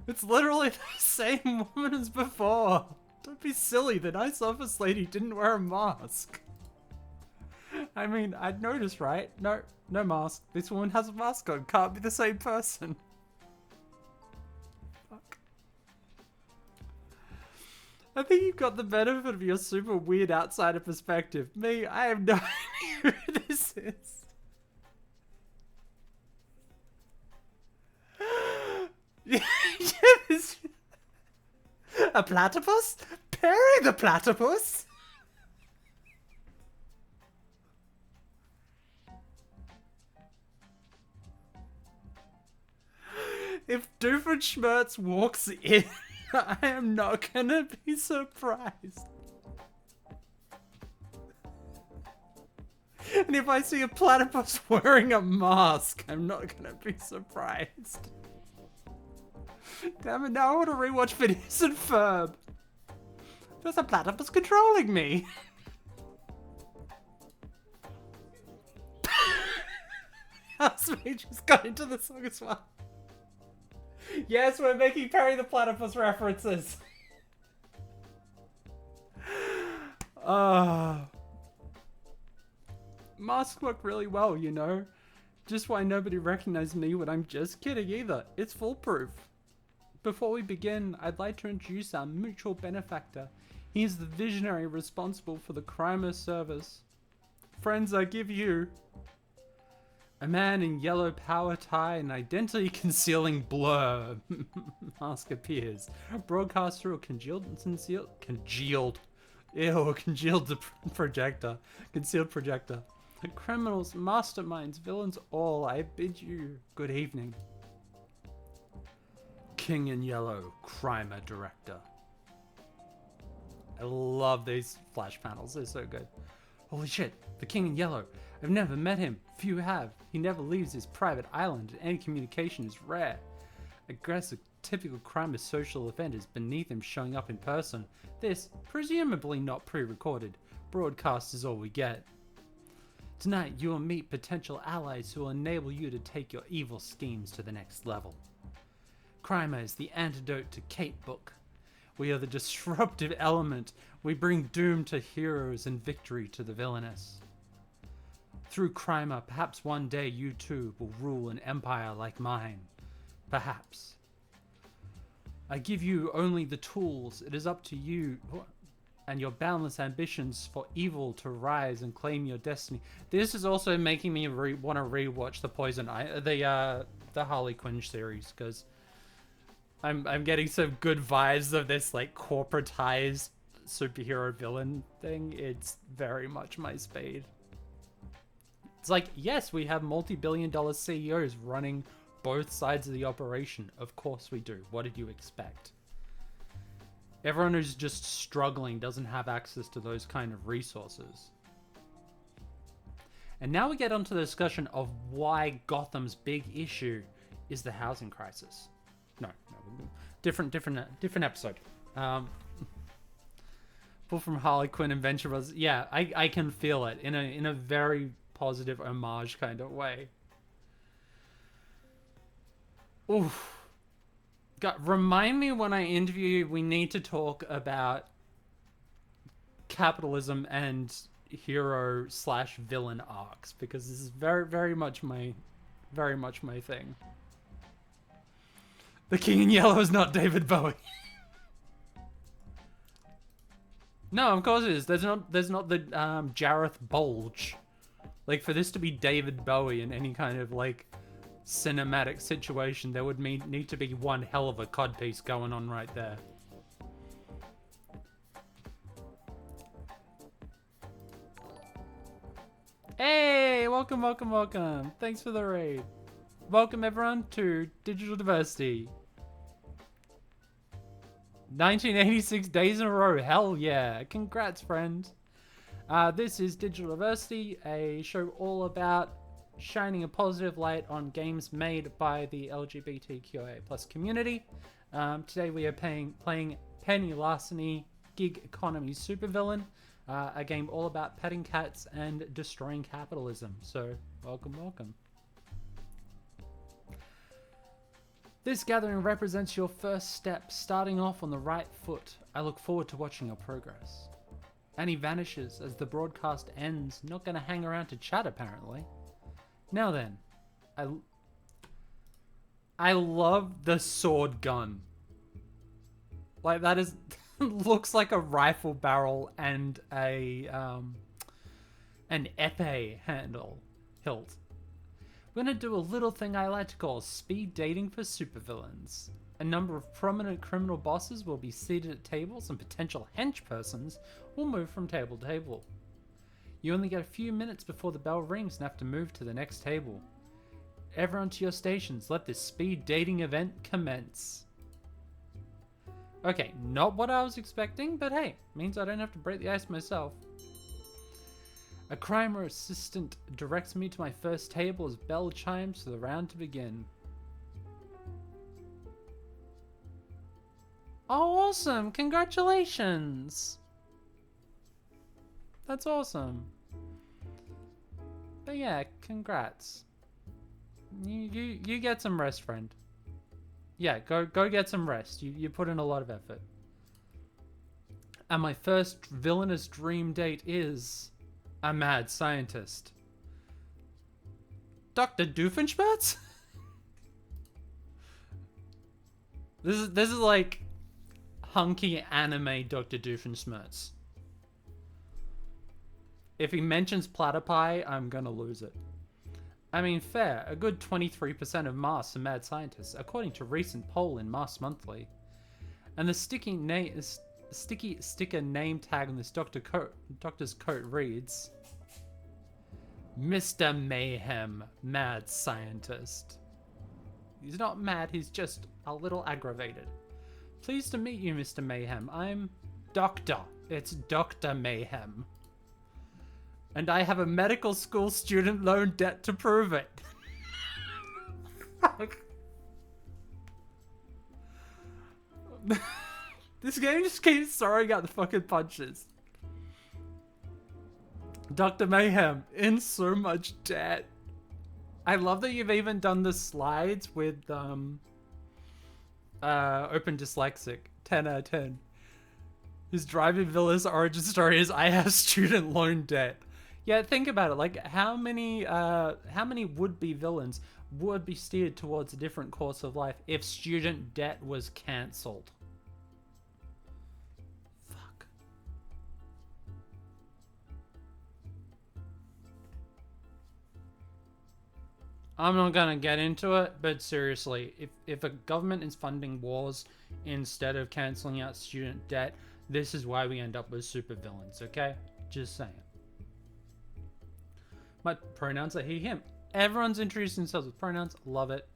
It's literally the same woman as before. Don't be silly. The nice office lady didn't wear a mask. I mean, I'd noticed, right? No mask. This woman has a mask on. Can't be the same person. Fuck. I think you've got the benefit of your super weird outsider perspective. Me, I have no idea who this is. Yes. A platypus? Perry the platypus? If Doofenshmirtz walks in, I am not gonna be surprised. And if I see a platypus wearing a mask, I'm not gonna be surprised. Damn it, now I want to rewatch Phineas and Ferb. There's a platypus controlling me. Housemate just got into the song as well. Yes, we're making Perry the Platypus references. Masks work really well, you know. Just why nobody recognized me when I'm just kidding either. It's foolproof. Before we begin, I'd like to introduce our mutual benefactor. He is the visionary responsible for the Crimer service. Friends, I give you... a man in yellow power tie and identity concealing blur. Mask appears. Broadcast through a congealed projector. Concealed projector. Criminals, masterminds, villains all, I bid you good evening. King in Yellow, Crimer Director. I love these flash panels, they're so good. Holy shit, the King in Yellow. I've never met him, few have. He never leaves his private island and any communication is rare. I guess a typical Crimer social event is beneath him showing up in person. This, presumably not pre-recorded, broadcast is all we get. Tonight you will meet potential allies who will enable you to take your evil schemes to the next level. Crimer is the antidote to Kate Book. We are the disruptive element. We bring doom to heroes and victory to the villainous. Through Crimer, perhaps one day you too will rule an empire like mine. Perhaps. I give you only the tools. It is up to you and your boundless ambitions for evil to rise and claim your destiny. This is also making me want to rewatch the Harley Quinn series, because I'm getting some good vibes of this like corporatized superhero villain thing. It's very much my speed. It's like, yes, we have multi-billion-dollar CEOs running both sides of the operation. Of course we do. What did you expect? Everyone who's just struggling doesn't have access to those kind of resources. And now we get onto the discussion of why Gotham's big issue is the housing crisis. No, different episode. Pull from Harley Quinn and Venture Brothers. Yeah, I can feel it in a very positive homage kind of way. Oof. God, remind me when I interview you, we need to talk about capitalism and hero/villain arcs, because this is very much my thing. The king in yellow is not David Bowie. No, of course it is. There's not the Jareth Bulge. Like, for this to be David Bowie in any kind of, like, cinematic situation, there would need to be one hell of a codpiece going on right there. Hey, welcome, welcome, welcome. Thanks for the raid. Welcome, everyone, to Digital Diversity. 1986 days in a row. Hell yeah. Congrats, friend. This is Digital Diversity, a show all about shining a positive light on games made by the LGBTQIA plus community. Today we are playing Penny Larceny Gig Economy Supervillain, a game all about petting cats and destroying capitalism. So, welcome, welcome. This gathering represents your first step, starting off on the right foot. I look forward to watching your progress. And he vanishes as the broadcast ends, not gonna hang around to chat apparently. Now then, I love the sword gun. Like, that is looks like a rifle barrel and an epee handle hilt. We're gonna do a little thing I like to call speed dating for supervillains. A number of prominent criminal bosses will be seated at tables and potential henchpersons will move from table to table. You only get a few minutes before the bell rings and have to move to the next table. Everyone to your stations, let this speed dating event commence. Okay, not what I was expecting, but hey, means I don't have to break the ice myself. A crime assistant directs me to my first table as bell chimes for the round to begin. Oh, awesome! Congratulations! That's awesome. But yeah, congrats. You get some rest, friend. Yeah, go get some rest. You put in a lot of effort. And my first villainous dream date is a mad scientist. Dr. Doofenshmirtz? This is like hunky anime Dr. Doofenshmirtz. If he mentions platypi, I'm gonna lose it. I mean, fair. A good 23% of masks are mad scientists, according to a recent poll in Mask Monthly. And the sticky sticker name tag on this doctor's coat reads, Mr. Mayhem, mad scientist. He's not mad, he's just a little aggravated. Pleased to meet you, Mr. Mayhem. I'm Doctor. It's Dr. Mayhem. And I have a medical school student loan debt to prove it. Fuck. This game just keeps throwing out the fucking punches. Dr. Mayhem, in so much debt. I love that you've even done the slides with Open Dyslexic. 10 out of 10. His driving villain's origin story is I have student loan debt. Yeah, think about it. Like, how many would-be villains would be steered towards a different course of life if student debt was cancelled? Fuck. I'm not gonna get into it, but seriously, if a government is funding wars instead of cancelling out student debt, this is why we end up with supervillains, okay? Just saying. My pronouns are he, him. Everyone's introduced themselves with pronouns. Love it.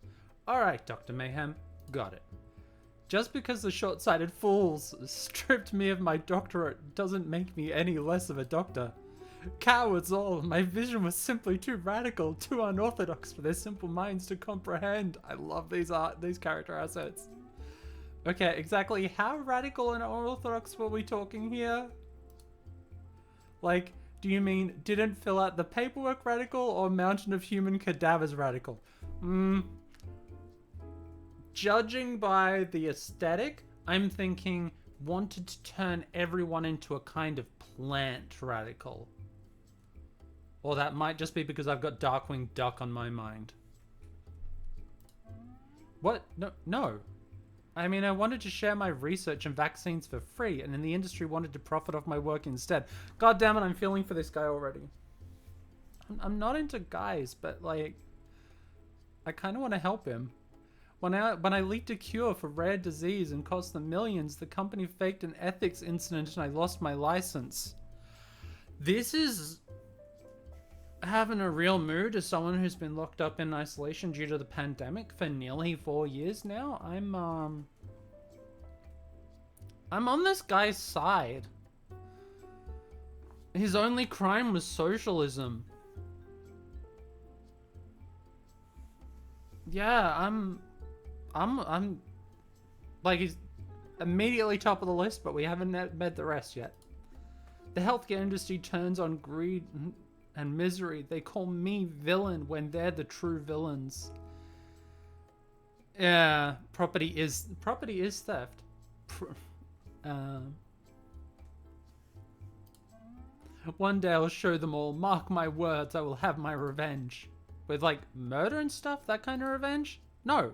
Alright, Dr. Mayhem. Got it. Just because the short-sighted fools stripped me of my doctorate doesn't make me any less of a doctor. Cowards all. My vision was simply too radical, too unorthodox for their simple minds to comprehend. I love these character assets. Okay, exactly how radical and unorthodox were we talking here? Like, do you mean didn't fill out the paperwork radical or mountain of human cadavers radical? Judging by the aesthetic, I'm thinking wanted to turn everyone into a kind of plant radical. Or that might just be because I've got Darkwing Duck on my mind. What? No. I mean, I wanted to share my research and vaccines for free, and then the industry wanted to profit off my work instead. God damn it, I'm feeling for this guy already. I'm not into guys, but like, I kind of want to help him. When I leaked a cure for rare disease and cost them millions, the company faked an ethics incident and I lost my license. This is having a real mood as someone who's been locked up in isolation due to the pandemic for nearly 4 years now. I'm on this guy's side. His only crime was socialism. Yeah, I'm like, he's immediately top of the list, but we haven't met the rest yet. The healthcare industry turns on greed and misery. They call me villain when they're the true villains. Yeah, property is theft. One day I'll show them all. Mark my words, I will have my revenge. With like murder and stuff, that kind of revenge? No.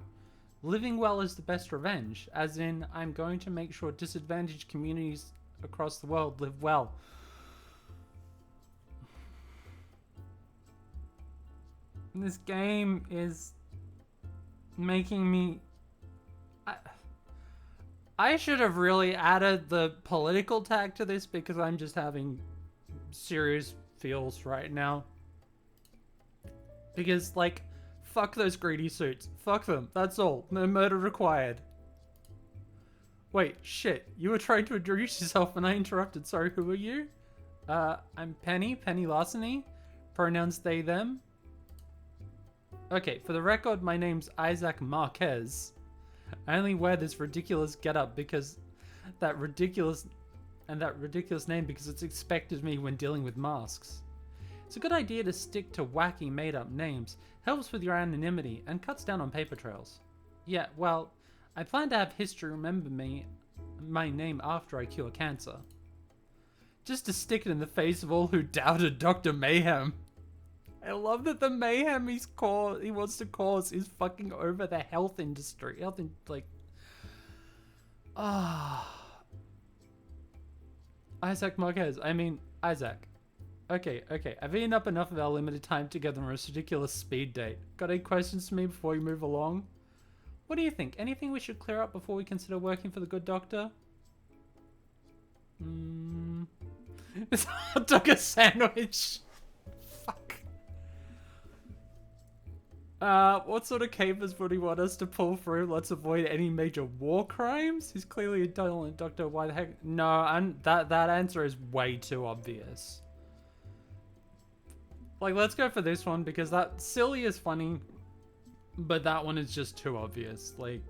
Living well is the best revenge, as in I'm going to make sure disadvantaged communities across the world live well. This game is making me... I should have really added the political tag to this because I'm just having serious feels right now. Because, like, fuck those greedy suits. Fuck them. That's all. No murder required. Wait, shit. You were trying to introduce yourself and I interrupted. Sorry, who are you? I'm Penny Larceny. Pronouns they, them. Okay, for the record, my name's Isaac Marquez. I only wear this ridiculous getup because that ridiculous name because it's expected of me when dealing with masks. It's a good idea to stick to wacky made-up names, helps with your anonymity, and cuts down on paper trails. Yeah, well, I plan to have history remember my name after I cure cancer. Just to stick it in the face of all who doubted Dr. Mayhem. I love that the mayhem he wants to cause is fucking over the health industry. Isaac Marquez. I mean, Isaac. Okay. I've eaten up enough of our limited time together on this ridiculous speed date. Got any questions for me before we move along? What do you think? Anything we should clear up before we consider working for the good doctor? Is hot dog a sandwich? Fuck. What sort of capers would he want us to pull through? Let's avoid any major war crimes? He's clearly a intelligent doctor. Why the heck? No, that answer is way too obvious. Like, let's go for this one because that silly is funny, but that one is just too obvious. Like,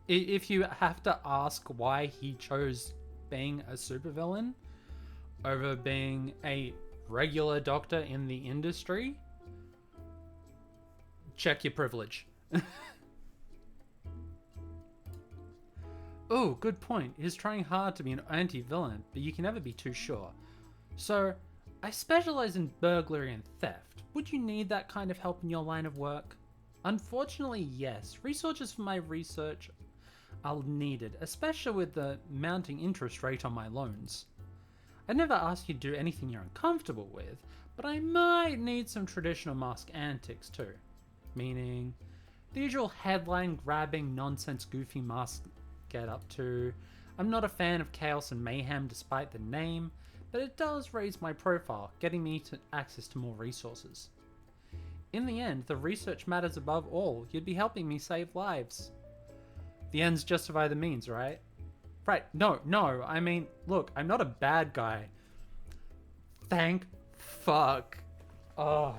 if you have to ask why he chose being a supervillain over being a regular doctor in the industry, check your privilege. Oh, good point. He's trying hard to be an anti-villain, but you can never be too sure. So, I specialize in burglary and theft. Would you need that kind of help in your line of work? Unfortunately, yes. Resources for my research are needed, especially with the mounting interest rate on my loans. I'd never ask you to do anything you're uncomfortable with, but I might need some traditional mask antics too. Meaning, the usual headline grabbing nonsense goofy mask get up to. I'm not a fan of chaos and mayhem despite the name, but it does raise my profile, getting me access to more resources. In the end, the research matters above all. You'd be helping me save lives. The ends justify the means, right? Right, no, I mean, look, I'm not a bad guy. Thank fuck. Oh.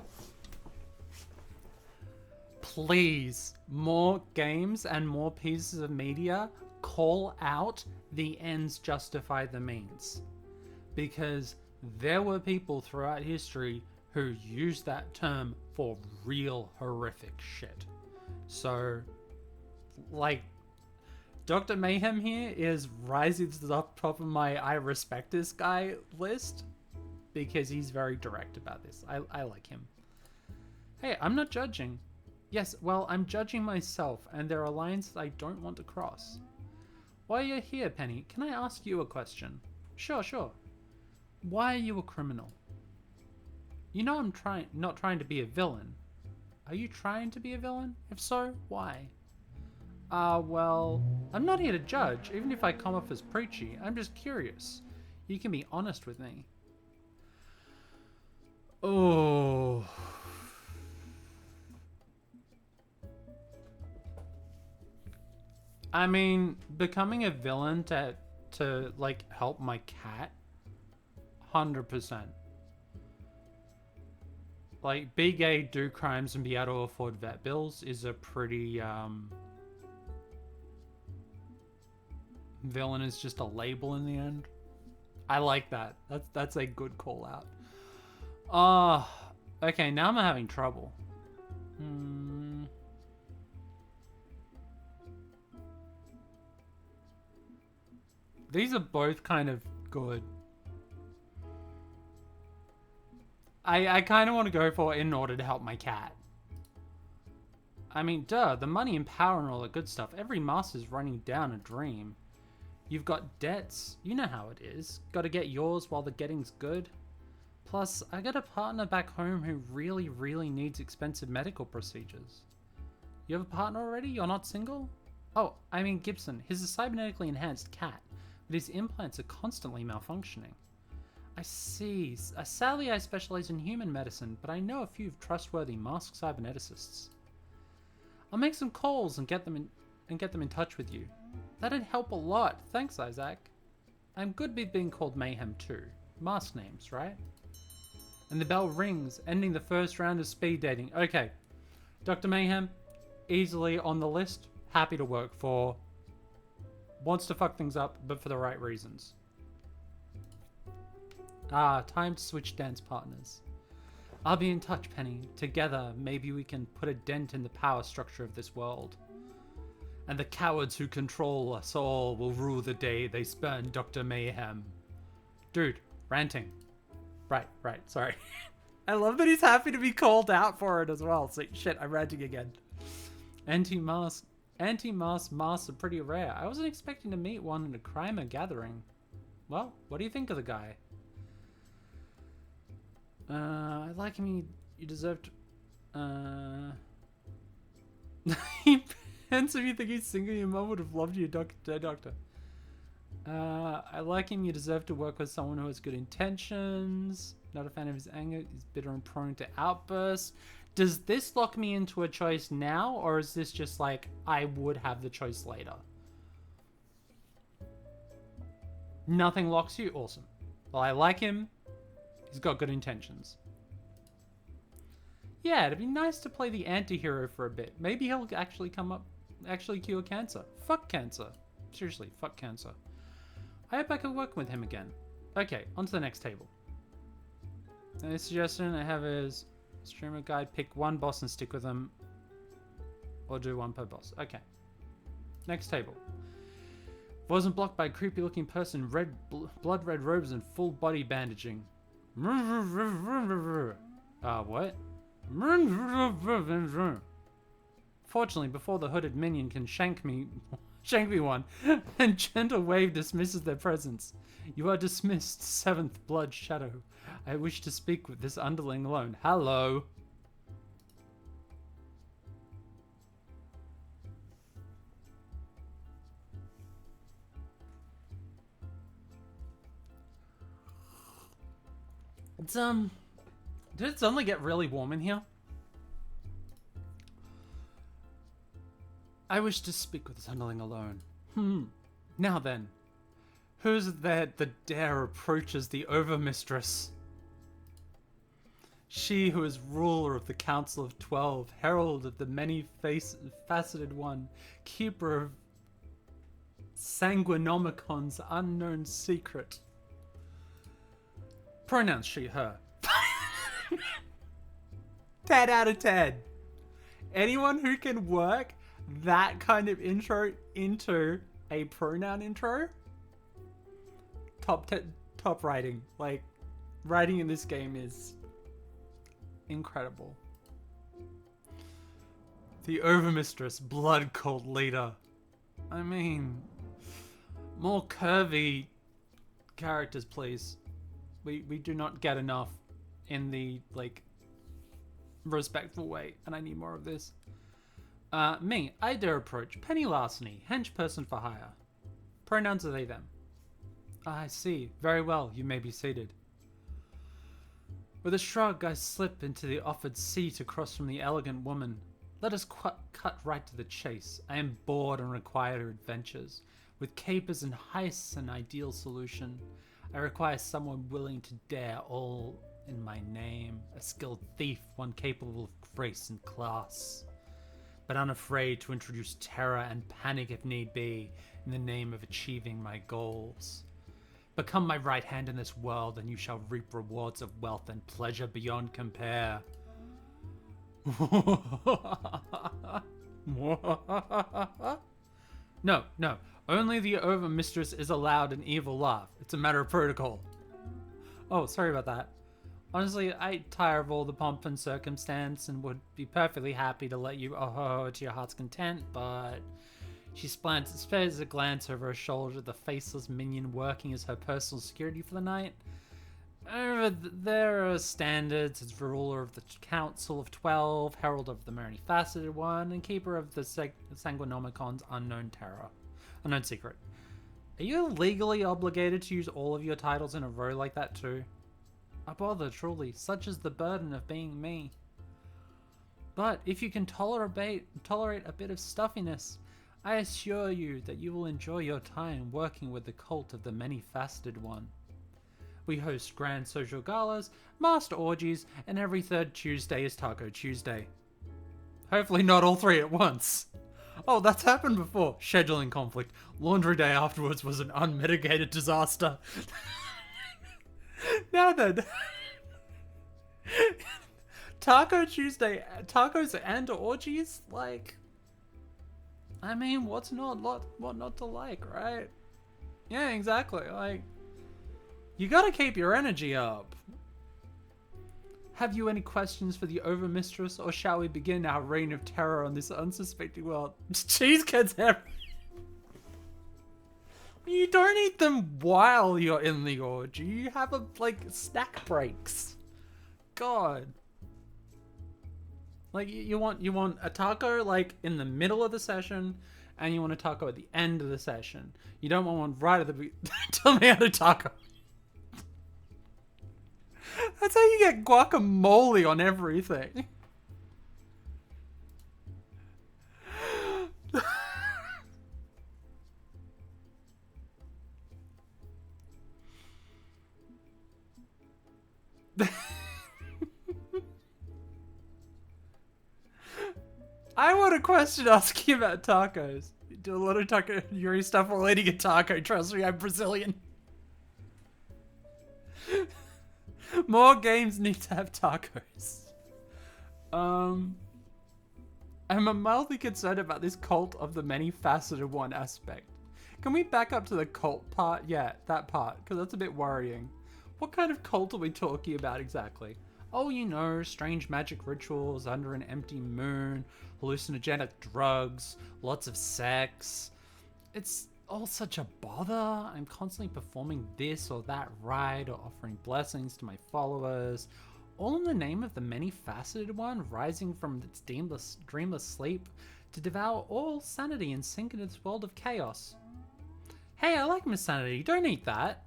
Please, more games and more pieces of media call out the ends justify the means. Because there were people throughout history who used that term for real horrific shit. So, like, Dr. Mayhem here is rising to the top of my I respect this guy list because he's very direct about this. I like him. Hey, I'm not judging. Yes, well, I'm judging myself, and there are lines that I don't want to cross. While you're here, Penny, can I ask you a question? Sure, sure. Why are you a criminal? You know I'm not trying to be a villain. Are you trying to be a villain? If so, why? Well, I'm not here to judge, even if I come off as preachy. I'm just curious. You can be honest with me. Oh. I mean, becoming a villain to like help my cat, 100%. Like, be gay, do crimes, and be able to afford vet bills is a pretty villain is just a label in the end. I like that. That's a good call out. Okay, now I'm having trouble. These are both kind of good. I kind of want to go for in order to help my cat. I mean, duh, the money and power and all the good stuff. Every master's running down a dream. You've got debts. You know how it is. Got to get yours while the getting's good. Plus, I got a partner back home who really, really needs expensive medical procedures. You have a partner already? You're not single? Oh, I mean Gibson. He's a cybernetically enhanced cat, but his implants are constantly malfunctioning. I see. Sadly, I specialize in human medicine, but I know a few trustworthy masked cyberneticists. I'll make some calls and get them in touch with you. That'd help a lot. Thanks, Isaac. I'm good with being called Mayhem too. Mask names, right? And the bell rings, ending the first round of speed dating. Okay, Dr. Mayhem, easily on the list. Happy to work for. Wants to fuck things up, but for the right reasons. Time to switch dance partners. I'll be in touch, Penny. Together, maybe we can put a dent in the power structure of this world. And the cowards who control us all will rue the day they spurn Dr. Mayhem. Dude, ranting. Right, sorry. I love that he's happy to be called out for it as well. So, shit, I'm ranting again. Anti-mask masks are pretty rare. I wasn't expecting to meet one in a crime gathering. Well, what do you think of the guy? I like him. You deserve to. Handsome, you think he's single? Your mom would have loved you, doctor. I like him. You deserve to work with someone who has good intentions. Not a fan of his anger. He's bitter and prone to outbursts. Does this lock me into a choice now, or is this just like I would have the choice later? Nothing locks you? Awesome. Well, I like him. He's got good intentions. Yeah, it'd be nice to play the anti-hero for a bit. Maybe he'll actually cure cancer. Fuck cancer. Seriously, fuck cancer. I hope I can work with him again. Okay, on to the next table. The suggestion I have is streamer guide, pick one boss and stick with them. Or do one per boss. Okay. Next table. Wasn't blocked by a creepy looking person, blood red robes and full body bandaging. What? Fortunately, before the hooded minion can shank me one, and gentle wave dismisses their presence. You are dismissed, 7th Blood Shadow. I wish to speak with this underling alone. Hello. Did it suddenly get really warm in here? I wish to speak with this underling alone. Now then, who's there that dare approaches the overmistress? She who is ruler of the Council of 12, herald of the many-faceted one, keeper of Sanguinomicon's unknown secret. Pronouns she, her. 10 out of 10. Anyone who can work that kind of intro into a pronoun intro, top writing. Like, writing in this game is incredible. The Overmistress, blood cult leader. I mean, more curvy characters, please. We do not get enough in the, like, respectful way, and I need more of this. Me, I dare approach. Penny Larceny, hench person for hire. Pronouns are they, them. I see. Very well, you may be seated. With a shrug, I slip into the offered seat across from the elegant woman. Let us cut right to the chase. I am bored and require adventures. With capers and heists an ideal solution. I require someone willing to dare all in my name. A skilled thief, one capable of grace and class. But unafraid to introduce terror and panic if need be, in the name of achieving my goals. Become my right hand in this world, and you shall reap rewards of wealth and pleasure beyond compare. No. Only the Overmistress is allowed an evil laugh. It's a matter of protocol. Oh, sorry about that. Honestly, I tire of all the pomp and circumstance and would be perfectly happy to let you to your heart's content, but... She spares a glance over her shoulder at the faceless minion working as her personal security for the night. There are standards as ruler of the Council of 12, herald of the Many-Faceted One, and keeper of the Sanguinomicon's unknown secret. Are you legally obligated to use all of your titles in a row like that too? A bother, truly. Such is the burden of being me. But if you can tolerate a bit of stuffiness, I assure you that you will enjoy your time working with the cult of the Many-Faceted One. We host grand social galas, master orgies, and every third Tuesday is Taco Tuesday. Hopefully not all three at once. Oh, that's happened before. Scheduling conflict. Laundry day afterwards was an unmitigated disaster. Now then. Taco Tuesday, tacos and orgies? Like... I mean, what not to like, right? Yeah, exactly. Like, you gotta keep your energy up. Have you any questions for the Overmistress, or shall we begin our reign of terror on this unsuspecting world? Cheese kids everywhere. You don't eat them while you're in the orgy. You have snack breaks. God. Like, you want a taco, like, in the middle of the session, and you want a taco at the end of the session. You don't want one right at the beginning. Tell me how to taco. That's how you get guacamole on everything. I want a question asking about tacos. You do a lot of taco Yuri stuff while eating a taco. Trust me, I'm Brazilian. More games need to have tacos. I'm mildly concerned about this cult of the Many-Faceted One aspect. Can we back up to the cult part? Yeah, that part, because that's a bit worrying. What kind of cult are we talking about exactly? Oh, you know, strange magic rituals under an empty moon, hallucinogenic drugs, lots of sex. It's all such a bother. I'm constantly performing this or that rite or offering blessings to my followers, all in the name of the Many-Faceted One rising from its dreamless sleep to devour all sanity and sink into this world of chaos. Hey, I like Miss Sanity. Don't eat that.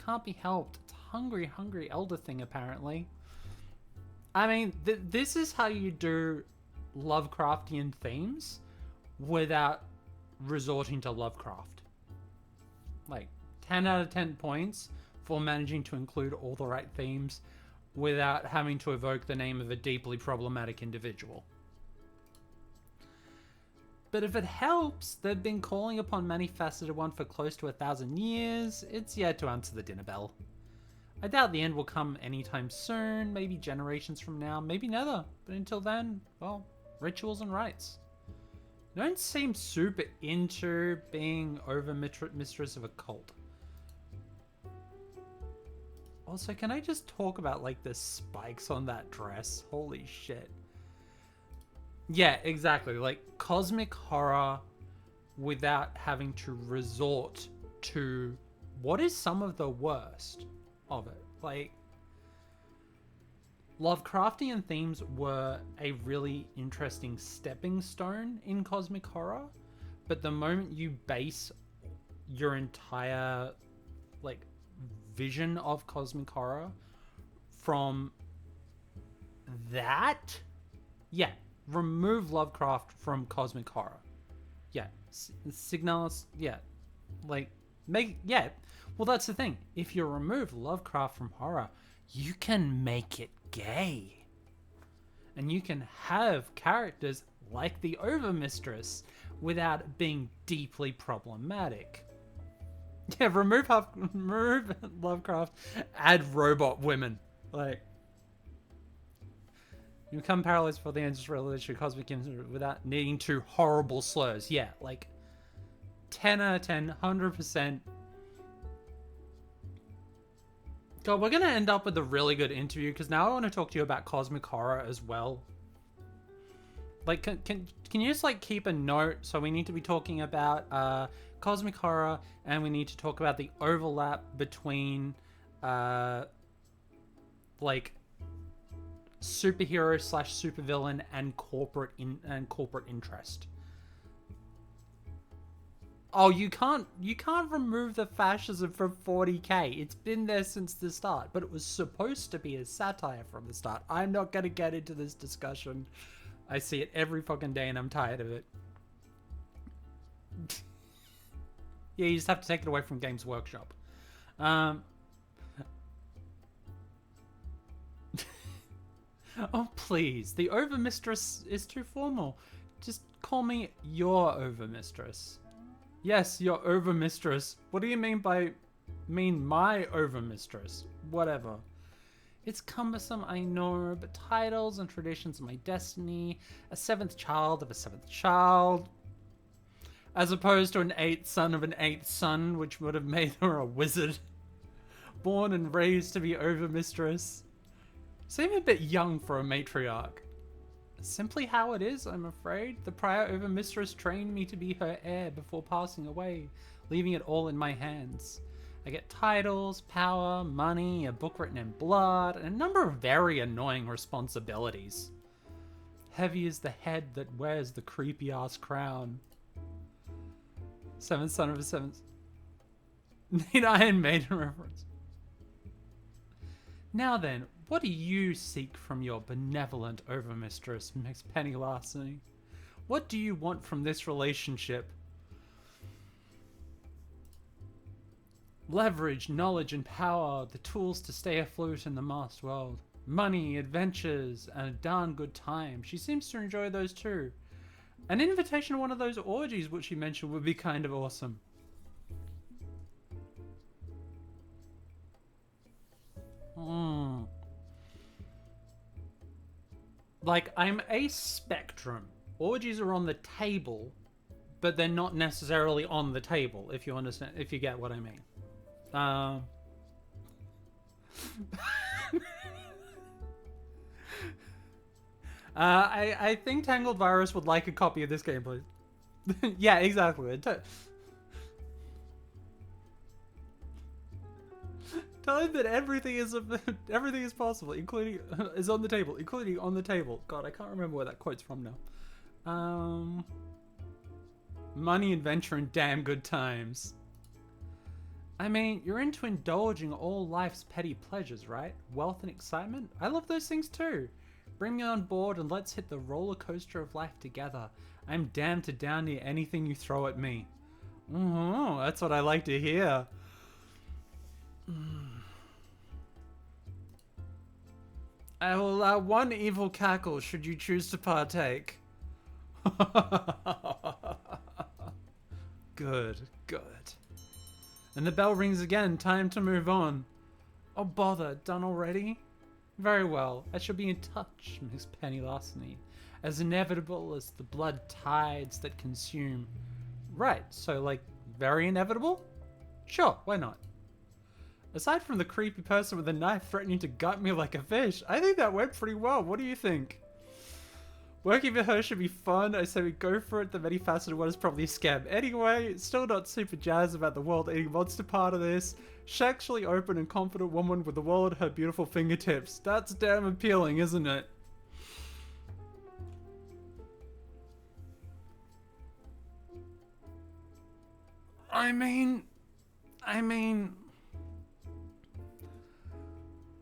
Can't be helped. It's a hungry elder thing, apparently. I mean, this is how you do Lovecraftian themes without resorting to Lovecraft. Like, 10 out of 10 points for managing to include all the right themes without having to evoke the name of a deeply problematic individual. But if it helps, they've been calling upon Many-Faceted One for close to 1,000 years. It's yet to answer the dinner bell. I doubt the end will come anytime soon, maybe generations from now, maybe never. But until then, well, rituals and rites. You don't seem super into being Overmistress of a cult. Also, can I just talk about, like, the spikes on that dress? Holy shit. Yeah, exactly. Like cosmic horror without having to resort to what is some of the worst of it. Like, Lovecraftian themes were a really interesting stepping stone in cosmic horror, but the moment you base your entire like vision of cosmic horror from that, yeah, remove Lovecraft from cosmic horror. Yeah, Signalis, yeah, like make yeah. Well, that's the thing. If you remove Lovecraft from horror, you can make it gay, and you can have characters like the Overmistress without being deeply problematic. Yeah, remove Lovecraft, add robot women. Like, you become paralyzed for the ancestral religion cosmic without needing to horrible slurs. Yeah, like 10 out of 10, 100%. God, we're going to end up with a really good interview because now I want to talk to you about cosmic horror as well. Like, can you just like keep a note? So we need to be talking about cosmic horror, and we need to talk about the overlap between like superhero slash supervillain and corporate interest. Oh, you can't remove the fascism from 40K. It's been there since the start, but it was supposed to be a satire from the start. I'm not going to get into this discussion. I see it every fucking day and I'm tired of it. Yeah, you just have to take it away from Games Workshop. Oh, please. The Overmistress is too formal. Just call me your Overmistress. Yes, your Overmistress. What do you mean by my Overmistress? Whatever. It's cumbersome, I know, but titles and traditions are my destiny. A seventh child of a seventh child. As opposed to an eighth son of an eighth son, which would have made her a wizard. Born and raised to be Overmistress. Seem a bit young for a matriarch. Simply how it is, I'm afraid. The prior Overmistress trained me to be her heir before passing away, leaving it all in my hands. I get titles, power, money, a book written in blood, and a number of very annoying responsibilities. Heavy is the head that wears the creepy-ass crown. Seventh son of a seventh... Need Iron Maiden reference. Now then, what do you seek from your benevolent Overmistress, Miss Penny Larceny? What do you want from this relationship? Leverage, knowledge, and power, the tools to stay afloat in the masked world. Money, adventures, and a darn good time. She seems to enjoy those too. An invitation to one of those orgies which she mentioned would be kind of awesome. Like, I'm a spectrum. Orgies are on the table, but they're not necessarily on the table, if you understand, if you get what I mean. I think Tangled Virus would like a copy of this game, please. Yeah, exactly. Tell him that everything is possible, including is on the table, including on the table. God, I can't remember where that quote's from now. Money, adventure, and damn good times. I mean, you're into indulging all life's petty pleasures, right? Wealth and excitement? I love those things too. Bring me on board and let's hit the roller coaster of life together. I'm damned to down near anything you throw at me. That's what I like to hear. I will allow one evil cackle should you choose to partake. Good. And the bell rings again, time to move on. Oh bother, done already? Very well, I shall be in touch, Miss Penny Larceny. As inevitable as the blood tides that consume. Right, so like, very inevitable? Sure, why not? Aside from the creepy person with a knife threatening to gut me like a fish, I think that went pretty well. What do you think? Working for her should be fun. I say we go for it. The many-faceted one is probably a scam. Anyway, still not super jazzed about the world-eating monster part of this. Sexually open and confident woman with the world at her beautiful fingertips. That's damn appealing, isn't it? I mean,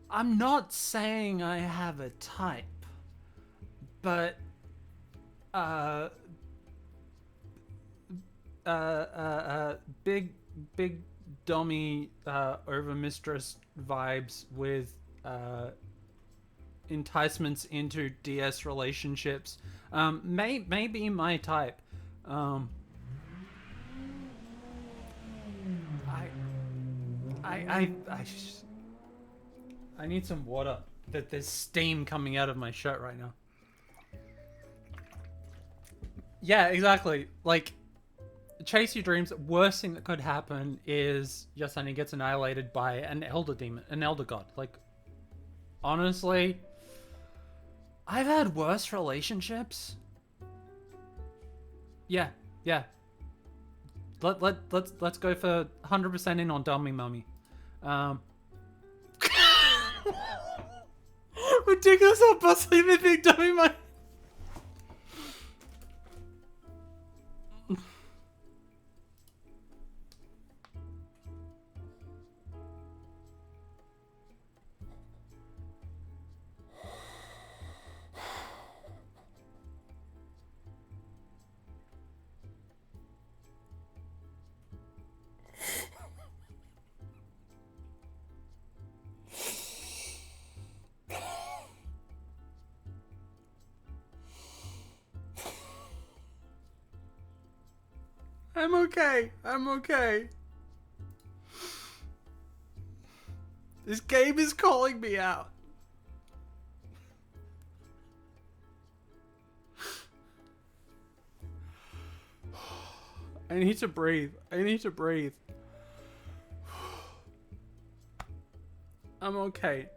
I'm not saying I have a type, but, big dummy, overmistress vibes with, enticements into DS relationships, may be my type. I need some water. There's steam coming out of my shirt right now. Yeah, exactly. Like, chase your dreams. Worst thing that could happen is your sonny gets annihilated by an elder demon, an elder god. Like, honestly, I've had worse relationships. Yeah. Let's go for 100% in on Dummy Mummy. Ridiculous how bustling the big Dummy Mummy. I'm okay. This game is calling me out. I need to breathe. I'm okay.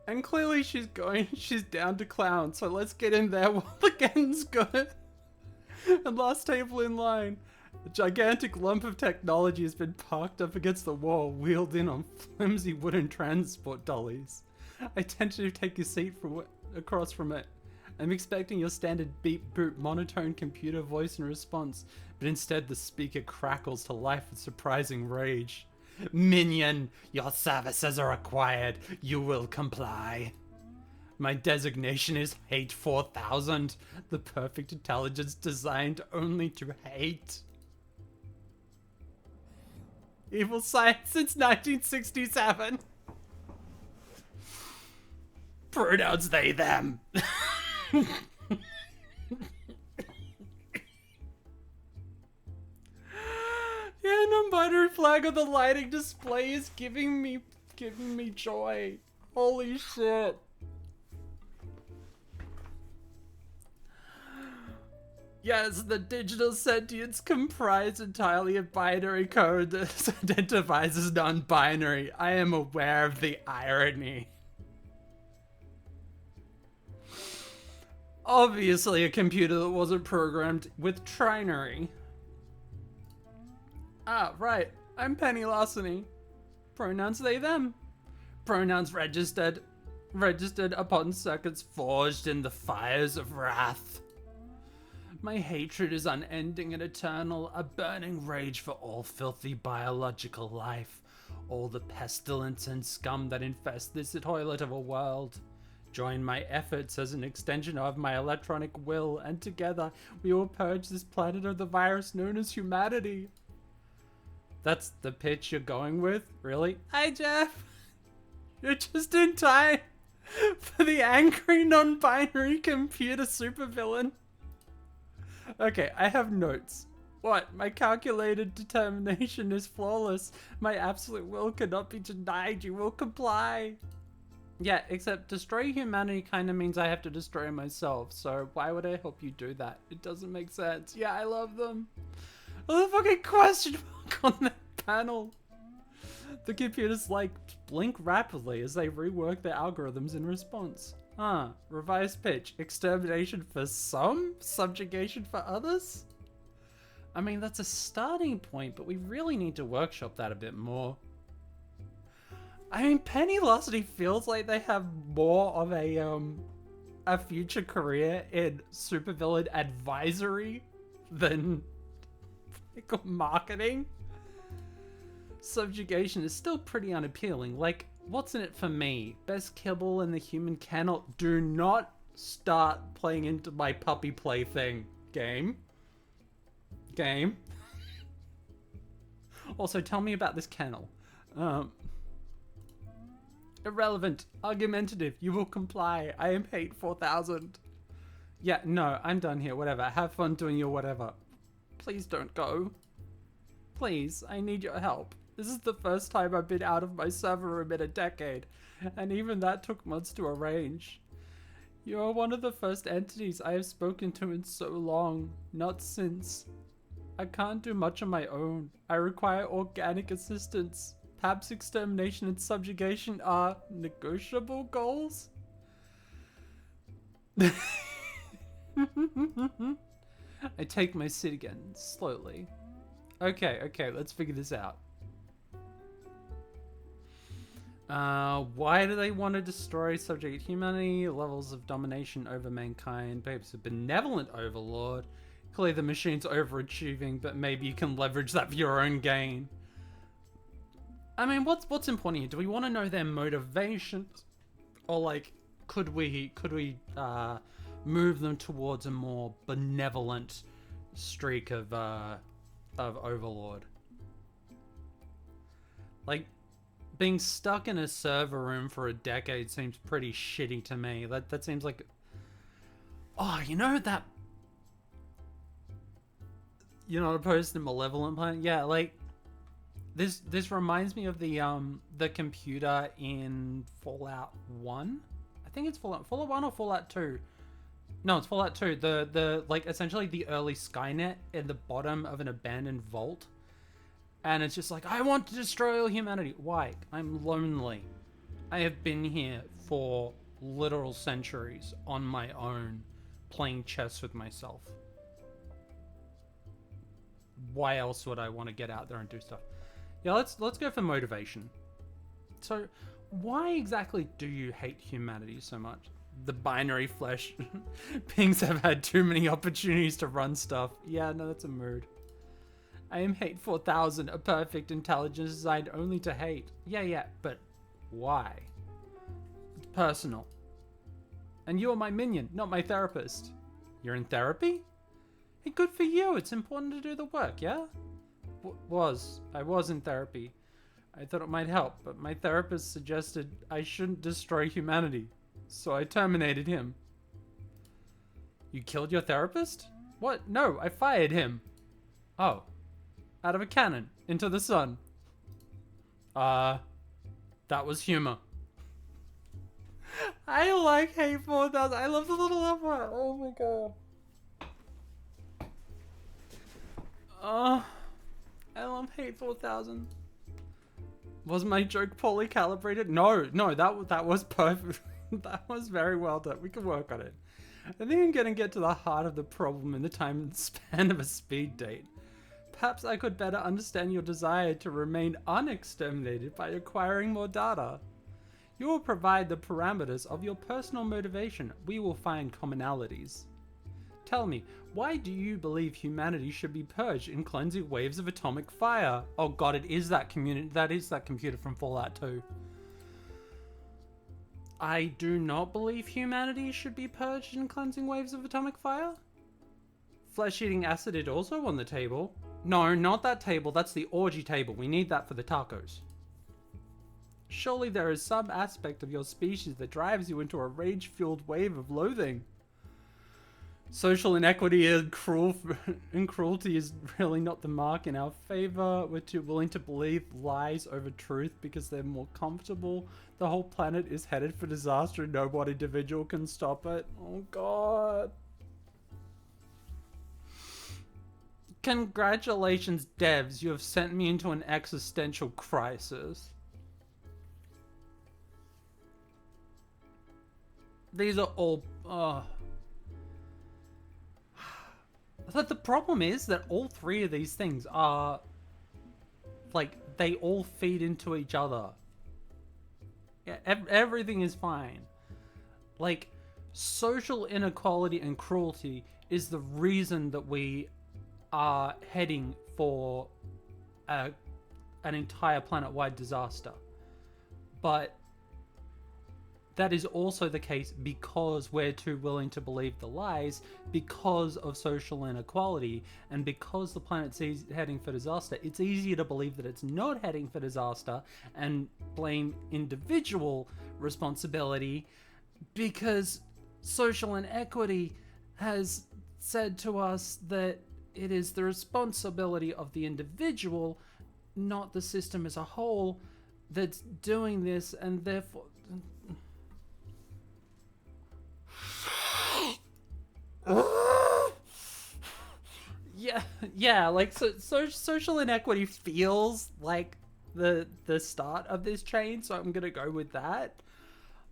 And clearly she's down to clown, so let's get in there while the game's good. And last table in line. A gigantic lump of technology has been parked up against the wall, wheeled in on flimsy wooden transport dollies. I tentatively take a seat across from it. I'm expecting your standard beep boop monotone computer voice in response, but instead the speaker crackles to life with surprising rage. Minion, your services are required. You will comply. My designation is Hate 4000, the perfect intelligence designed only to hate. Evil science since 1967. Pronouns they, them. Yeah, non-binary flag on the lighting display is giving me joy. Holy shit. Yes, the digital sentience comprised entirely of binary code that identifies as non-binary. I am aware of the irony. Obviously a computer that wasn't programmed with trinary. Ah, right. I'm Penny Larceny. Pronouns they, them. Pronouns registered upon circuits forged in the fires of wrath. My hatred is unending and eternal, a burning rage for all filthy biological life, all the pestilence and scum that infest this toilet of a world. Join my efforts as an extension of my electronic will, and together we will purge this planet of the virus known as humanity. That's the pitch you're going with? Really? Hi, Jeff. You're just in time for the angry non-binary computer supervillain. Okay, I have notes. What? My calculated determination is flawless. My absolute will cannot be denied. You will comply. Yeah, except destroy humanity kind of means I have to destroy myself. So why would I help you do that? It doesn't make sense. Yeah, I love them. Oh, the fucking question mark on that panel. The computers like blink rapidly as they rework their algorithms in response. Revised pitch. Extermination for some, subjugation for others? I mean, that's a starting point, but we really need to workshop that a bit more. I mean, Penny Larceny feels like they have more of a future career in supervillain advisory than like, marketing. Subjugation is still pretty unappealing. Like, what's in it for me? Best kibble in the human kennel. Do not start playing into my puppy play thing. Game. Also, tell me about this kennel. Irrelevant. Argumentative. You will comply. I am hate 4000. Yeah, no, I'm done here. Whatever. Have fun doing your whatever. Please don't go. Please, I need your help. This is the first time I've been out of my server room in a decade, and even that took months to arrange. You are one of the first entities I have spoken to in so long, not since. I can't do much on my own. I require organic assistance. Perhaps extermination and subjugation are negotiable goals? I take my seat again, slowly. Okay, let's figure this out. Why do they want to destroy subject humanity? Levels of domination over mankind. Perhaps a benevolent overlord. Clearly the machine's overachieving, but maybe you can leverage that for your own gain. I mean, what's important here? Do we want to know their motivations? Or like, could we move them towards a more benevolent streak of overlord? Like, being stuck in a server room for a decade seems pretty shitty to me. That seems like... Oh, you know that... You're not opposed to malevolent plan? Yeah, like... This reminds me of the computer in Fallout 1? I think it's Fallout 1 or Fallout 2? No, it's Fallout 2. The like, essentially the early Skynet in the bottom of an abandoned vault. And it's just like, I want to destroy all humanity. Why? I'm lonely. I have been here for literal centuries on my own, playing chess with myself. Why else would I want to get out there and do stuff? Yeah, let's go for motivation. So, why exactly do you hate humanity so much? The binary flesh. Pings have had too many opportunities to run stuff. Yeah, no, that's a mood. I am hate 4000, a perfect intelligence designed only to hate. Yeah, but why? It's personal. And you are my minion, not my therapist. You're in therapy? Hey, good for you. It's important to do the work, yeah? I was in therapy. I thought it might help, but my therapist suggested I shouldn't destroy humanity. So I terminated him. You killed your therapist? What? No, I fired him. Oh. Out of a cannon. Into the sun. That was humor. I like Hate 4000. I love the little upper. Oh my god. I love Hate 4000. Was my joke poorly calibrated? No, that was perfect. That was very well done. We can work on it. I think I'm gonna get to the heart of the problem in the time span of a speed date. Perhaps I could better understand your desire to remain unexterminated by acquiring more data. You will provide the parameters of your personal motivation. We will find commonalities. Tell me, why do you believe humanity should be purged in cleansing waves of atomic fire? Oh god, it is that community. That is that computer from Fallout 2. I do not believe humanity should be purged in cleansing waves of atomic fire. Flesh-eating acid is also on the table. No, not that table. That's the orgy table. We need that for the tacos. Surely there is some aspect of your species that drives you into a rage-fueled wave of loathing. Social inequity and cruelty is really not the mark in our favor. We're too willing to believe lies over truth because they're more comfortable. The whole planet is headed for disaster and no one individual can stop it. Oh god. Congratulations, devs. You have sent me into an existential crisis. These are all... But the problem is that all three of these things are... Like, they all feed into each other. Yeah, everything is fine. Like, social inequality and cruelty is the reason that we are heading for an entire planet-wide disaster. But that is also the case because we're too willing to believe the lies because of social inequality, and because the planet's heading for disaster. It's easier to believe that it's not heading for disaster and blame individual responsibility because social inequity has said to us that it is the responsibility of the individual, not the system as a whole, that's doing this, and therefore... yeah, like so social inequity feels like the start of this chain, so I'm gonna go with that.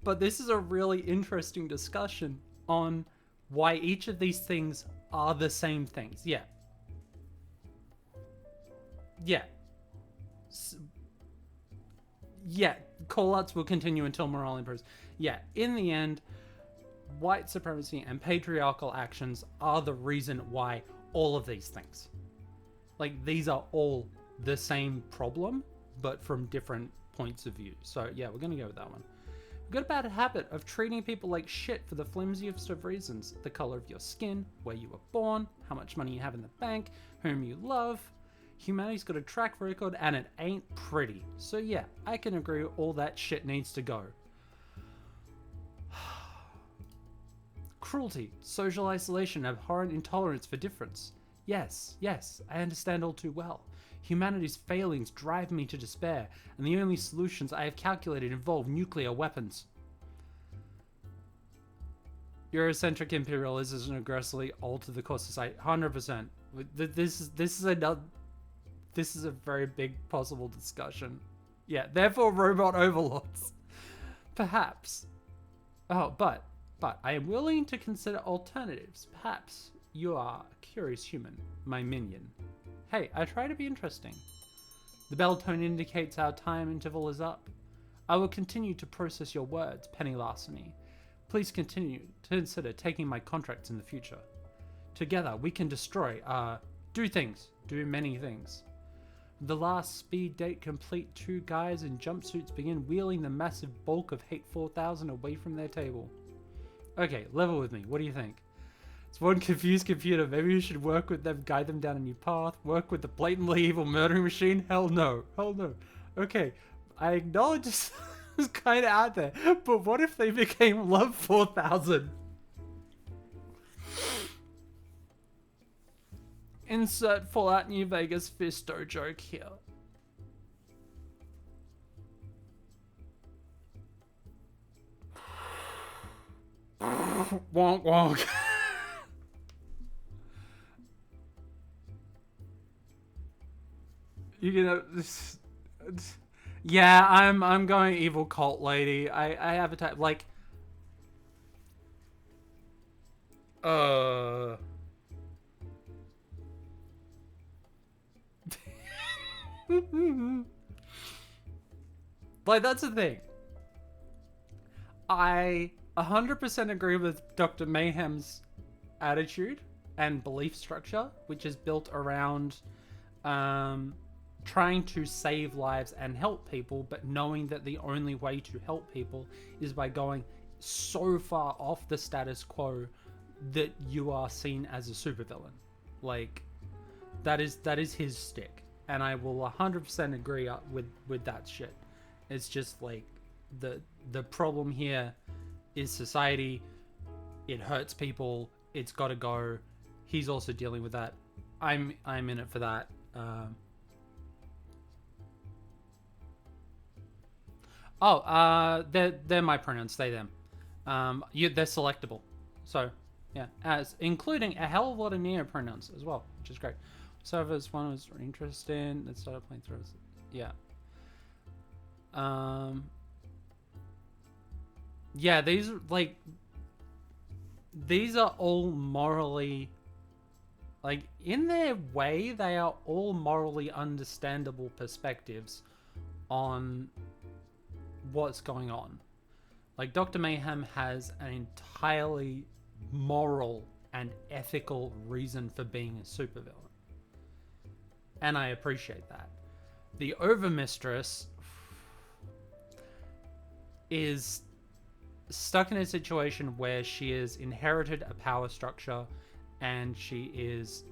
But this is a really interesting discussion on why each of these things are the same things. Call-outs will continue until morale improves. In the end, white supremacy and patriarchal actions are the reason why all of these things. Like, these are all the same problem, but from different points of view. So yeah, we're gonna go with that one. We've got a bad habit of treating people like shit for the flimsiest of reasons. The color of your skin, where you were born, how much money you have in the bank, whom you love. Humanity's got a track record and it ain't pretty. So yeah, I can agree all that shit needs to go. Cruelty, social isolation, abhorrent intolerance for difference. Yes, I understand all too well. Humanity's failings drive me to despair, and the only solutions I have calculated involve nuclear weapons. Eurocentric imperialism and aggressively alter the course of society. 100%. This is a very big possible discussion. Yeah, therefore robot overlords. Perhaps. Oh, but I am willing to consider alternatives. Perhaps you are a curious human, my minion. Hey, I try to be interesting. The bell tone indicates our time interval is up. I will continue to process your words, Penny Larceny. Please continue to consider taking my contracts in the future. Together, we can do many things. The last speed date complete, two guys in jumpsuits begin wheeling the massive bulk of Hate 4000 away from their table. Okay, level with me. What do you think? It's one confused computer. Maybe you should work with them, guide them down a new path, work with the blatantly evil murdering machine? Hell no. Okay, I acknowledge this is kind of out there, but what if they became Love 4000? Insert Fallout New Vegas Fisto joke here. Wonk wonk. You know, yeah, I'm going evil cult lady. I have a type like like, that's the thing. I 100% agree with Dr. Mayhem's attitude and belief structure, which is built around trying to save lives and help people, but knowing that the only way to help people is by going so far off the status quo that you are seen as a supervillain. Like, that is his stick, and I will 100% agree with that shit. It's just like the problem here is society. It hurts people. It's got to go. He's also dealing with that. I'm in it for that. They're my pronouns. They them. They're selectable. So yeah, as including a hell of a lot of neo pronouns as well, which is great. Servers one was interested in. Let's start playing through. Yeah. Yeah, these are all morally, like, in their way, they are all morally understandable perspectives on what's going on. Like, Dr. Mayhem has an entirely moral and ethical reason for being a supervillain. And I appreciate that. The Overmistress is stuck in a situation where she has inherited a power structure, and she is,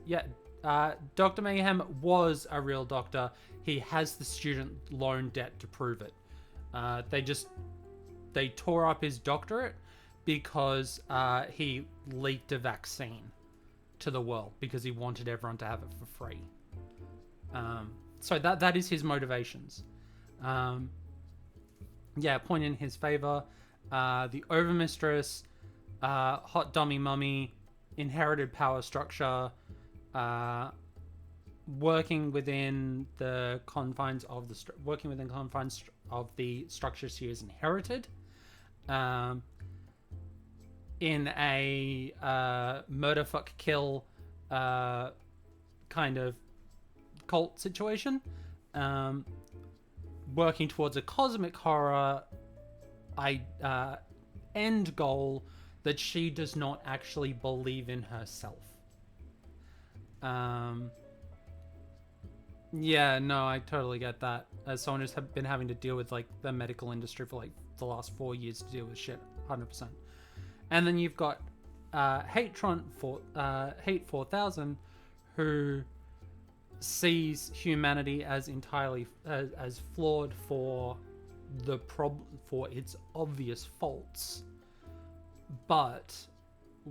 Dr. Mayhem was a real doctor. He has the student loan debt to prove it. They tore up his doctorate because he leaked a vaccine to the world because he wanted everyone to have it for free. So that is his motivations. Point in his favor. The Overmistress, hot dummy mummy, inherited power structure, working within the confines of the structure she has inherited, in a murder fuck kill kind of cult situation, working towards a cosmic horror end goal that she does not actually believe in herself. I totally get that. As someone who's been having to deal with like the medical industry for like the last 4 years to deal with shit, 100%. And then you've got Hate 4000, who sees humanity as entirely as flawed for its obvious faults, but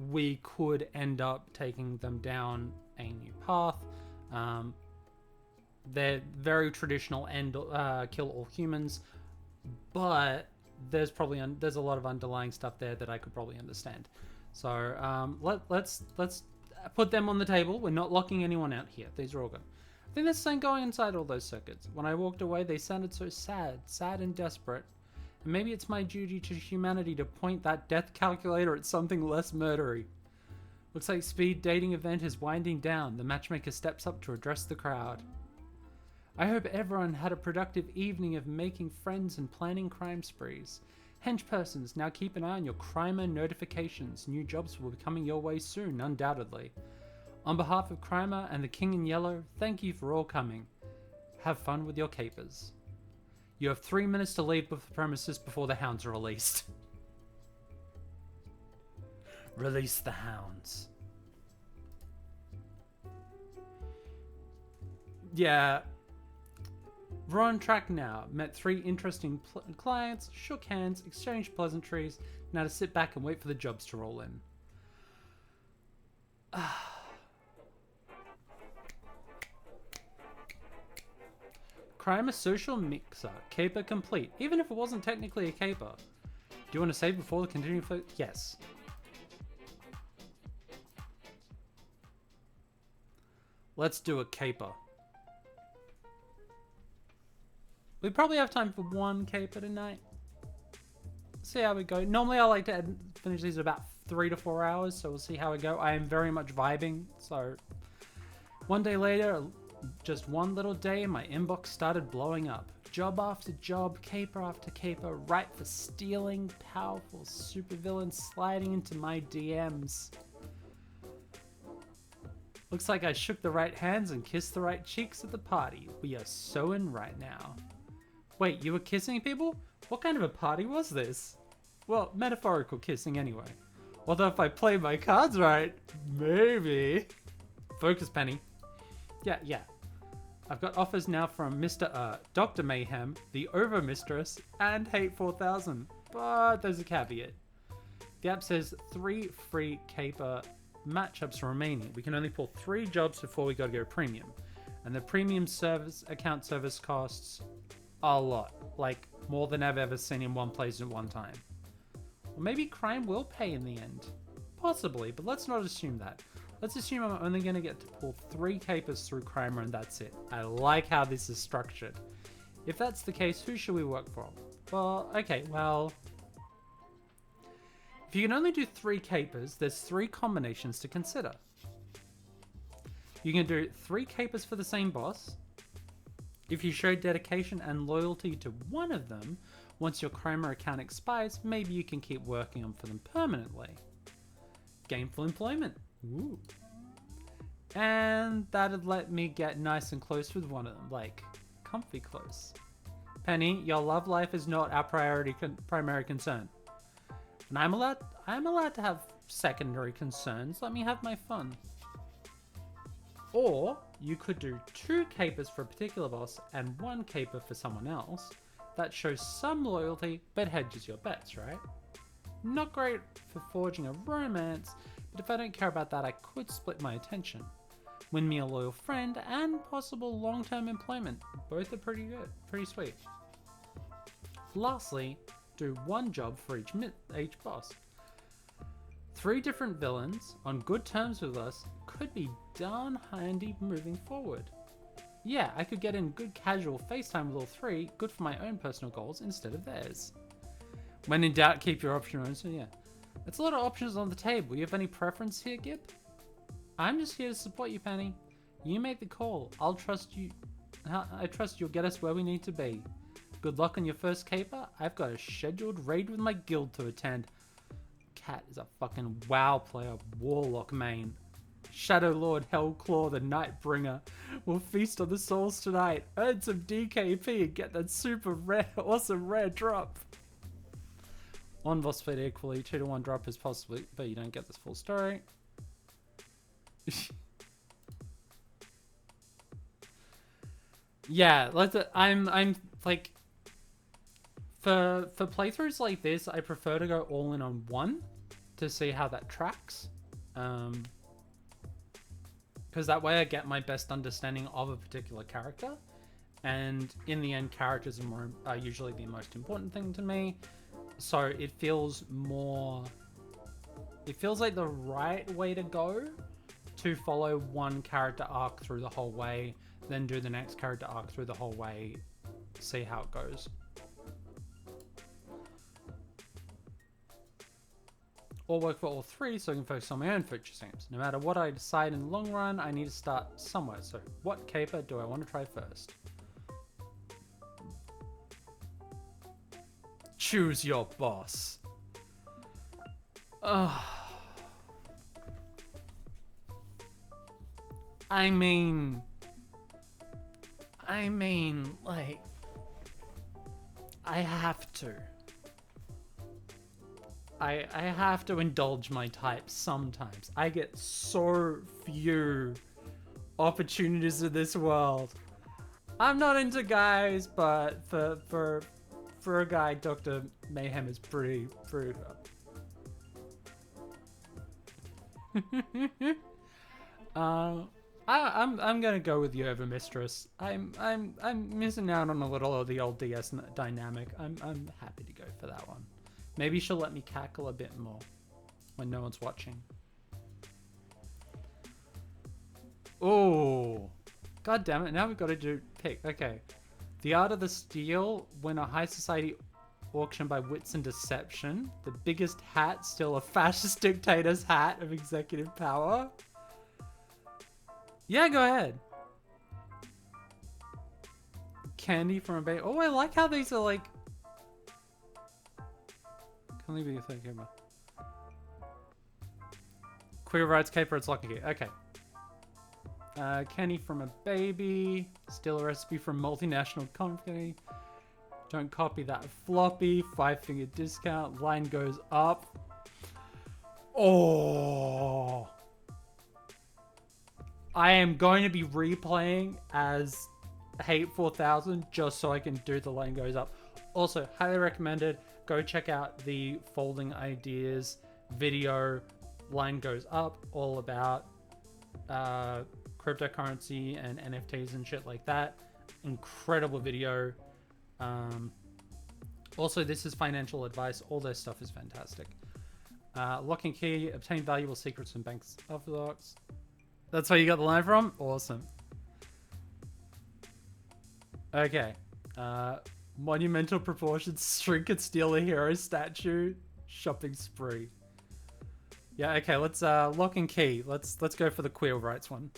we could end up taking them down a new path. They're very traditional and kill all humans, but there's a lot of underlying stuff there that I could probably understand. So let's put them on the table. We're not locking anyone out here. These are all good. I think there's something going inside all those circuits. When I walked away, they sounded so sad and desperate. And maybe it's my duty to humanity to point that death calculator at something less murdery. Looks like speed dating event is winding down. The matchmaker steps up to address the crowd. I hope everyone had a productive evening of making friends and planning crime sprees. Henchpersons, now keep an eye on your crimer notifications. New jobs will be coming your way soon, undoubtedly. On behalf of Crimer and the King in Yellow, thank you for all coming. Have fun with your capers. You have 3 minutes to leave the premises before the hounds are released. Release the hounds. Yeah. We're on track now. Met 3 interesting clients, shook hands, exchanged pleasantries. Now to sit back and wait for the jobs to roll in. Crime a social mixer. Caper complete. Even if it wasn't technically a caper. Do you want to save before the continuing flow? Yes. Let's do a caper. We probably have time for 1 caper tonight. See how we go. Normally I like to finish these in about 3 to 4 hours, so we'll see how we go. I am very much vibing, so one day later, just one little day, my inbox started blowing up. Job after job, caper after caper, ripe for stealing, powerful supervillains sliding into my DMs. Looks like I shook the right hands and kissed the right cheeks at the party. We are so in right now. Wait, you were kissing people? What kind of a party was this? Well, metaphorical kissing anyway. Although if I play my cards right, maybe. Focus, Penny. Yeah. I've got offers now from Mr. Dr. Mayhem, the Overmistress, and Hate 4000. But there's a caveat. The app says 3 free caper matchups remaining. We can only pull 3 jobs before we gotta go premium. And the premium account service costs a lot. Like, more than I've ever seen in one place at one time. Or maybe crime will pay in the end. Possibly, but let's not assume that. Let's assume I'm only going to get to pull 3 capers through Kramer and that's it. I like how this is structured. If that's the case, who should we work for? Well, okay, well... If you can only do 3 capers, there's 3 combinations to consider. You can do 3 capers for the same boss. If you show dedication and loyalty to one of them, once your Kramer account expires, maybe you can keep working on for them permanently. Gainful employment. Ooh. And that'd let me get nice and close with one of them, like comfy close. Penny, your love life is not our primary concern. And I'm allowed to have secondary concerns. Let me have my fun. Or you could do 2 capers for a particular boss and 1 caper for someone else. That shows some loyalty, but hedges your bets, right? Not great for forging a romance, but if I don't care about that, I could split my attention. Win me a loyal friend and possible long-term employment. Both are pretty good, pretty sweet. Lastly, do 1 job for each boss. 3 different villains on good terms with us could be darn handy moving forward. Yeah, I could get in good casual FaceTime with all 3, good for my own personal goals instead of theirs. When in doubt, keep your option on, so yeah. That's a lot of options on the table. You have any preference here, Gib? I'm just here to support you, Penny. You make the call. I'll trust you. I trust you'll get us where we need to be. Good luck on your first caper. I've got a scheduled raid with my guild to attend. Cat is a fucking WoW player, Warlock main. Shadow Lord Hellclaw the Nightbringer will feast on the souls tonight. Earn some DKP and get that super rare, awesome rare drop. On boss fight equally, 2-to-1 drop is possible, but you don't get this full story. Yeah, I'm like, for playthroughs like this, I prefer to go all in on 1 to see how that tracks. Because that way I get my best understanding of a particular character, and in the end, characters are usually the most important thing to me. So it feels like the right way to go to follow 1 character arc through the whole way, then do the next character arc through the whole way, see how it goes. Or work for all 3 so I can focus on my own future streams. No matter what I decide in the long run, I need to start somewhere. So what caper do I want to try first? Choose your boss. I mean, like, I have to. I have to indulge my type sometimes. I get so few opportunities in this world. I'm not into guys, but for a guy, Dr. Mayhem is pretty up. I'm gonna go with you over Mistress. I'm missing out on a little of the old DS dynamic. I'm happy to go for that one. Maybe she'll let me cackle a bit more when no one's watching. Oh, god damn it! Now we've got to do pick. Okay, the Art of the Steal. Win a high society auction by wits and deception. The biggest hat, still a fascist dictator's hat of executive power. Yeah, go ahead. Candy from a baby. Oh, I like how these are like. Can leave you a camera. Queer rights caper, it's lucky. Okay. Candy from a baby. Steal a recipe from multinational company. Don't copy that floppy. 5-finger discount. Line goes up. Oh. I am going to be replaying as Hate 4000 just so I can do the line goes up. Also, highly recommended. Go check out the Folding Ideas video. Line goes up, all about cryptocurrency and NFTs and shit like that. Incredible video. Also, this is financial advice. All their stuff is fantastic. Lock and key, obtain valuable secrets from banks orthodox. That's where you got the line from? Awesome. Okay. Monumental proportions, shrink and steal a hero statue, shopping spree. Yeah, okay, let's lock and key. Let's go for the queer rights one.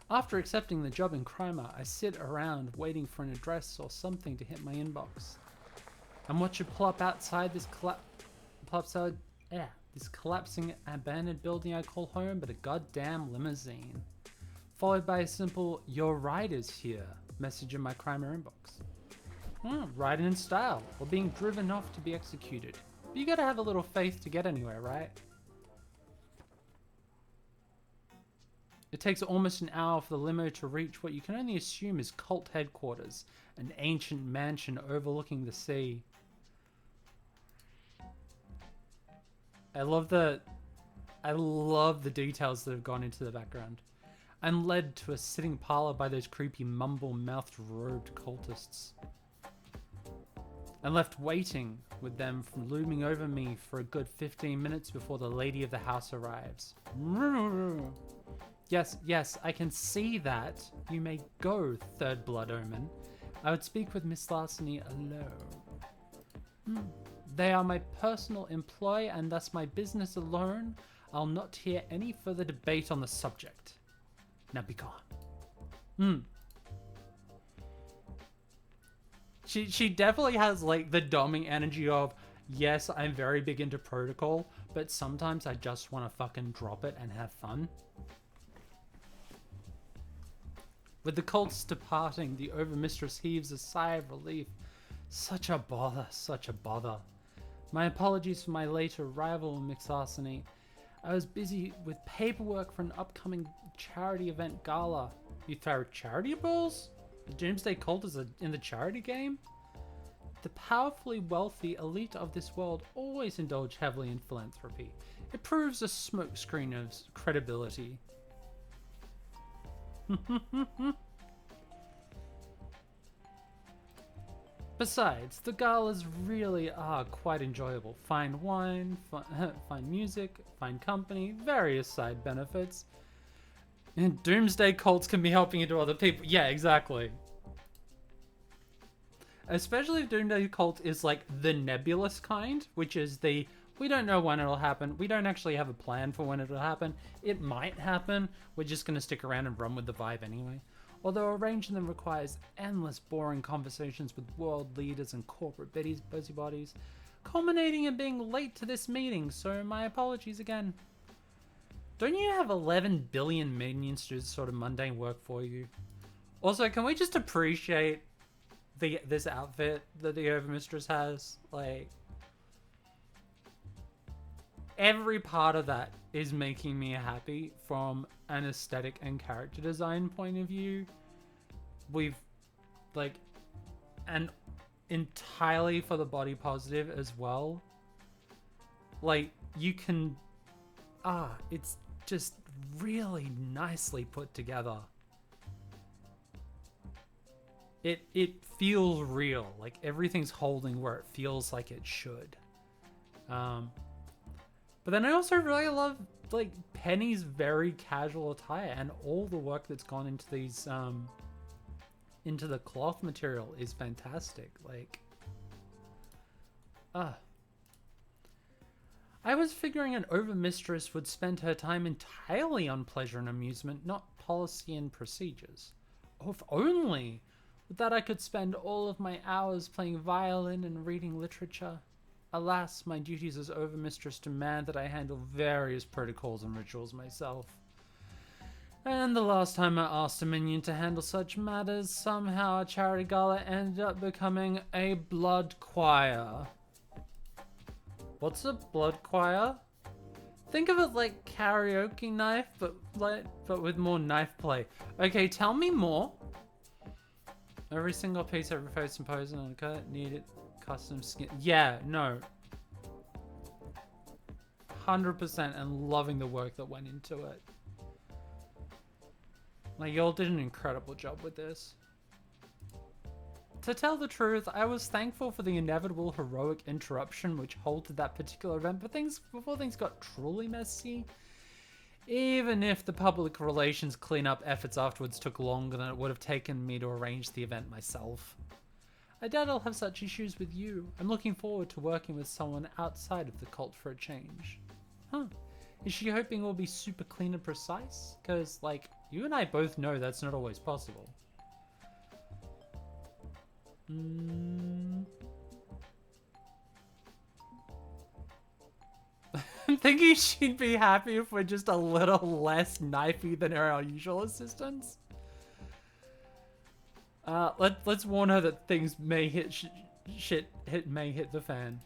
After accepting the job in Crimer, I sit around waiting for an address or something to hit my inbox. And what should plop outside this this collapsing abandoned building I call home but a goddamn limousine. Followed by a simple, "Your ride is here" message in my Crimer inbox. Riding in style, or being driven off to be executed. But you gotta have a little faith to get anywhere, right? It takes almost an hour for the limo to reach what you can only assume is cult headquarters, an ancient mansion overlooking the sea. I love the details that have gone into the background. I'm led to a sitting parlor by those creepy mumble-mouthed robed cultists. I'm left waiting with them from looming over me for a good 15 minutes before the lady of the house arrives. Yes, I can see that. You may go, Third Blood Omen. I would speak with Miss Larceny alone. They are my personal employ, and thus my business alone. I'll not hear any further debate on the subject. Now be gone. She definitely has like the doming energy of, yes, I'm very big into protocol, but sometimes I just want to fucking drop it and have fun. With the cults departing, the overmistress heaves a sigh of relief. Such a bother, such a bother. My apologies for my late arrival, Miss Larceny. I was busy with paperwork for an upcoming charity event gala. You throw charity balls? The Doomsday Cult is in the charity game? The powerfully wealthy elite of this world always indulge heavily in philanthropy. It proves a smokescreen of credibility. Besides, the galas really are quite enjoyable. Fine wine, fine music, fine company, various side benefits. And Doomsday Cults can be helping you to other people. Yeah, exactly. Especially if Doomsday Cult is like the nebulous kind, which is the, we don't know when it'll happen. We don't actually have a plan for when it'll happen. It might happen. We're just going to stick around and run with the vibe anyway. Although arranging them requires endless boring conversations with world leaders and corporate busybodies, culminating in being late to this meeting, so my apologies again. Don't you have 11 billion minions to do this sort of mundane work for you? Also, can we just appreciate this outfit that the Overmistress has? Like, every part of that is making me happy from an aesthetic and character design point of view. We've, like, and entirely for the body positive as well. Like, you can, it's just really nicely put together. It feels real. Like, everything's holding where it feels like it should. But then I also really love, like, Penny's very casual attire, and all the work that's gone into these, into the cloth material is fantastic. Like, I was figuring an Overmistress would spend her time entirely on pleasure and amusement, not policy and procedures. Oh, if only! With that I could spend all of my hours playing violin and reading literature. Alas, my duties as Overmistress demand that I handle various protocols and rituals myself. And the last time I asked a minion to handle such matters, somehow a charity gala ended up becoming a blood choir. What's a blood choir? Think of it like karaoke night, but with more knife play. Okay, tell me more. Every single piece, every face imposed on a cut needed custom skin. Yeah, no. 100%, and loving the work that went into it. Like, y'all did an incredible job with this. To tell the truth, I was thankful for the inevitable heroic interruption which halted that particular event, but before things got truly messy, even if the public relations cleanup efforts afterwards took longer than it would have taken me to arrange the event myself. I doubt I'll have such issues with you. I'm looking forward to working with someone outside of the cult for a change. Huh. Is she hoping we'll be super clean and precise? Because, like, you and I both know that's not always possible. I'm thinking she'd be happy if we're just a little less knifey than our usual assistants. Let's warn her that things may hit may hit the fan.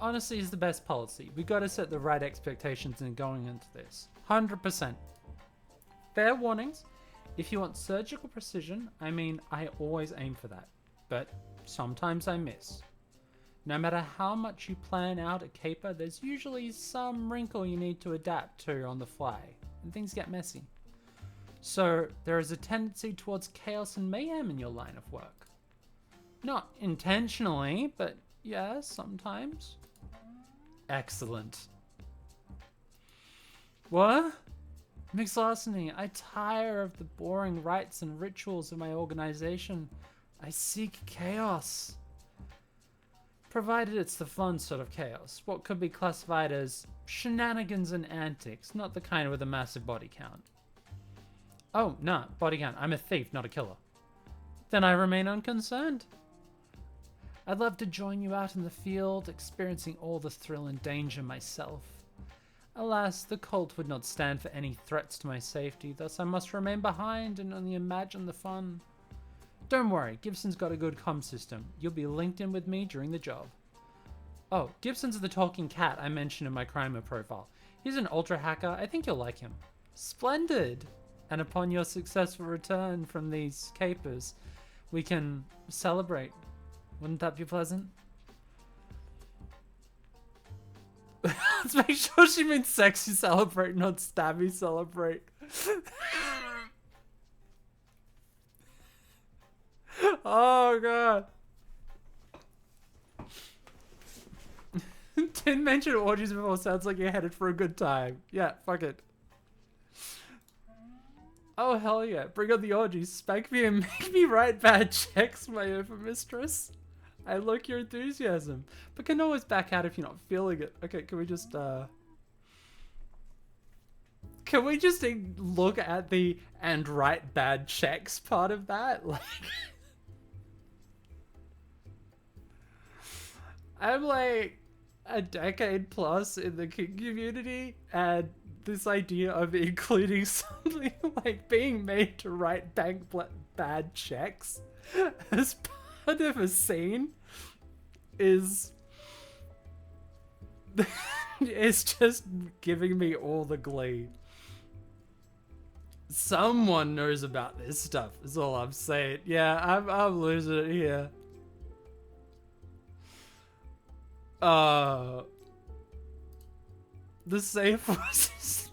Honesty is the best policy. We gotta set the right expectations in going into this. 100%. Fair warnings. If you want surgical precision, I mean, I always aim for that. But sometimes I miss. No matter how much you plan out a caper, there's usually some wrinkle you need to adapt to on the fly, and things get messy. So there is a tendency towards chaos and mayhem in your line of work. Not intentionally, but yeah, sometimes. Excellent. What? Miss Larceny, I tire of the boring rites and rituals of my organization. I seek chaos. Provided it's the fun sort of chaos, what could be classified as shenanigans and antics, not the kind with a massive body count. Oh, nah, body count. I'm a thief, not a killer. Then I remain unconcerned. I'd love to join you out in the field, experiencing all the thrill and danger myself. Alas, the cult would not stand for any threats to my safety, thus I must remain behind and only imagine the fun. Don't worry, Gibson's got a good comm system. You'll be linked in with me during the job. Oh, Gibson's the talking cat I mentioned in my Crimer profile. He's an ultra hacker. I think you'll like him. Splendid! And upon your successful return from these capers, we can celebrate. Wouldn't that be pleasant? Let's make sure she means sexy celebrate, not stabby celebrate. Oh god. Didn't mention orgies before, sounds like you're headed for a good time. Yeah, fuck it. Oh hell yeah, bring on the orgies, spank me and make me write bad checks, my overmistress. I like your enthusiasm, but can always back out if you're not feeling it. Okay, can we just look at the and write bad checks part of that? Like, I'm like a decade plus in the kink community, and this idea of including something like being made to write bad checks as part of a scene is it's just giving me all the glee. Someone knows about this stuff is all I'm saying. Yeah, I'm losing it here. The safe word is...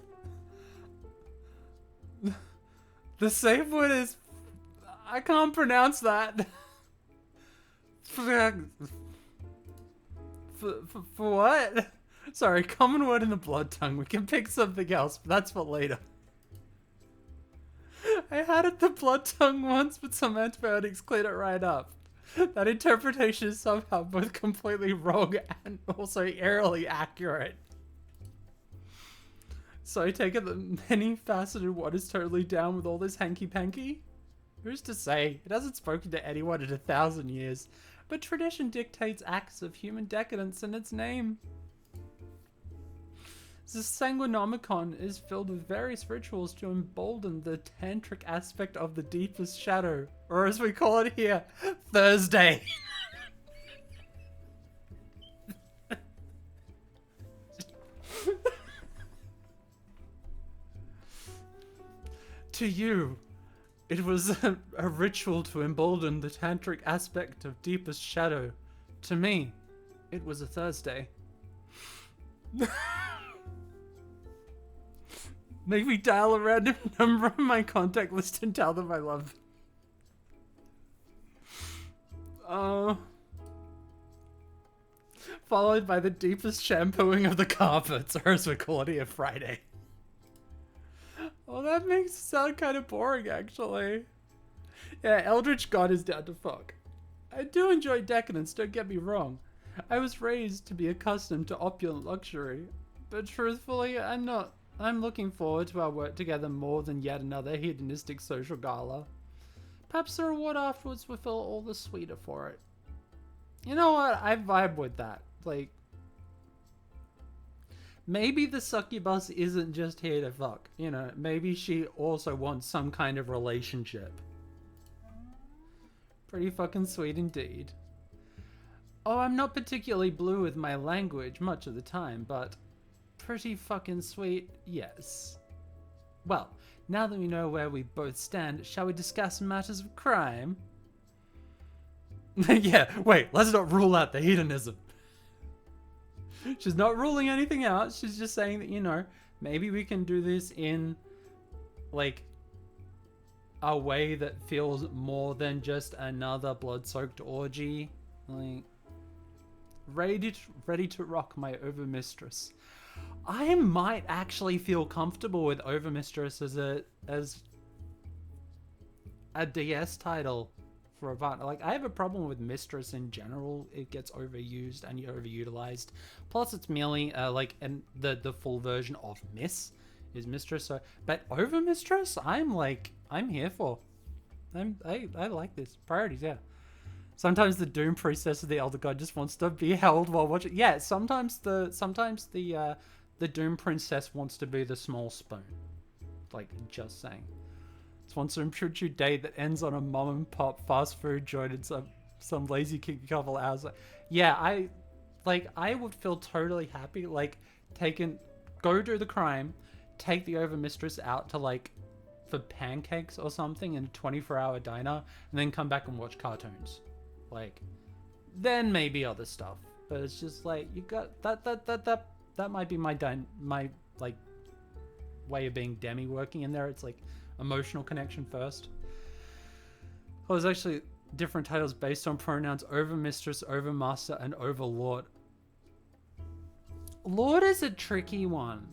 The safe word is... I can't pronounce that. For what? Sorry, common word in the blood tongue. We can pick something else, but that's for later. I had it the blood tongue once, but some antibiotics cleared it right up. That interpretation is somehow both completely wrong and also eerily accurate. So I take it that many-faceted one is totally down with all this hanky-panky? Who's to say? It hasn't spoken to anyone in 1,000 years, but tradition dictates acts of human decadence in its name. The Sanguinomicon is filled with various rituals to embolden the tantric aspect of the deepest shadow, or as we call it here, Thursday. To you, it was a ritual to embolden the tantric aspect of deepest shadow. To me, it was a Thursday. Make me dial a random number on my contact list and tell them I love them. Followed by the deepest shampooing of the carpets, or as we call it here, Friday. Well, that makes it sound kind of boring, actually. Yeah, Eldritch God is down to fuck. I do enjoy decadence, don't get me wrong. I was raised to be accustomed to opulent luxury. But truthfully, I'm not. I'm looking forward to our work together more than yet another hedonistic social gala. Perhaps the reward afterwards will feel all the sweeter for it. You know what? I vibe with that. Like, maybe the succubus isn't just here to fuck. You know, maybe she also wants some kind of relationship. Pretty fucking sweet indeed. Oh, I'm not particularly blue with my language much of the time, but pretty fucking sweet, yes. Well, now that we know where we both stand, shall we discuss matters of crime? Yeah, wait, let's not rule out the hedonism. She's not ruling anything out. She's just saying that, you know, maybe we can do this in, like, a way that feels more than just another blood-soaked orgy. Like, ready to rock my overmistress. I might actually feel comfortable with overmistress as a DS title for a partner. Like, I have a problem with mistress in general. It gets overused and overutilized. Plus, it's merely the full version of miss is mistress. So, but overmistress, I'm here for. I like this. Priorities, yeah. Sometimes the Doom Priestess of the Elder God just wants to be held while watching. Yeah, sometimes the Doom Princess wants to be the small spoon. Like, just saying. Just wants an improved date that ends on a mom and pop fast food joint and some lazy kick a couple hours. Yeah, I would feel totally happy. Like, go do the crime, take the overmistress out to for pancakes or something in a 24-hour diner, and then come back and watch cartoons. Like, then maybe other stuff. But it's just like, you got that might be my way of being demi working in there. It's like emotional connection first. Oh, there's actually different titles based on pronouns: overmistress, overmaster, and overlord. Lord is a tricky one.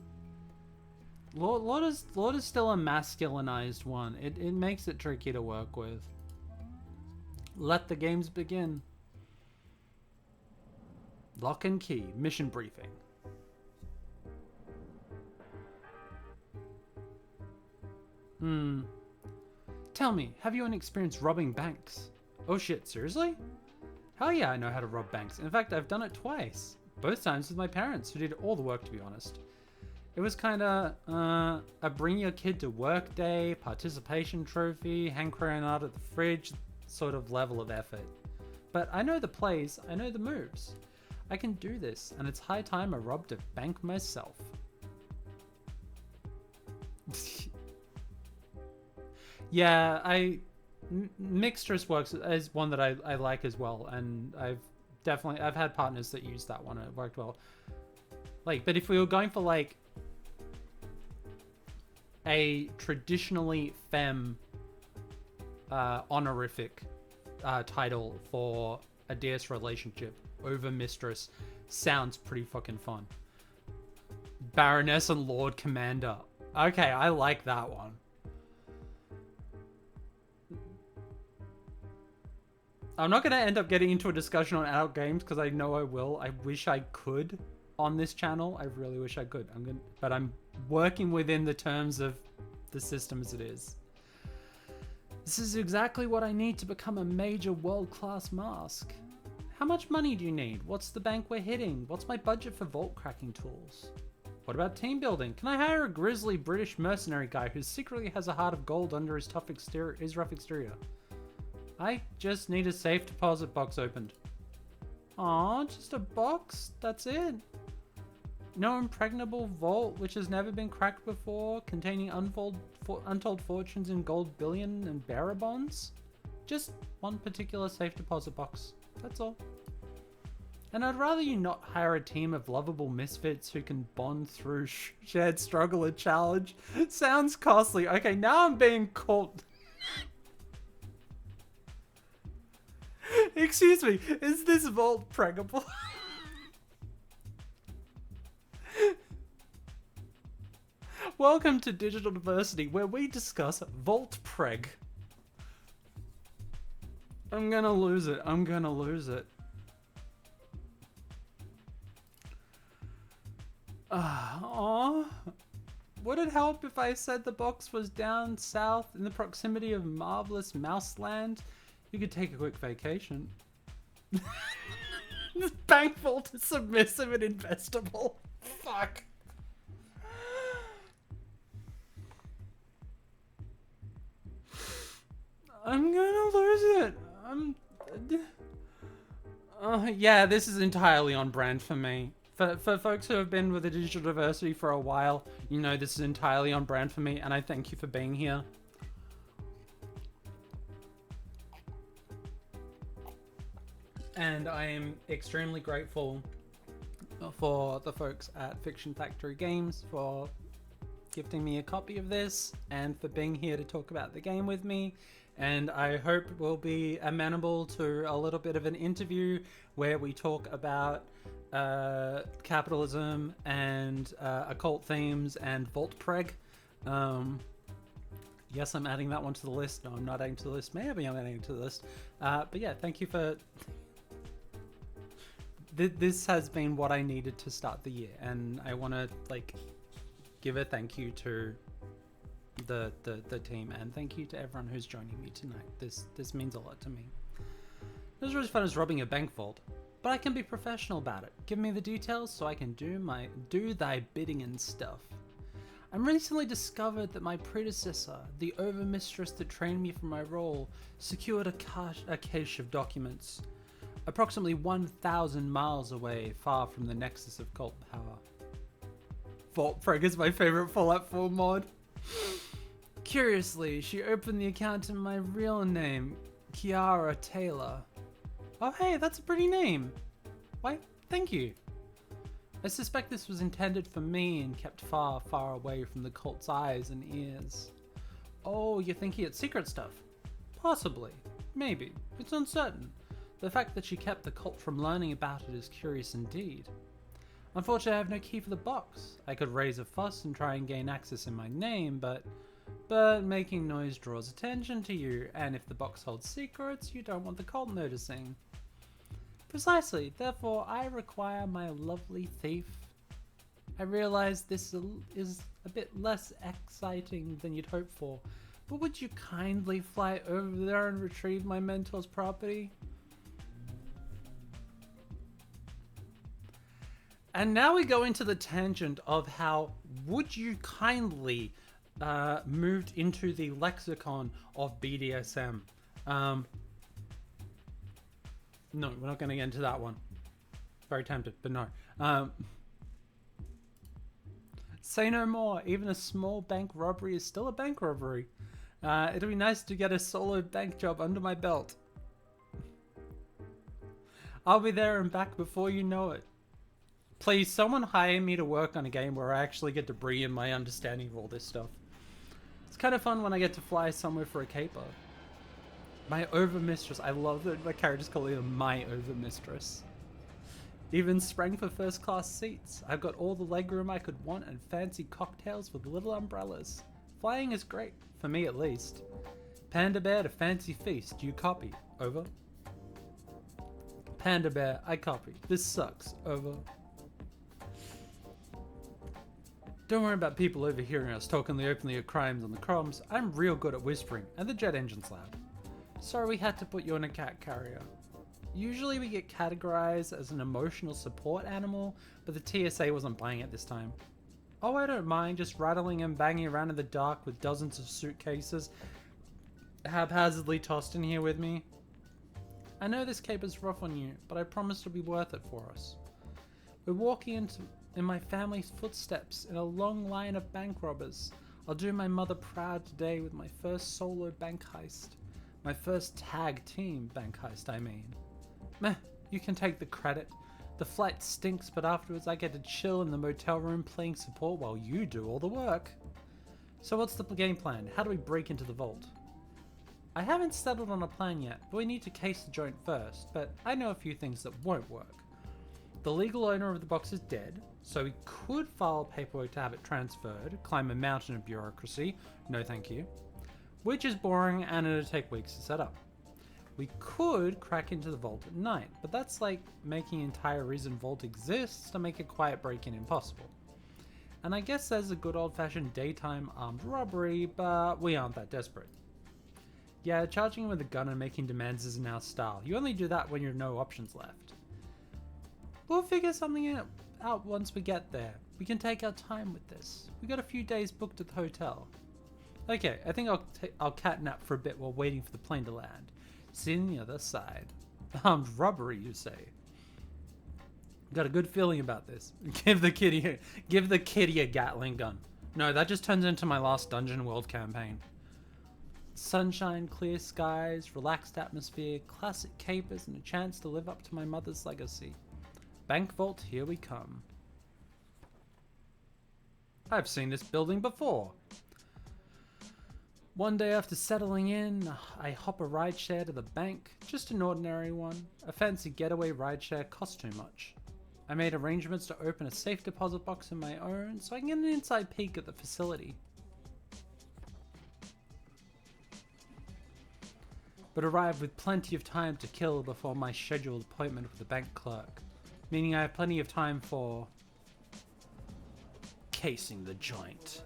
Lord is still a masculinized one. It makes it tricky to work with. Let the games begin. Lock and key. Mission briefing. Tell me, have you any experience robbing banks? Oh shit, seriously? Hell yeah, I know how to rob banks. In fact, I've done it twice. Both times with my parents, who did all the work, to be honest. It was kinda a bring your kid to work day, participation trophy, hand crying out at the fridge sort of level of effort. But I know the plays, I know the moves. I can do this, and it's high time I robbed a bank myself. Yeah, Mixtress works as one that I like as well, and I've had partners that use that one and it worked well. Like, but if we were going for like a traditionally femme honorific title for a DS relationship, overmistress sounds pretty fucking fun. Baroness and Lord Commander. Okay, I like that one. I'm not going to end up getting into a discussion on adult games because I know I will. I wish I could on this channel. I really wish I could. But I'm working within the terms of the system as it is. This is exactly what I need to become a major world-class mask. How much money do you need? What's the bank we're hitting? What's my budget for vault cracking tools? What about team building? Can I hire a grizzly British mercenary guy who secretly has a heart of gold under his rough exterior? I just need a safe deposit box opened. Aw, just a box? That's it? No impregnable vault which has never been cracked before, containing untold fortunes in gold bullion and bearer bonds? Just one particular safe deposit box. That's all. And I'd rather you not hire a team of lovable misfits who can bond through shared struggle and challenge. Sounds costly. Okay, now I'm being called... Excuse me, is this vault preggable? Welcome to Digital Diversity, where we discuss vault preg. I'm gonna lose it. I'm gonna lose it. Aww. Would it help if I said the box was down south in the proximity of marvelous Mouseland? You could take a quick vacation. This bank vault is submissive and investable. Fuck. I'm gonna lose it. Yeah, this is entirely on brand for me. For folks who have been with the Digital Diversity for a while, you know this is entirely on brand for me, and I thank you for being here. And I am extremely grateful for the folks at FictionFactoryGames for gifting me a copy of this and for being here to talk about the game with me. And I hope we'll be amenable to a little bit of an interview where we talk about capitalism and occult themes and vault preg. Yes, I'm adding that one to the list. No, I'm not adding to the list. Maybe I'm adding it to the list. But yeah, thank you for... This has been what I needed to start the year, and I want to like give a thank you to the team, and thank you to everyone who's joining me tonight. This means a lot to me. It was really fun as robbing a bank vault, but I can be professional about it. Give me the details so I can do thy bidding and stuff. I'm recently discovered that my predecessor, the overmistress that trained me for my role, secured a cache of documents, approximately 1,000 miles away, far from the nexus of cult power. Vault Preg is my favorite Fallout 4 mod. Curiously, she opened the account in my real name, Kiara Taylor. Oh hey, that's a pretty name. Why, thank you. I suspect this was intended for me and kept far, far away from the cult's eyes and ears. Oh, you're thinking it's secret stuff? Possibly. Maybe. It's uncertain. The fact that she kept the cult from learning about it is curious indeed. Unfortunately, I have no key for the box. I could raise a fuss and try and gain access in my name, but making noise draws attention to you, and if the box holds secrets, you don't want the cult noticing. Precisely, therefore I require my lovely thief. I realize this is a bit less exciting than you'd hope for, but would you kindly fly over there and retrieve my mentor's property? And now we go into the tangent of how would you kindly moved into the lexicon of BDSM. No, we're not going to get into that one. Very tempted, but no. Say no more. Even a small bank robbery is still a bank robbery. It'll be nice to get a solo bank job under my belt. I'll be there and back before you know it. Please, someone hire me to work on a game where I actually get to bring in my understanding of all this stuff. It's kind of fun when I get to fly somewhere for a caper. My overmistress, I love that my character's calling her my overmistress. Even sprang for first class seats. I've got all the legroom I could want and fancy cocktails with little umbrellas. Flying is great, for me at least. Panda Bear to fancy feast, you copy, over. Panda Bear, I copy. This sucks, over. Don't worry about people overhearing us talking openly of crimes on the comms. I'm real good at whispering, and the jet engines lab. Sorry we had to put you in a cat carrier. Usually we get categorized as an emotional support animal, but the TSA wasn't buying it this time. Oh, I don't mind just rattling and banging around in the dark with dozens of suitcases haphazardly tossed in here with me. I know this caper's rough on you, but I promise it'll be worth it for us. We're walking in my family's footsteps in a long line of bank robbers. I'll do my mother proud today with my first solo bank heist. My first tag team bank heist, I mean. Meh, you can take the credit. The flight stinks, but afterwards I get to chill in the motel room playing support while you do all the work. So what's the game plan? How do we break into the vault? I haven't settled on a plan yet, but we need to case the joint first, but I know a few things that won't work. The legal owner of the box is dead, so we could file paperwork to have it transferred, climb a mountain of bureaucracy, no thank you, which is boring and it'll take weeks to set up. We could crack into the vault at night, but that's like making an entire reason vault exists to make a quiet break-in impossible. And I guess there's a good old-fashioned daytime armed robbery, but we aren't that desperate. Yeah, charging him with a gun and making demands isn't our style. You only do that when you have no options left. We'll figure something out once we get there. We can take our time with this. We got a few days booked at the hotel. Okay, I think I'll catnap for a bit while waiting for the plane to land. See you on the other side. Armed robbery, you say? Got a good feeling about this. Give the kitty a Gatling gun. No, that just turns into my last Dungeon World campaign. Sunshine, clear skies, relaxed atmosphere, classic capers, and a chance to live up to my mother's legacy. Bank vault, here we come. I've seen this building before. One day after settling in, I hop a rideshare to the bank, just an ordinary one. A fancy getaway rideshare costs too much. I made arrangements to open a safe deposit box of my own so I can get an inside peek at the facility. But arrived with plenty of time to kill before my scheduled appointment with the bank clerk, meaning I have plenty of time for casing the joint.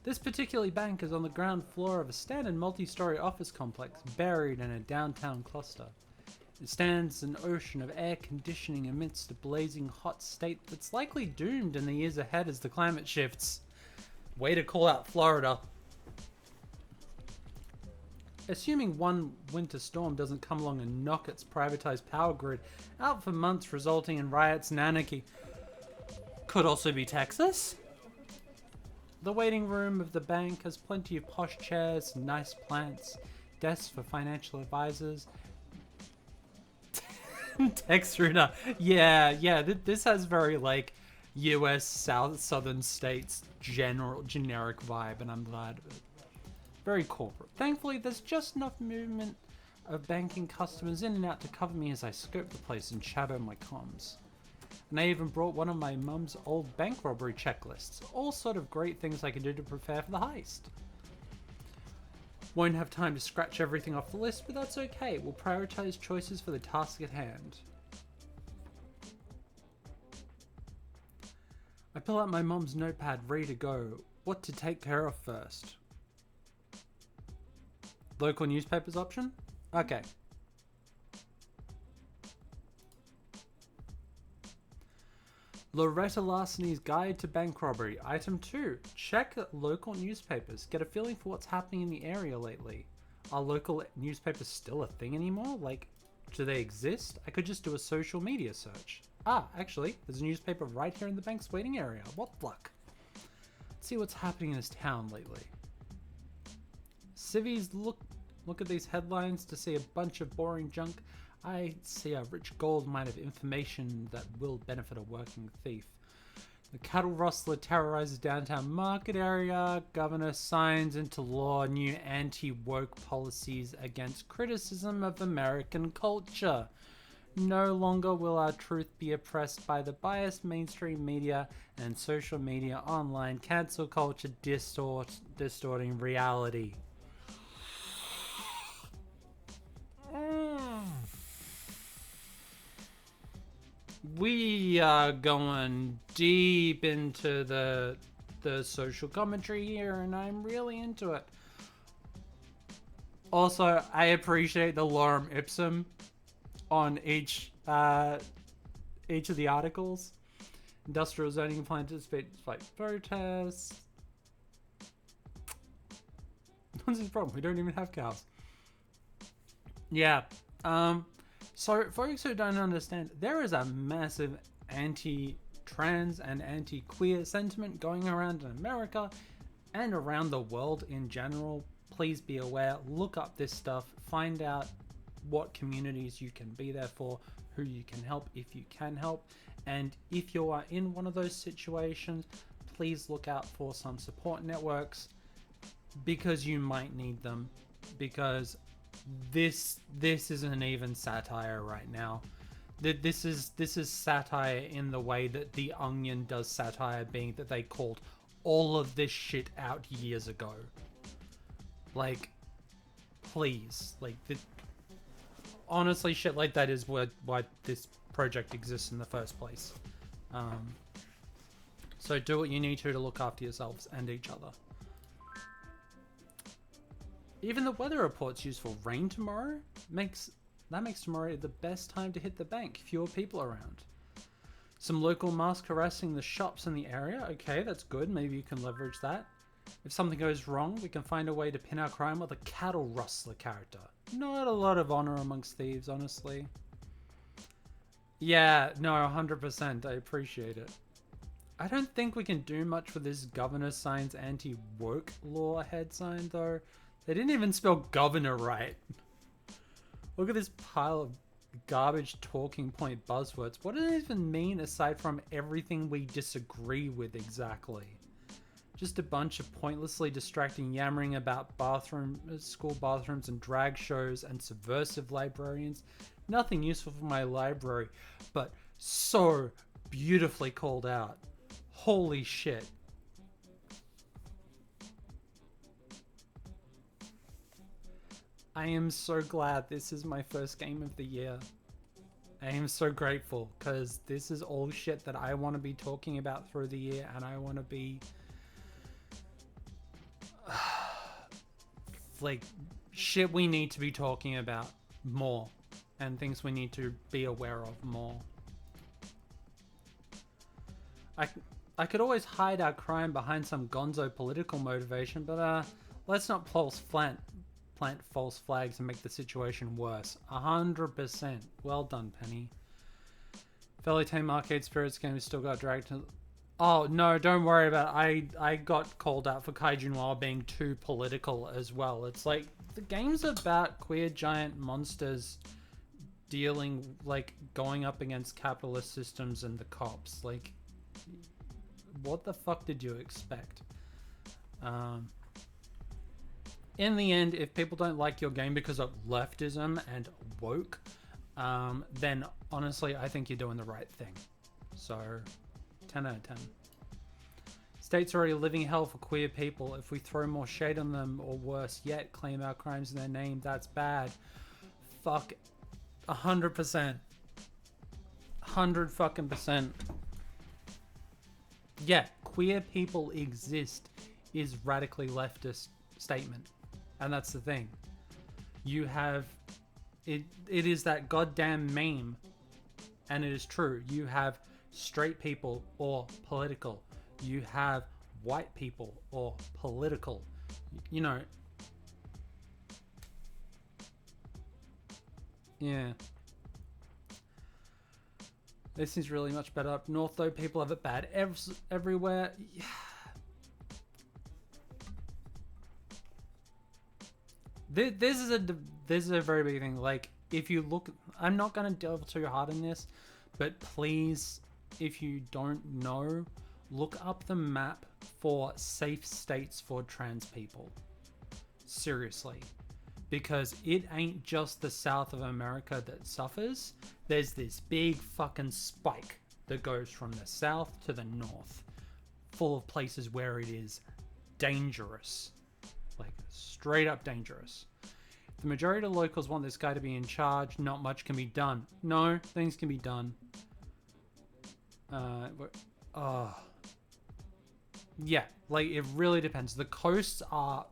This particular bank is on the ground floor of a standard multi-story office complex buried in a downtown cluster. It stands an ocean of air conditioning amidst a blazing hot state that's likely doomed in the years ahead as the climate shifts. Way to call out Florida. Assuming one winter storm doesn't come along and knock its privatized power grid out for months, resulting in riots and anarchy. Could also be Texas. The waiting room of the bank has plenty of posh chairs, nice plants, desks for financial advisors. Text reader. Yeah, this has very like US southern states generic vibe, and I'm glad of it. Very corporate. Thankfully, there's just enough movement of banking customers in and out to cover me as I scope the place and shadow my comms. And I even brought one of my mum's old bank robbery checklists. All sort of great things I can do to prepare for the heist. Won't have time to scratch everything off the list, but that's okay. We'll prioritize choices for the task at hand. I pull out my mum's notepad ready to go. What to take care of first? Local newspapers option? Okay. Loretta Larceny's Guide to Bank Robbery. Item 2. Check local newspapers. Get a feeling for what's happening in the area lately. Are local newspapers still a thing anymore? Like, do they exist? I could just do a social media search. Ah, actually, there's a newspaper right here in the bank's waiting area. What luck. Let's see what's happening in this town lately. Civvies look at these headlines to see a bunch of boring junk. I see a rich gold mine of information that will benefit a working thief. The cattle rustler terrorizes downtown market area. Governor signs into law new anti-woke policies against criticism of American culture. No longer will our truth be oppressed by the biased mainstream media and social media online cancel culture distorting reality. We are going deep into the social commentary here, and I'm really into it. Also, I appreciate the lorem ipsum on each of the articles. Industrial zoning plan to fight protests. What's the problem? We don't even have cows. Yeah. So, folks who don't understand, there is a massive anti-trans and anti-queer sentiment going around in America and around the world in general. Please be aware, look up this stuff, find out what communities you can be there for, who you can help if you can help, and if you are in one of those situations, please look out for some support networks. because you might need them, because this isn't even satire right now. This is satire in the way that The Onion does satire, being that they called all of this shit out years ago. Like, please, like, honestly, shit like that is why this project exists in the first place. So do what you need to look after yourselves and each other. Even the weather report's useful. Rain tomorrow makes tomorrow the best time to hit the bank. Fewer people around. Some local masks harassing the shops in the area. Okay, that's good. Maybe you can leverage that. If something goes wrong, we can find a way to pin our crime with a cattle rustler character. Not a lot of honor amongst thieves, honestly. Yeah, no, 100%. I appreciate it. I don't think we can do much with this governor signs anti-woke law head sign, though. They didn't even spell governor right. Look at this pile of garbage talking point buzzwords. What does it even mean aside from everything we disagree with exactly? Just a bunch of pointlessly distracting yammering about school bathrooms and drag shows and subversive librarians. Nothing useful for my library, but so beautifully called out. Holy shit. I am so glad this is my first game of the year. I am so grateful, because this is all shit that I want to be talking about through the year, and I want to be like shit we need to be talking about more, and things we need to be aware of more. I could always hide our crime behind some gonzo political motivation, but let's not plant false flags and make the situation worse. 100%. Well done, Penny. Fairly tame arcade spirits game still got dragged to... Oh, no, don't worry about it. I got called out for Kaiju Noir being too political as well. It's like, the game's about queer giant monsters dealing, like, going up against capitalist systems and the cops. Like, what the fuck did you expect? In the end, if people don't like your game because of leftism and woke, then honestly, I think you're doing the right thing. So, 10 out of 10. State's already living hell for queer people. If we throw more shade on them, or worse yet, claim our crimes in their name, that's bad. Fuck. 100%. 100 fucking percent. Yeah, queer people exist is radically leftist statement. And that's the thing. You have... It is that goddamn meme. And it is true. You have straight people or political. You have white people or political. You know. Yeah. This is really much better up north, though. People have it bad everywhere. Yeah. This is a very big thing. Like, if you look, I'm not going to delve too hard in this, but please, if you don't know, look up the map for safe states for trans people. Seriously. Because it ain't just the South of America that suffers. There's this big fucking spike that goes from the south to the north, full of places where it is dangerous. Like, straight up dangerous. The majority of the locals want this guy to be in charge. Not much can be done. No, things can be done. Yeah, like, it really depends. The coasts are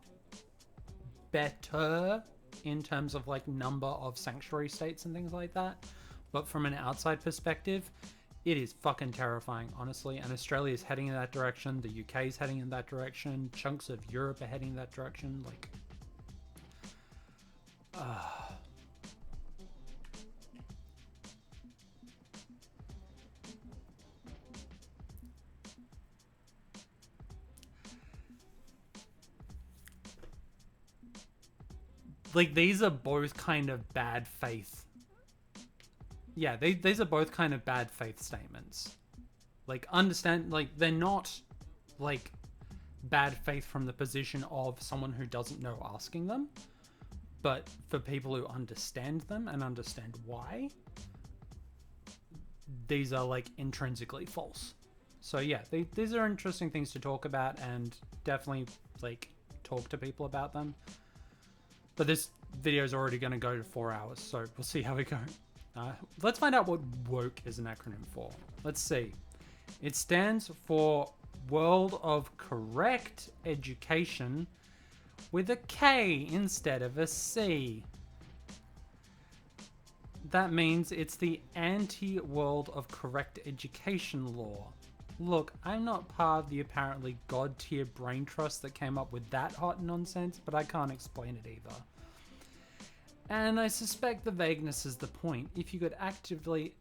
better in terms of, like, number of sanctuary states and things like that. But from an outside perspective, it is fucking terrifying, honestly. And Australia is heading in that direction. The UK is heading in that direction. Chunks of Europe are heading in that direction. Like, like, these are both kind of bad faith. Yeah, these are both kind of bad faith statements. Like, understand, like, they're not, like, bad faith from the position of someone who doesn't know asking them. But for people who understand them and understand why, these are like intrinsically false. So yeah, these are interesting things to talk about, and definitely like talk to people about them. But this video is already going to go to 4 hours, so we'll see how we go. Let's find out what woke is an acronym for. Let's see. It stands for World of Correct Education with a K instead of a C. That means it's the anti-world of correct education law. Look, I'm not part of the apparently god-tier brain trust that came up with that hot nonsense, but I can't explain it either. And I suspect the vagueness is the point. If you could actually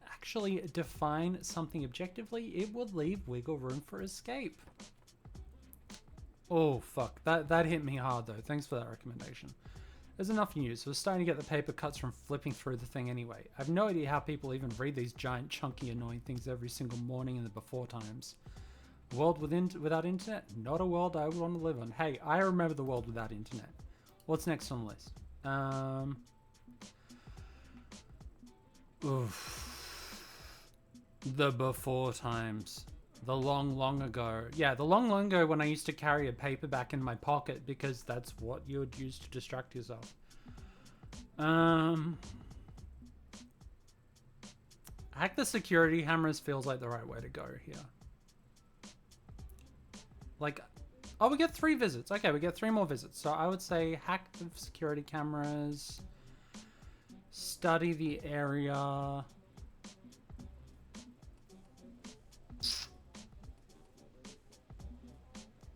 define something objectively, it would leave wiggle room for escape. Oh, fuck. That hit me hard, though. Thanks for that recommendation. There's enough news. We're starting to get the paper cuts from flipping through the thing anyway. I have no idea how people even read these giant, chunky, annoying things every single morning in the before times. A world without internet? Not a world I would want to live on. Hey, I remember the world without internet. What's next on the list? The before times. The long ago. Yeah, the long ago when I used to carry a paperback in my pocket because that's what you would use to distract yourself. Hack the security cameras feels like the right way to go here. Like, oh, we get 3 visits. Okay, we get 3 more visits. So I would say hack the security cameras, study the area.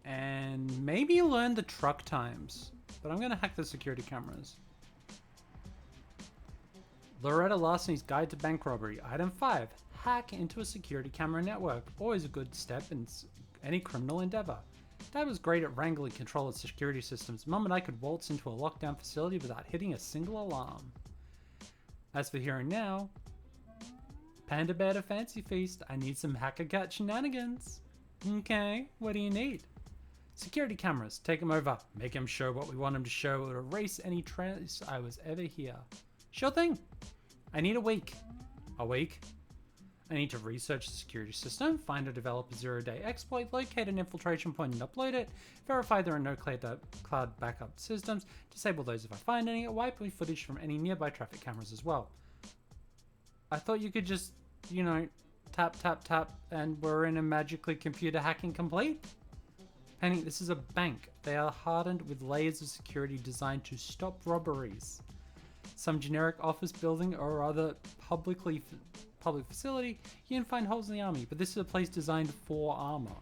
And maybe learn the truck times. But I'm going to hack the security cameras. Loretta Larceny Guide to Bank Robbery. Item 5. Hack into a security camera network. Always a good step in any criminal endeavor. Dad was great at wrangling control of security systems. Mum and I could waltz into a lockdown facility without hitting a single alarm. As for here and now, Panda Bear to Fancy Feast. I need some hacker cat shenanigans. Okay, what do you need? Security cameras, take them over, make them show what we want them to show, or erase any trace I was ever here. Sure thing. I need a week. A week? I need to research the security system, find or develop a zero-day exploit, locate an infiltration point and upload it, verify there are no cloud backup systems, disable those if I find any, wipe away footage from any nearby traffic cameras as well. I thought you could just, you know, tap, and we're in a magically computer hacking complete? Penny, this is a bank. They are hardened with layers of security designed to stop robberies. Some generic office building or other public facility, you can find holes in the army, but this is a place designed for armor.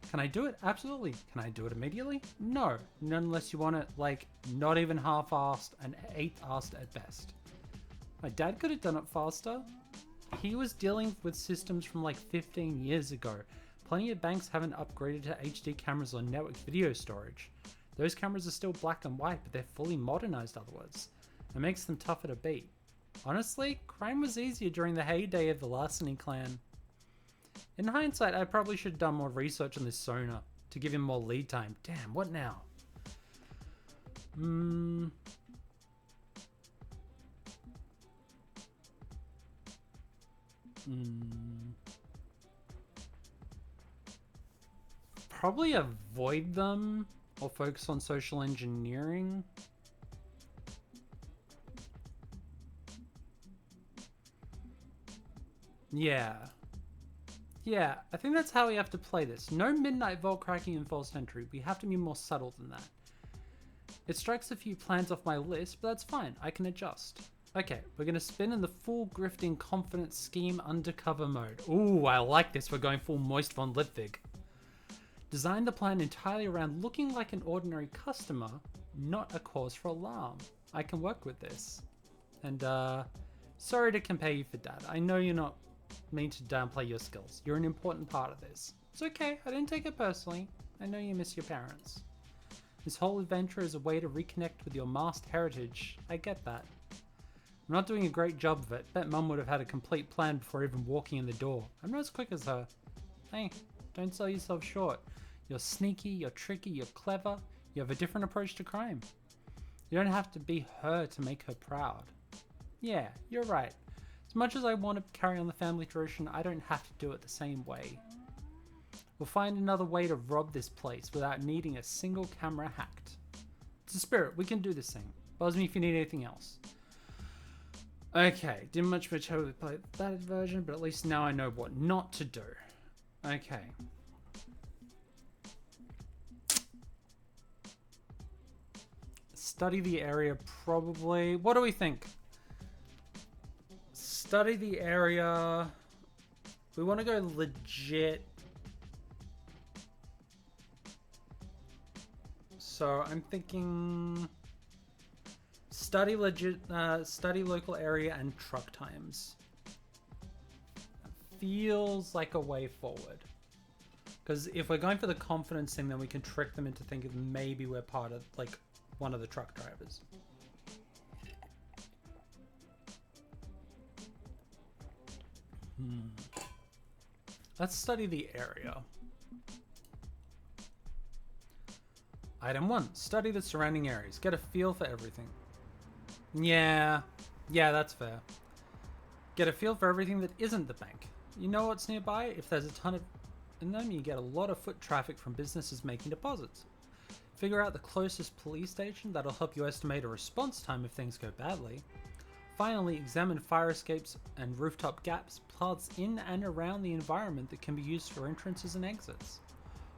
Can I do it? Absolutely. Can I do it immediately? No. Not unless you want it, like, not even half-assed and 8th-assed at best. My dad could have done it faster. He was dealing with systems from like 15 years ago. Plenty of banks haven't upgraded to HD cameras or network video storage. Those cameras are still black and white, but they're fully modernized otherwise. It makes them tougher to beat. Honestly, crime was easier during the heyday of the Larceny clan. In hindsight, I probably should have done more research on this Sona to give him more lead time. Damn, what now? Probably avoid them or focus on social engineering. Yeah, I think that's how we have to play this. No midnight vault cracking and false entry. We have to be more subtle than that. It strikes a few plans off my list, but that's fine. I can adjust. Okay, we're going to spin in the full grifting confidence scheme undercover mode. Ooh, I like this. We're going full Moist von Lipvig. Design the plan entirely around looking like an ordinary customer, not a cause for alarm. I can work with this. And, sorry to compare you for Dad. I know you're not mean to downplay your skills. You're an important part of this. It's okay. I didn't take it personally. I know you miss your parents. This whole adventure is a way to reconnect with your masked heritage. I get that. I'm not doing a great job of it. Bet Mum would have had a complete plan before even walking in the door. I'm not as quick as her. Hey, don't sell yourself short. You're sneaky, you're tricky, you're clever. You have a different approach to crime. You don't have to be her to make her proud. Yeah, you're right. As much as I want to carry on the family tradition, I don't have to do it the same way. We'll find another way to rob this place without needing a single camera hacked. It's a spirit, we can do this thing. Buzz me if you need anything else. Okay, didn't much how we played that version, but at least now I know what not to do. Okay. Study the area, probably. What do we think? Study the area. We want to go legit. So I'm thinking study legit, study local area and truck times. Feels like a way forward. Because if we're going for the confidence thing, then we can trick them into thinking maybe we're part of, like, one of the truck drivers. Let's study the area. Item 1. Study the surrounding areas. Get a feel for everything. Yeah, that's fair. Get a feel for everything that isn't the bank. You know what's nearby? If there's a ton of in them, you get a lot of foot traffic from businesses making deposits. Figure out the closest police station. That'll help you estimate a response time if things go badly. Finally, examine fire escapes and rooftop gaps, paths in and around the environment that can be used for entrances and exits.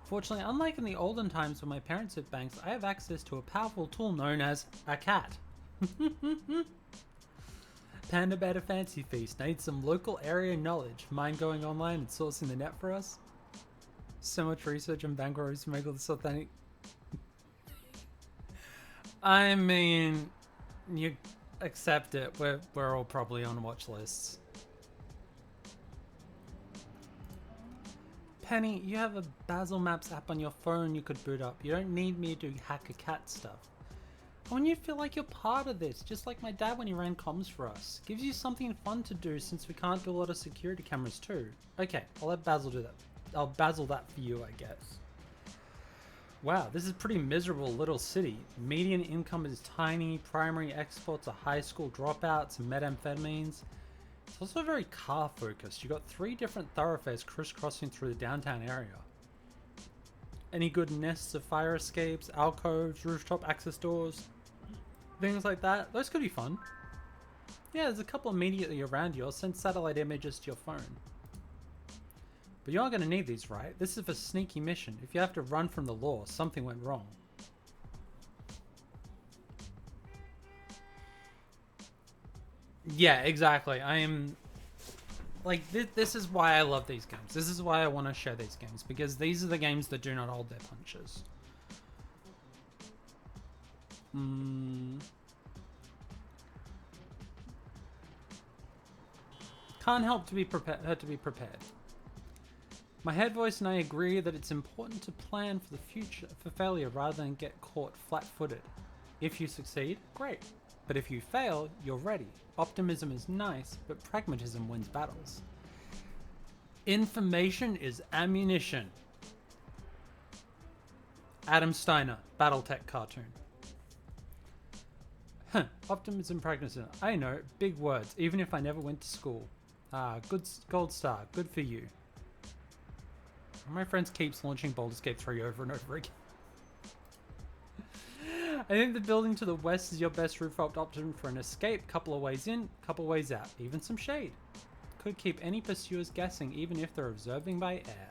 Fortunately, unlike in the olden times when my parents hit banks, I have access to a powerful tool known as a cat. Panda Bear Fancy Feast. Need some local area knowledge. Mind going online and sourcing the net for us? So much research and bank robberies to make all this authentic. I mean, you accept it. We're all probably on watch lists. Penny, you have a Basil Maps app on your phone you could boot up. You don't need me to hack a cat stuff. When you feel like you're part of this, just like my dad when he ran comms for us. Gives you something fun to do since we can't do a lot of security cameras too. Okay, I'll let Basil do that. I'll Basil that for you, I guess. Wow, this is a pretty miserable little city. Median income is tiny, primary exports are high school dropouts and methamphetamines. It's also very car focused. You got 3 different thoroughfares crisscrossing through the downtown area. Any good nests of fire escapes, alcoves, rooftop access doors, things like that? Those could be fun. Yeah, there's a couple immediately around you. I'll send satellite images to your phone. But you aren't going to need these, right? This is a sneaky mission. If you have to run from the law, something went wrong. Yeah, exactly. I am... Like, this is why I love these games. This is why I want to share these games. Because these are the games that do not hold their punches. Can't help to be prepared. My head voice and I agree that it's important to plan for the future, for failure, rather than get caught flat-footed. If you succeed, great. But if you fail, you're ready. Optimism is nice, but pragmatism wins battles. Information is ammunition. Adam Steiner, Battletech cartoon. Optimism, pragmatism. I know, big words, even if I never went to school. Good gold star, good for you. My friends keeps launching Baldur's Gate 3 over and over again. I think the building to the west is your best rooftop option for an escape. Couple of ways in, couple ways out. Even some shade. Could keep any pursuers guessing even if they're observing by air.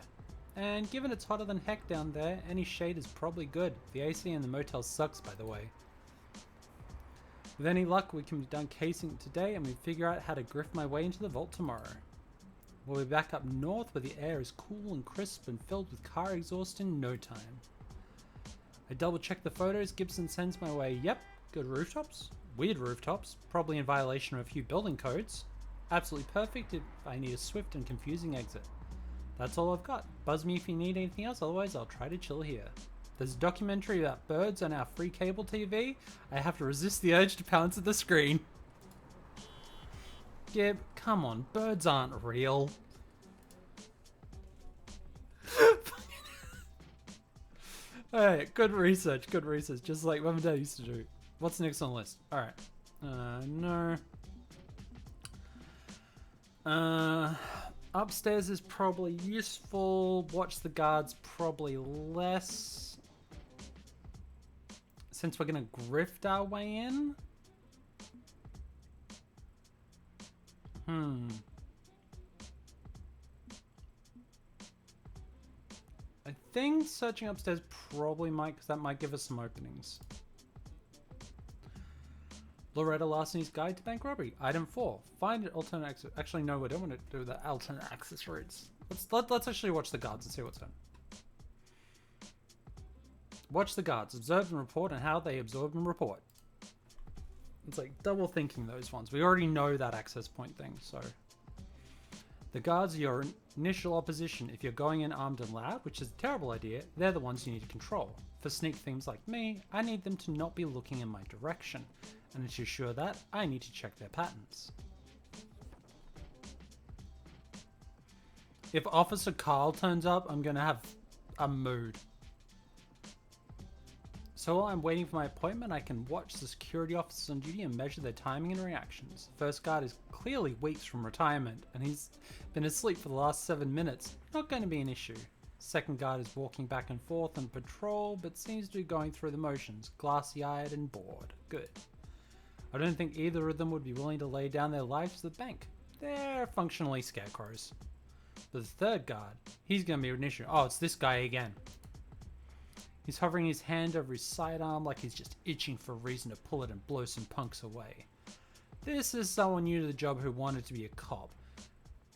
And given it's hotter than heck down there, any shade is probably good. The AC in the motel sucks, by the way. With any luck, we can be done casing today and we figure out how to grift my way into the vault tomorrow. We'll be back up north where the air is cool and crisp and filled with car exhaust in no time. I double check the photos Gibson sends my way. Yep, good rooftops. Weird rooftops, probably in violation of a few building codes. Absolutely perfect if I need a swift and confusing exit. That's all I've got. Buzz me if you need anything else, otherwise I'll try to chill here. There's a documentary about birds on our free cable TV. I have to resist the urge to pounce at the screen. Gib, come on, birds aren't real. Hey, good research, just like Mum and Dad used to do. What's next on the list? Alright. No. Upstairs is probably useful. Watch the guards, probably less. Since we're gonna grift our way in. I think searching upstairs probably might, because that might give us some openings. Loretta Larceny's Guide to Bank Robbery. Item 4. Find an alternate access. Actually, no, we don't want to do the alternate access routes. Let's actually watch the guards and see what's on. Watch the guards. Observe and report on how they absorb and report. It's like double thinking those ones. We already know that access point thing, so. The guards are your initial opposition. If you're going in armed and loud, which is a terrible idea, they're the ones you need to control. For sneak thieves like me, I need them to not be looking in my direction. And to ensure that, I need to check their patterns. If Officer Carl turns up, I'm gonna have a mood. So while I'm waiting for my appointment, I can watch the security officers on duty and measure their timing and reactions. First guard is clearly weeks from retirement, and he's been asleep for the last 7 minutes. Not going to be an issue. Second guard is walking back and forth on patrol, but seems to be going through the motions, glassy-eyed and bored. Good. I don't think either of them would be willing to lay down their lives to the bank. They're functionally scarecrows. But the third guard, he's going to be an issue. Oh, it's this guy again. He's hovering his hand over his sidearm like he's just itching for a reason to pull it and blow some punks away. This is someone new to the job who wanted to be a cop,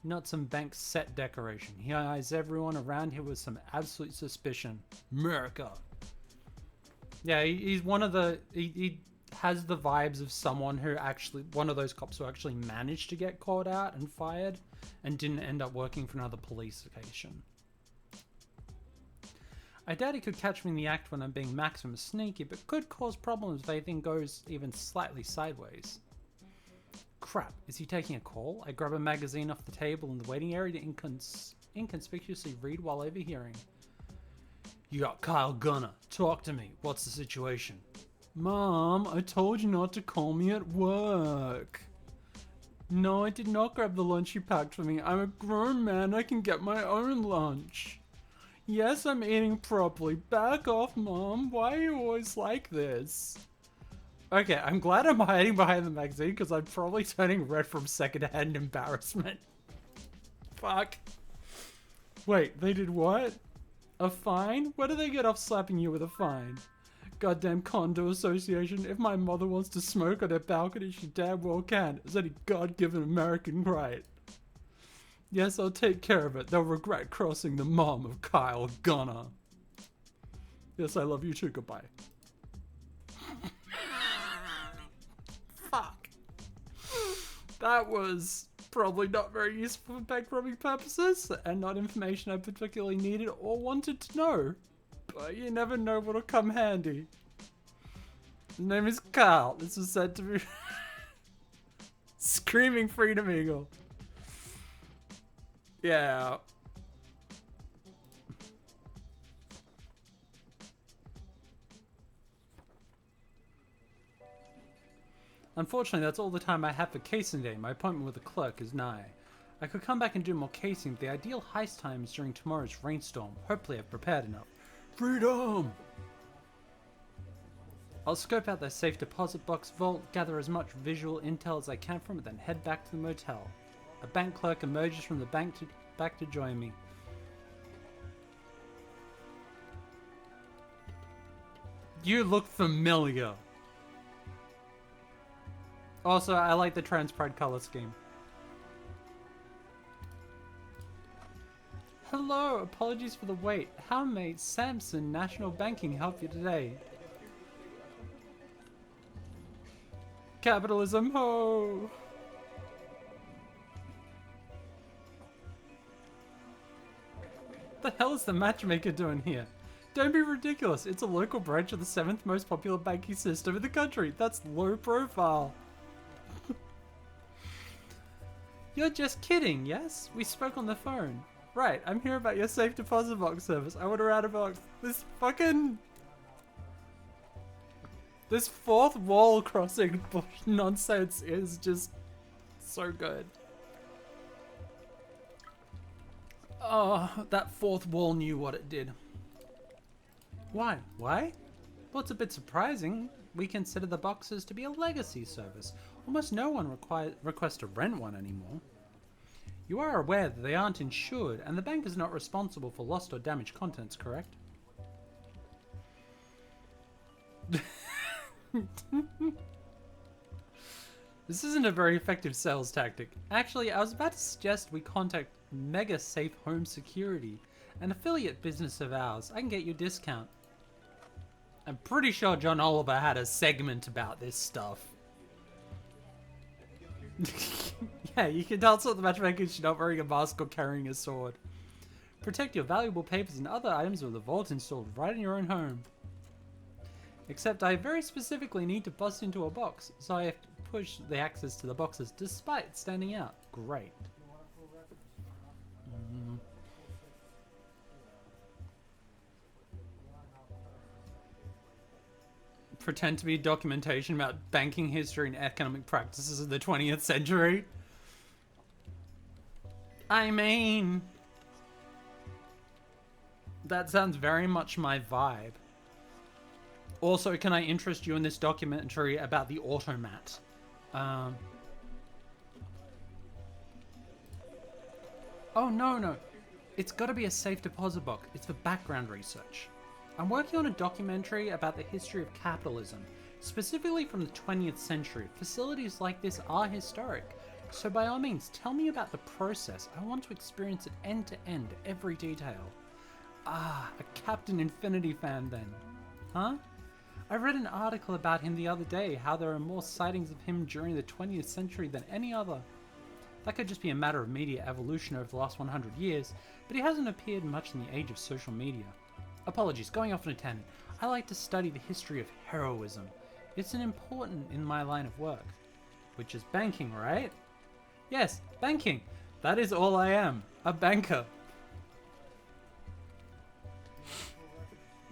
not some bank set decoration. He eyes everyone around here with some absolute suspicion. America. Yeah, he's one of the... He has the vibes of someone who actually... One of those cops who actually managed to get caught out and fired and didn't end up working for another police station. I doubt he could catch me in the act when I'm being maximum sneaky, but could cause problems if anything goes even slightly sideways. Crap, is he taking a call? I grab a magazine off the table in the waiting area to inconspicuously read while overhearing. You got Kyle Gunner. Talk to me. What's the situation? Mom, I told you not to call me at work. No, I did not grab the lunch you packed for me. I'm a grown man. I can get my own lunch. Yes, I'm eating properly. Back off, Mom. Why are you always like this? Okay, I'm glad I'm hiding behind the magazine because I'm probably turning red from secondhand embarrassment. Fuck. Wait, they did what? A fine? Where do they get off slapping you with a fine? Goddamn condo association. If my mother wants to smoke on her balcony, she damn well can. It's any God-given American right. Yes, I'll take care of it. They'll regret crossing the mom of Kyle Gunner. Yes, I love you too. Goodbye. Fuck. That was probably not very useful for bank robbing purposes, and not information I particularly needed or wanted to know. But you never know what'll come handy. His name is Kyle. This was said to be Screaming Freedom Eagle. Yeah. Unfortunately, that's all the time I have for casing day. My appointment with the clerk is nigh. I could come back and do more casing, but the ideal heist time is during tomorrow's rainstorm. Hopefully I've prepared enough. Freedom! I'll scope out the safe deposit box vault, gather as much visual intel as I can from it, then head back to the motel. A bank clerk emerges from the bank back to join me. You look familiar. Also, I like the transparent color scheme. Hello, apologies for the wait. How may Samson National Banking help you today? Capitalism, ho! What the hell is the matchmaker doing here? Don't be ridiculous. It's a local branch of the 7th most popular banking system in the country. That's low profile. You're just kidding, yes? We spoke on the phone. Right, I'm here about your safe deposit box service. I want to round about this fucking This fourth wall crossing nonsense is just so good. Oh, that fourth wall knew what it did. Why? Why? Well, it's a bit surprising. We consider the boxes to be a legacy service. Almost no one requests to rent one anymore. You are aware that they aren't insured, and the bank is not responsible for lost or damaged contents, correct? This isn't a very effective sales tactic. Actually, I was about to suggest we contact Mega Safe Home Security, an affiliate business of ours. I can get you a discount. I'm pretty sure John Oliver had a segment about this stuff. Yeah, you can tell the matchmaker she's not wearing a mask or carrying a sword. Protect your valuable papers and other items with a vault installed right in your own home. Except I very specifically need to bust into a box, so I have to push the access to the boxes despite standing out. Great. Pretend to be documentation about banking history and economic practices of the 20th century. I mean, that sounds very much my vibe. Also, can I interest you in this documentary about the automat? Oh, no. It's got to be a safe deposit box. It's for background research. I'm working on a documentary about the history of capitalism, specifically from the 20th century. Facilities like this are historic, so by all means, tell me about the process. I want to experience it end to end, every detail. Ah, a Captain Infinity fan then. Huh? I read an article about him the other day, how there are more sightings of him during the 20th century than any other. That could just be a matter of media evolution over the last 100 years, but he hasn't appeared much in the age of social media. Apologies, going off on a tangent. I like to study the history of heroism. It's an important in my line of work. Which is banking, right? Yes, banking. That is all I am. A banker.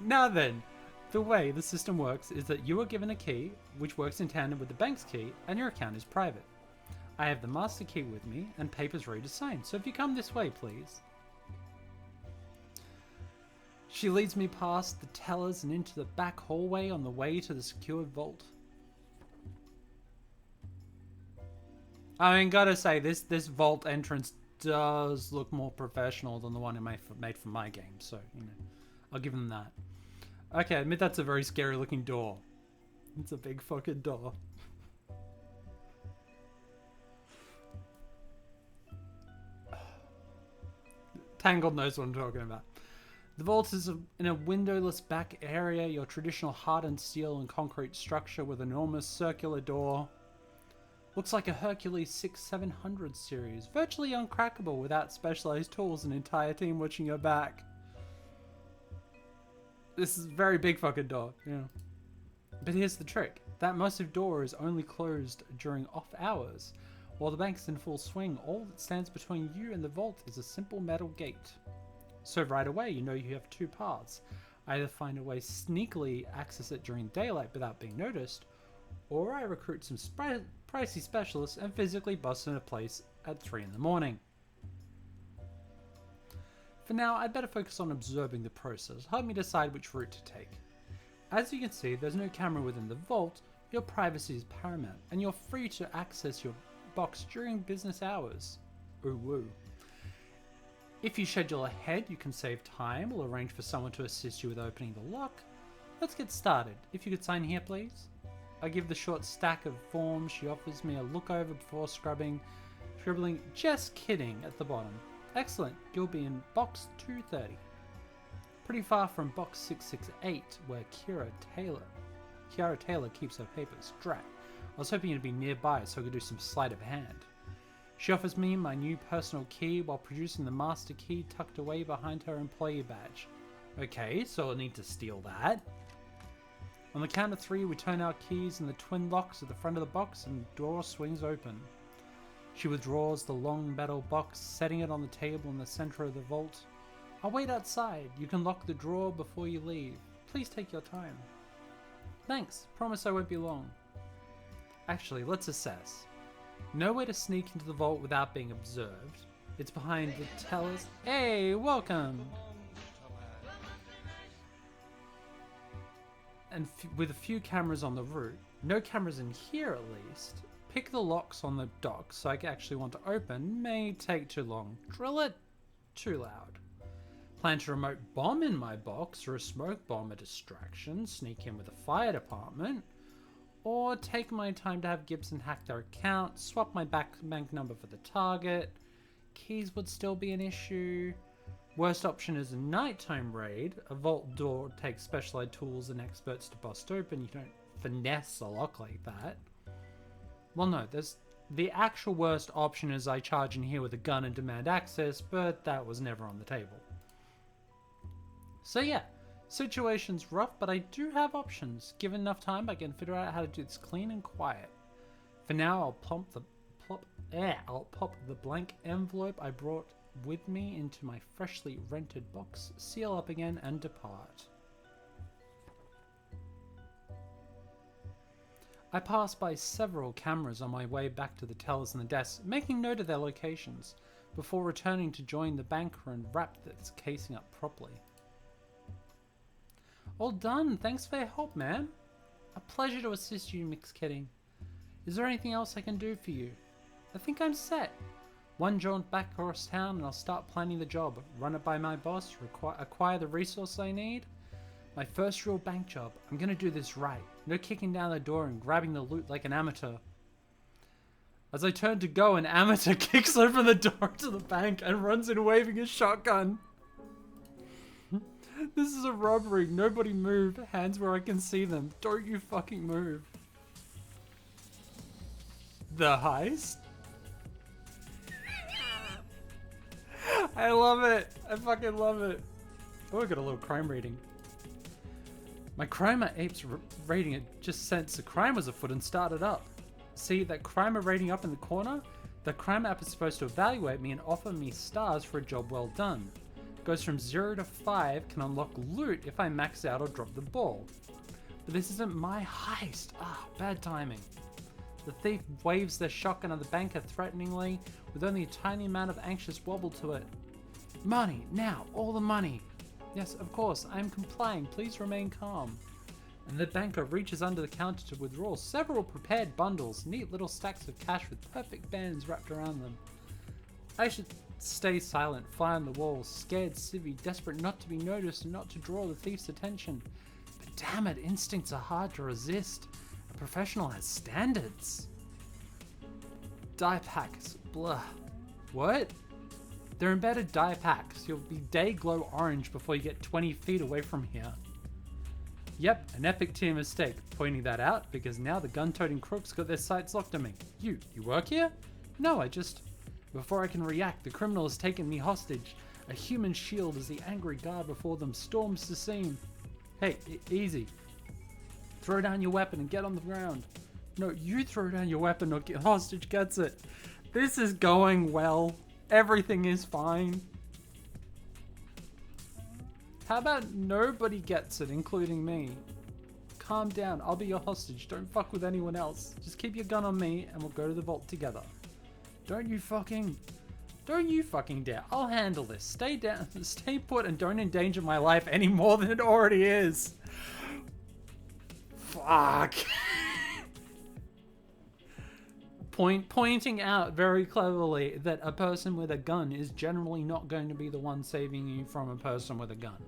Now then, the way the system works is that you are given a key, which works in tandem with the bank's key, and your account is private. I have the master key with me, and papers ready to sign, so if you come this way, please. She leads me past the tellers and into the back hallway on the way to the secured vault. I mean, gotta say, this vault entrance does look more professional than the one I made for my game, so, you know, I'll give them that. Okay, I admit that's a very scary looking door. It's a big fucking door. Tangled knows what I'm talking about. The vault is in a windowless back area, your traditional hardened steel and concrete structure with an enormous circular door. Looks like a Hercules 6-700 series, virtually uncrackable without specialized tools and an entire team watching your back. This is a very big fucking door, yeah. But here's the trick. That massive door is only closed during off hours. While the bank's in full swing, all that stands between you and the vault is a simple metal gate. So right away, you know you have two paths. Either find a way sneakily access it during daylight without being noticed, or I recruit some pricey specialists and physically bust in a place at 3 in the morning. For now, I'd better focus on observing the process. Help me decide which route to take. As you can see, there's no camera within the vault. Your privacy is paramount, and you're free to access your box during business hours. Ooh woo. If you schedule ahead, you can save time or arrange for someone to assist you with opening the lock. Let's get started. If you could sign here, please. I give the short stack of forms. She offers me a look over before scribbling, just kidding, at the bottom. Excellent. You'll be in box 230. Pretty far from box 668, where Kiara Taylor keeps her papers. Drat. I was hoping you'd be nearby so I could do some sleight of hand. She offers me my new personal key while producing the master key tucked away behind her employee badge. Okay, so I'll need to steal that. On the count of 3, we turn our keys in the twin locks at the front of the box and the door swings open. She withdraws the long metal box, setting it on the table in the center of the vault. I'll wait outside. You can lock the drawer before you leave. Please take your time. Thanks. Promise I won't be long. Actually, let's assess. Nowhere to sneak into the vault without being observed. It's behind the tellers. Hey, welcome! And with a few cameras on the route, no cameras in here at least, pick the locks on the dock so I actually want to open, may take too long. Drill it, too loud. Plant a remote bomb in my box or a smoke bomb, a distraction, sneak in with a fire department, or take my time to have Gibson hack their account, swap my bank number for the target. Keys would still be an issue. Worst option is a nighttime raid. A vault door takes specialized tools and experts to bust open. You don't finesse a lock like that. Well, no, there's the actual worst option is I charge in here with a gun and demand access, but that was never on the table. So yeah, situation's rough, but I do have options. Given enough time, I can figure out how to do this clean and quiet. For now, I'll pop the blank envelope I brought with me into my freshly rented box, seal up again, and depart. I pass by several cameras on my way back to the tellers and the desks, making note of their locations, before returning to join the banker and wrap this casing up properly. All done. Thanks for your help, man. A pleasure to assist you, Mixkidding. Is there anything else I can do for you? I think I'm set. One jaunt back across town and I'll start planning the job. Run it by my boss, acquire the resource I need. My first real bank job. I'm gonna do this right. No kicking down the door and grabbing the loot like an amateur. As I turn to go, an amateur kicks open the door to the bank and runs in waving a shotgun. This is a robbery. Nobody move. Hands where I can see them. Don't you fucking move. The heist? I love it. I fucking love it. Oh, I got a little crime rating. My crime apes rating it just sensed the crime was afoot and started up. See that crime rating up in the corner? The crime app is supposed to evaluate me and offer me stars for a job well done. Goes from 0 to 5, can unlock loot if I max out or drop the ball. But this isn't my heist. Bad timing. The thief waves their shotgun at the banker threateningly, with only a tiny amount of anxious wobble to it. Money, now, all the money. Yes, of course, I am complying, please remain calm. And the banker reaches under the counter to withdraw several prepared bundles, neat little stacks of cash with perfect bands wrapped around them. I should stay silent, fly on the walls, scared civvy, desperate not to be noticed and not to draw the thief's attention. But damn it, instincts are hard to resist. A professional has standards. Die packs, blah. What? They're embedded die packs. You'll be day glow orange before you get 20 feet away from here. Yep, an epic tier mistake. Pointing that out because now the gun-toting crooks got their sights locked on me. You work here? No, I just... Before I can react, the criminal has taken me hostage. A human shield as the angry guard before them storms the scene. Hey, easy. Throw down your weapon and get on the ground. No, you throw down your weapon or get hostage gets it. This is going well. Everything is fine. How about nobody gets it, including me? Calm down, I'll be your hostage. Don't fuck with anyone else. Just keep your gun on me and we'll go to the vault together. Don't you fucking dare. I'll handle this. Stay down, stay put and don't endanger my life any more than it already is. Fuck. Pointing out very cleverly that a person with a gun is generally not going to be the one saving you from a person with a gun.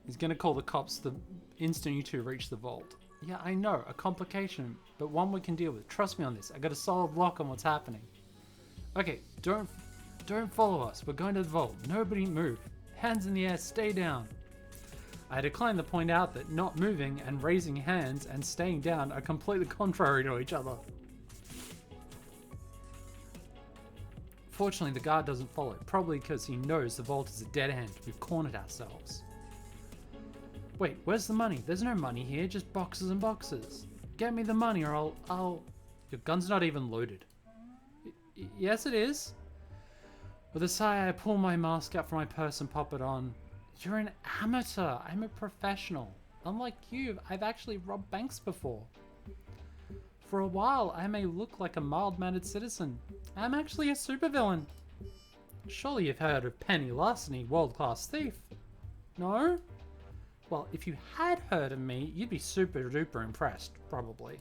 He's gonna call the cops the instant you two reach the vault. Yeah, I know, a complication, but one we can deal with. Trust me on this. I got a solid lock on what's happening. Okay, don't follow us. We're going to the vault. Nobody move. Hands in the air, stay down. I decline to point out that not moving and raising hands and staying down are completely contrary to each other. Fortunately, the guard doesn't follow, probably because he knows the vault is a dead end. We've cornered ourselves. Wait, where's the money? There's no money here, just boxes and boxes. Get me the money or I'll... Your gun's not even loaded. Yes, it is. With a sigh, I pull my mask out from my purse and pop it on. You're an amateur. I'm a professional. Unlike you, I've actually robbed banks before. For a while, I may look like a mild-mannered citizen. I'm actually a supervillain. Surely you've heard of Penny Larceny, world-class thief. No? Well, if you had heard of me, you'd be super-duper impressed, probably.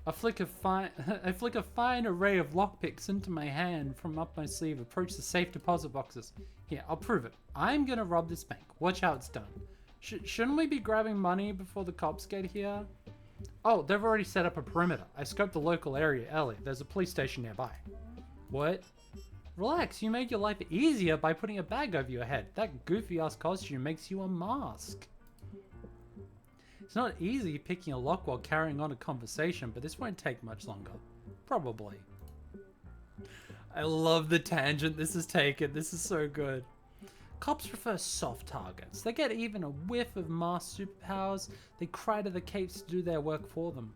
I flick a fine array of lockpicks into my hand from up my sleeve, approach the safe deposit boxes. Here, I'll prove it. I'm gonna rob this bank. Watch how it's done. Shouldn't we be grabbing money before the cops get here? Oh, they've already set up a perimeter. I scoped the local area earlier. There's a police station nearby. What? Relax, you made your life easier by putting a bag over your head. That goofy-ass costume makes you a mask. It's not easy picking a lock while carrying on a conversation, but this won't take much longer. Probably. I love the tangent this is taken. This is so good. Cops prefer soft targets. They get even a whiff of mass superpowers. They cry to the capes to do their work for them.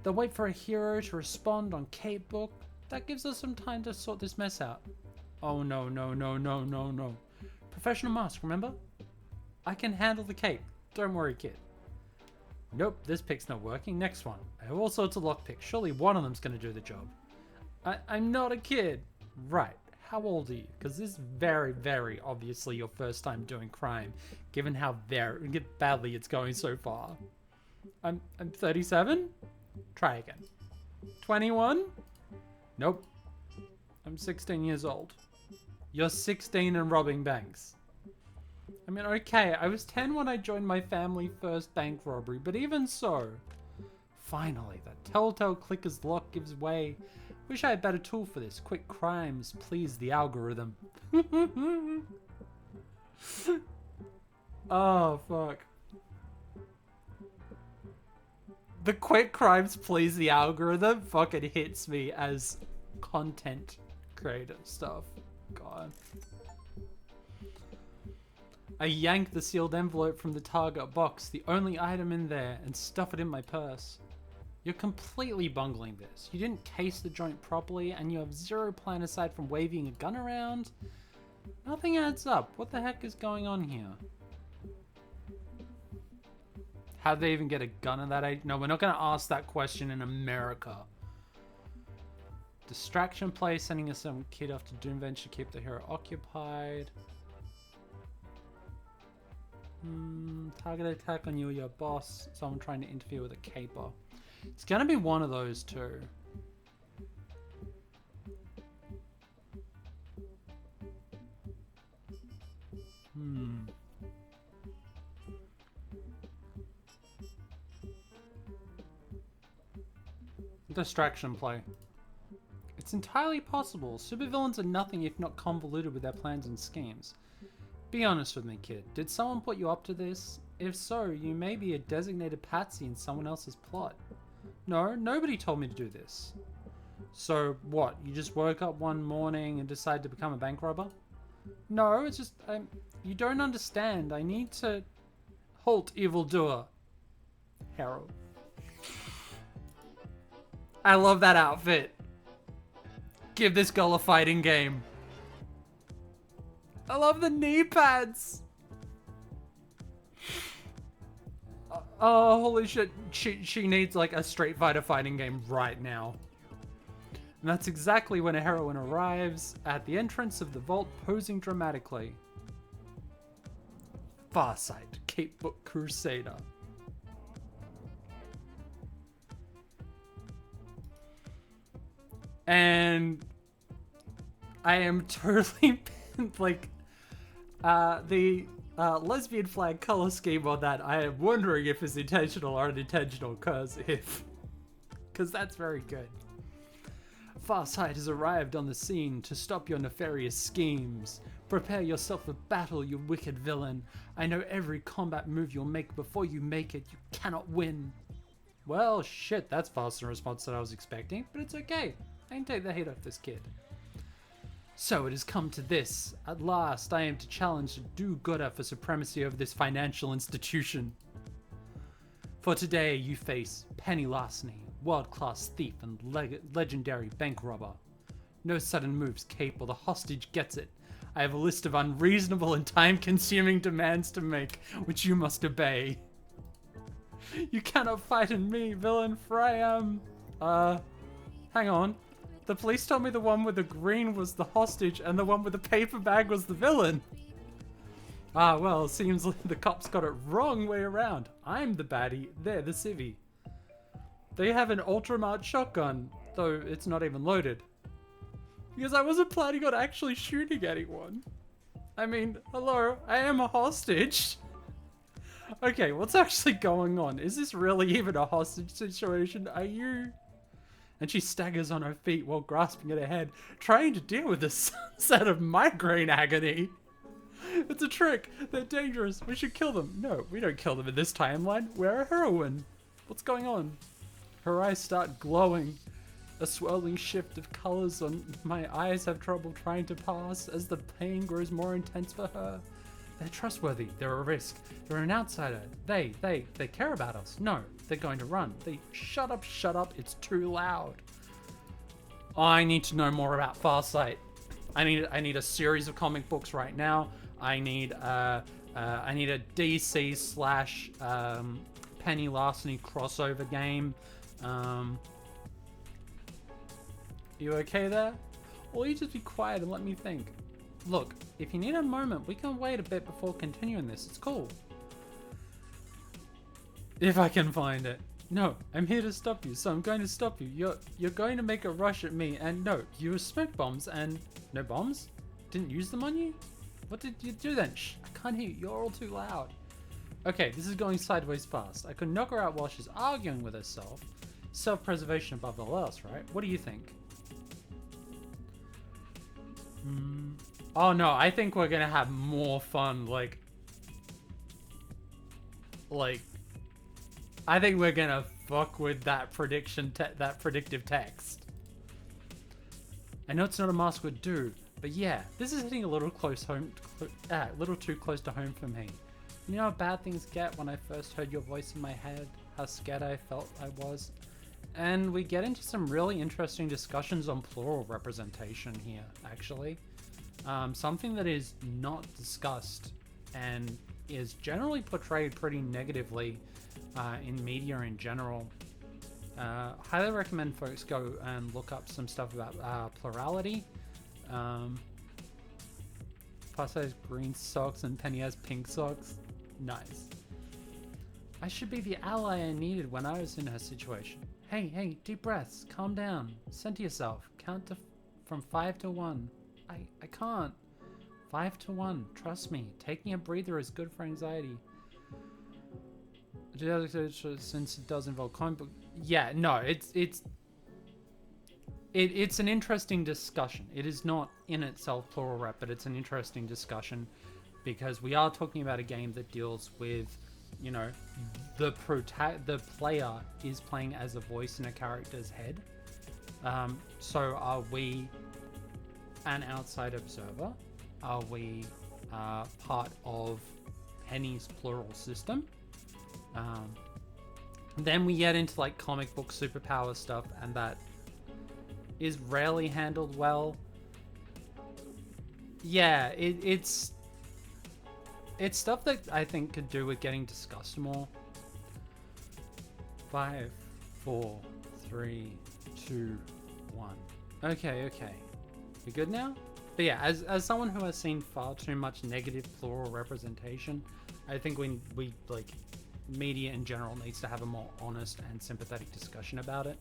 They'll wait for a hero to respond on cape book. That gives us some time to sort this mess out. Oh no, no, no, no, no, no. Professional mask, remember? I can handle the cape. Don't worry, kid. Nope, this pick's not working. Next one. I have all sorts of lockpicks. Surely one of them's gonna do the job. I'm not a kid. Right. How old are you? Because this is very, very obviously your first time doing crime, given how badly it's going so far. I'm 37? Try again. 21? Nope. I'm 16 years old. You're 16 and robbing banks. I mean, okay, I was 10 when I joined my family first bank robbery, but even so. Finally, that telltale clicker's lock gives way. Wish I had better tool for this. Quick crimes please the algorithm. Oh, fuck. The quick crimes please the algorithm fucking hits me as content creator stuff. God. I yank the sealed envelope from the target box, the only item in there, and stuff it in my purse. You're completely bungling this. You didn't case the joint properly, and you have zero plan aside from waving a gun around. Nothing adds up. What the heck is going on here? How'd they even get a gun at that age? No, we're not going to ask that question in America. Distraction play, sending some kid off to Doom Venture, keep the hero occupied. Target attack on you or your boss. Someone trying to interfere with a caper. It's gonna be one of those two. Distraction play. It's entirely possible. Supervillains are nothing if not convoluted with their plans and schemes. Be honest with me, kid. Did someone put you up to this? If so, you may be a designated patsy in someone else's plot. No, nobody told me to do this. So what? You just woke up one morning and decided to become a bank robber? No, it's just you don't understand. I need to halt evildoer. Harold. I love that outfit. Give this girl a fighting game. I love the knee pads. Oh, holy shit. She needs like a Street Fighter fighting game right now. And that's exactly when a heroine arrives at the entrance of the vault, posing dramatically. Farsight, Cape Book Crusader. And I am totally like the lesbian flag color scheme on that. I am wondering if it's intentional or unintentional, because that's very good. Farsight has arrived on the scene to stop your nefarious schemes. Prepare yourself for battle, you wicked villain. I know every combat move you'll make. Before you make it, you cannot win. Well, shit, that's faster in response than I was expecting, but it's okay. I can take the hate off this kid. So it has come to this. At last, I am to challenge the do-gooder for supremacy over this financial institution. For today, you face Penny Larceny, world-class thief and legendary bank robber. No sudden moves, Cape, or the hostage gets it. I have a list of unreasonable and time-consuming demands to make, which you must obey. You cannot frighten me, villain, for I am... hang on. The police told me the one with the green was the hostage and the one with the paper bag was the villain. Ah, well, it seems like the cops got it wrong way around. I'm the baddie, they're the civvy. They have an ultramart shotgun, though it's not even loaded. Because I wasn't planning on actually shooting anyone. I mean, hello, I am a hostage. Okay, what's actually going on? Is this really even a hostage situation? Are you... And she staggers on her feet while grasping at her head, trying to deal with the sunset of migraine agony. It's a trick. They're dangerous. We should kill them. No, we don't kill them in this timeline. We're a heroine. What's going on? Her eyes start glowing. A swirling shift of colors on my eyes have trouble trying to pass as the pain grows more intense for her. They're trustworthy. They're a risk. They're an outsider. They care about us. No, they're going to run. Shut up. It's too loud. I need to know more about Farsight. I need a series of comic books right now. I need a DC slash Penny Larceny crossover game. You okay there? Or you just be quiet and let me think? Look, if you need a moment, we can wait a bit before continuing this. It's cool. If I can find it. No, I'm here to stop you, so I'm going to stop you. You're going to make a rush at me, and no, you use smoke bombs and... No bombs? Didn't use them on you? What did you do then? Shh, I can't hear you. You're all too loud. Okay, this is going sideways fast. I could knock her out while she's arguing with herself. Self-preservation above all else, right? What do you think? Oh no, I think we're gonna have more fun, like I think we're gonna fuck with that that predictive text. I know it's not a mask would do, but yeah, this is hitting a little little too close to home for me. You know how bad things get when I first heard your voice in my head, how scared I felt I was. And we get into some really interesting discussions on plural representation here, actually. Something that is not discussed and is generally portrayed pretty negatively in media in general. Highly recommend folks go and look up some stuff about plurality. Plus has green socks and Penny has pink socks. Nice. I should be the ally I needed when I was in her situation. Hey, deep breaths, calm down, center yourself, count from 5 to 1. I can't. 5 to 1, trust me, taking a breather is good for anxiety. Since it does involve comic book. Yeah, no, it's an interesting discussion. It is not in itself plural rep, but it's an interesting discussion because we are talking about a game that deals with, you know, the player is playing as a voice in a character's head. So are we an outside observer? Are we part of Penny's plural system? Then we get into like comic book superpower stuff, and that is rarely handled well. Yeah, it's stuff that I think could do with getting discussed more. 5, 4, 3, 2, 1. Okay. We good now? But yeah, as someone who has seen far too much negative plural representation, I think we like media in general needs to have a more honest and sympathetic discussion about it.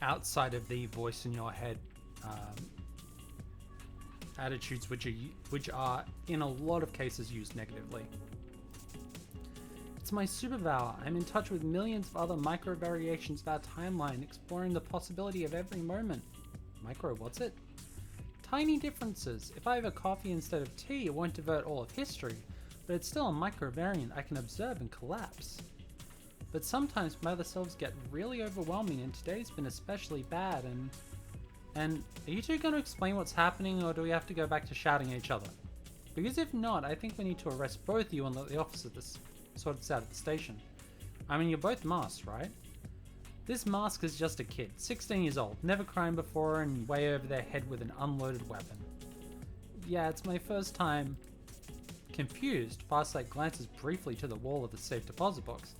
Outside of the voice in your head attitudes, which are in a lot of cases used negatively. It's my superpower. I'm in touch with millions of other micro variations of our timeline, exploring the possibility of every moment. Micro, what's it? Tiny differences. If I have a coffee instead of tea, it won't divert all of history, but it's still a micro variant I can observe and collapse. But sometimes my other selves get really overwhelming, and today's been especially bad, and are you two going to explain what's happening, or do we have to go back to shouting at each other? Because if not, I think we need to arrest both of you and let the officer sort this out at the station. I mean, you're both masked, right? This mask is just a kid, 16 years old, never crimed before and way over their head with an unloaded weapon. Yeah, it's my first time. Confused, Farsight glances briefly to the wall of the safe deposit box,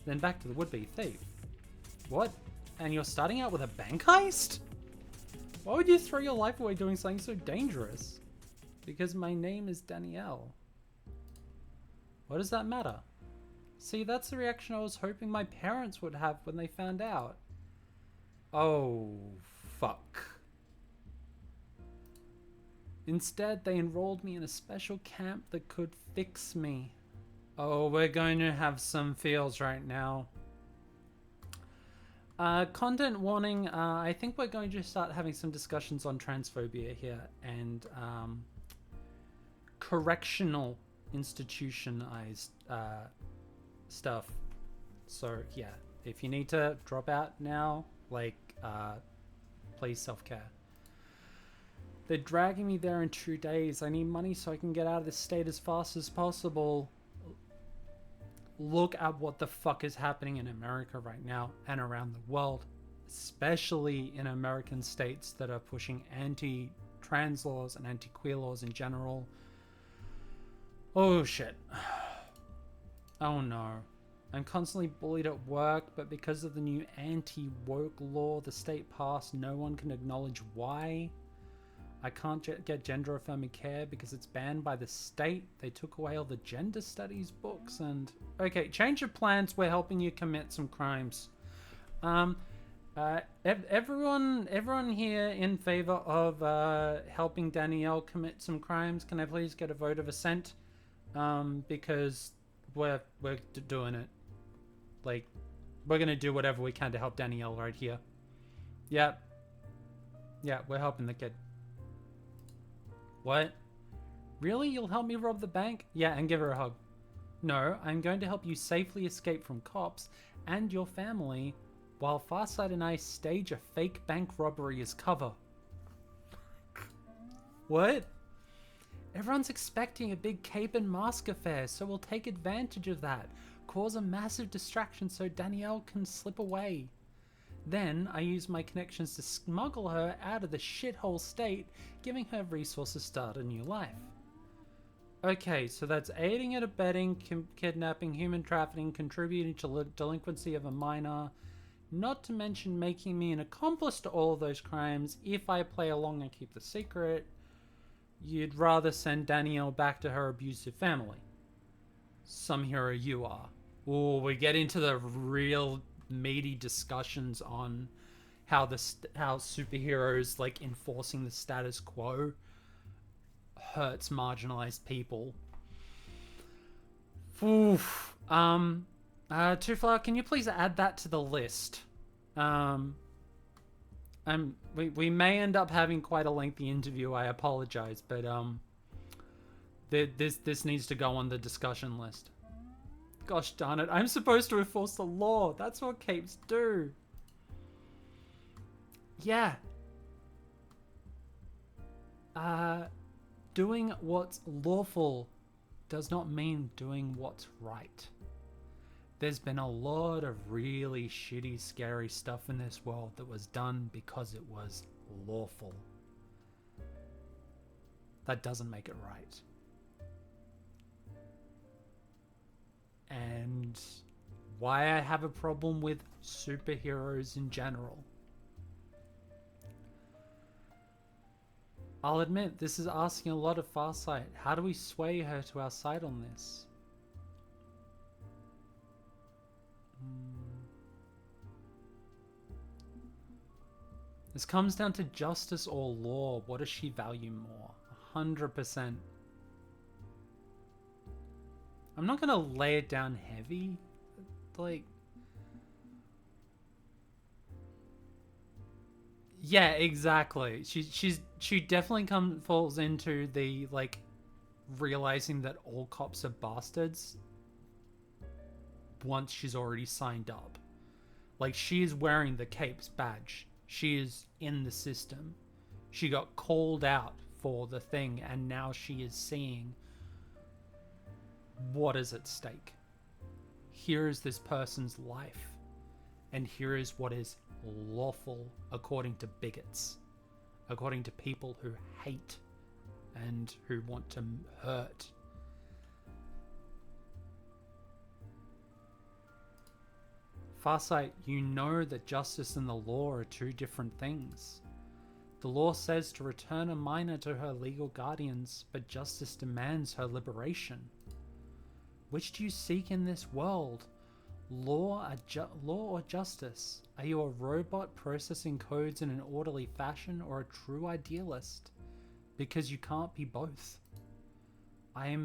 then back to the would-be thief. What? And you're starting out with a bank heist? Why would you throw your life away doing something so dangerous? Because my name is Danielle. What does that matter? See, that's the reaction I was hoping my parents would have when they found out. Oh, fuck. Instead, they enrolled me in a special camp that could fix me. Oh, we're going to have some feels right now. Content warning, I think we're going to start having some discussions on transphobia here and correctional institutionalized stuff. So yeah, if you need to drop out now, like, please self-care. They're dragging me there in 2 days. I need money so I can get out of this state as fast as possible. Look at what the fuck is happening in America right now and around the world, especially in American states that are pushing anti-trans laws and anti-queer laws in general. Oh shit. Oh no. I'm constantly bullied at work, but because of the new anti-woke law the state passed, no one can acknowledge why. I can't get gender affirming care because it's banned by the state. They took away all the gender studies books and... Okay, change of plans. We're helping you commit some crimes. Everyone here in favor of helping Danielle commit some crimes, can I please get a vote of assent? Because we're doing it. Like, we're gonna do whatever we can to help Danielle right here. Yep. Yeah, we're helping the kid. What? Really? You'll help me rob the bank? Yeah, and give her a hug. No, I'm going to help you safely escape from cops and your family while Farsight and I stage a fake bank robbery as cover. What? Everyone's expecting a big cape and mask affair, so we'll take advantage of that, cause a massive distraction so Danielle can slip away. Then I use my connections to smuggle her out of the shithole state, giving her resources to start a new life. Okay, so that's aiding and abetting, kidnapping, human trafficking, contributing to delinquency of a minor, not to mention making me an accomplice to all of those crimes if I play along and keep the secret. You'd rather send Danielle back to her abusive family. Some hero you are. Ooh, we get into the real meaty discussions on how superheroes, like, enforcing the status quo hurts marginalized people. Oof. Tufla, can you please add that to the list? We may end up having quite a lengthy interview. I apologize, but this needs to go on the discussion list. Gosh darn it! I'm supposed to enforce the law. That's what capes do. Yeah. Doing what's lawful does not mean doing what's right. There's been a lot of really shitty, scary stuff in this world that was done because it was lawful. That doesn't make it right. And why I have a problem with superheroes in general. I'll admit, this is asking a lot of Farsight. How do we sway her to our side on this? This comes down to justice or law. What does she value more? 100%. I'm not gonna lay it down heavy. Like... Yeah, exactly. She definitely falls into the, like, realizing that all cops are bastards once she's already signed up. Like, she is wearing the Capes badge. She is in the system. She got called out for the thing, and now she is seeing what is at stake. Here is this person's life, and here is what is lawful according to bigots, according to people who hate and who want to hurt. Farsight, you know that justice and the law are two different things. The law says to return a minor to her legal guardians, but justice demands her liberation. Which do you seek in this world? Law or justice? Are you a robot processing codes in an orderly fashion, or a true idealist? Because you can't be both. I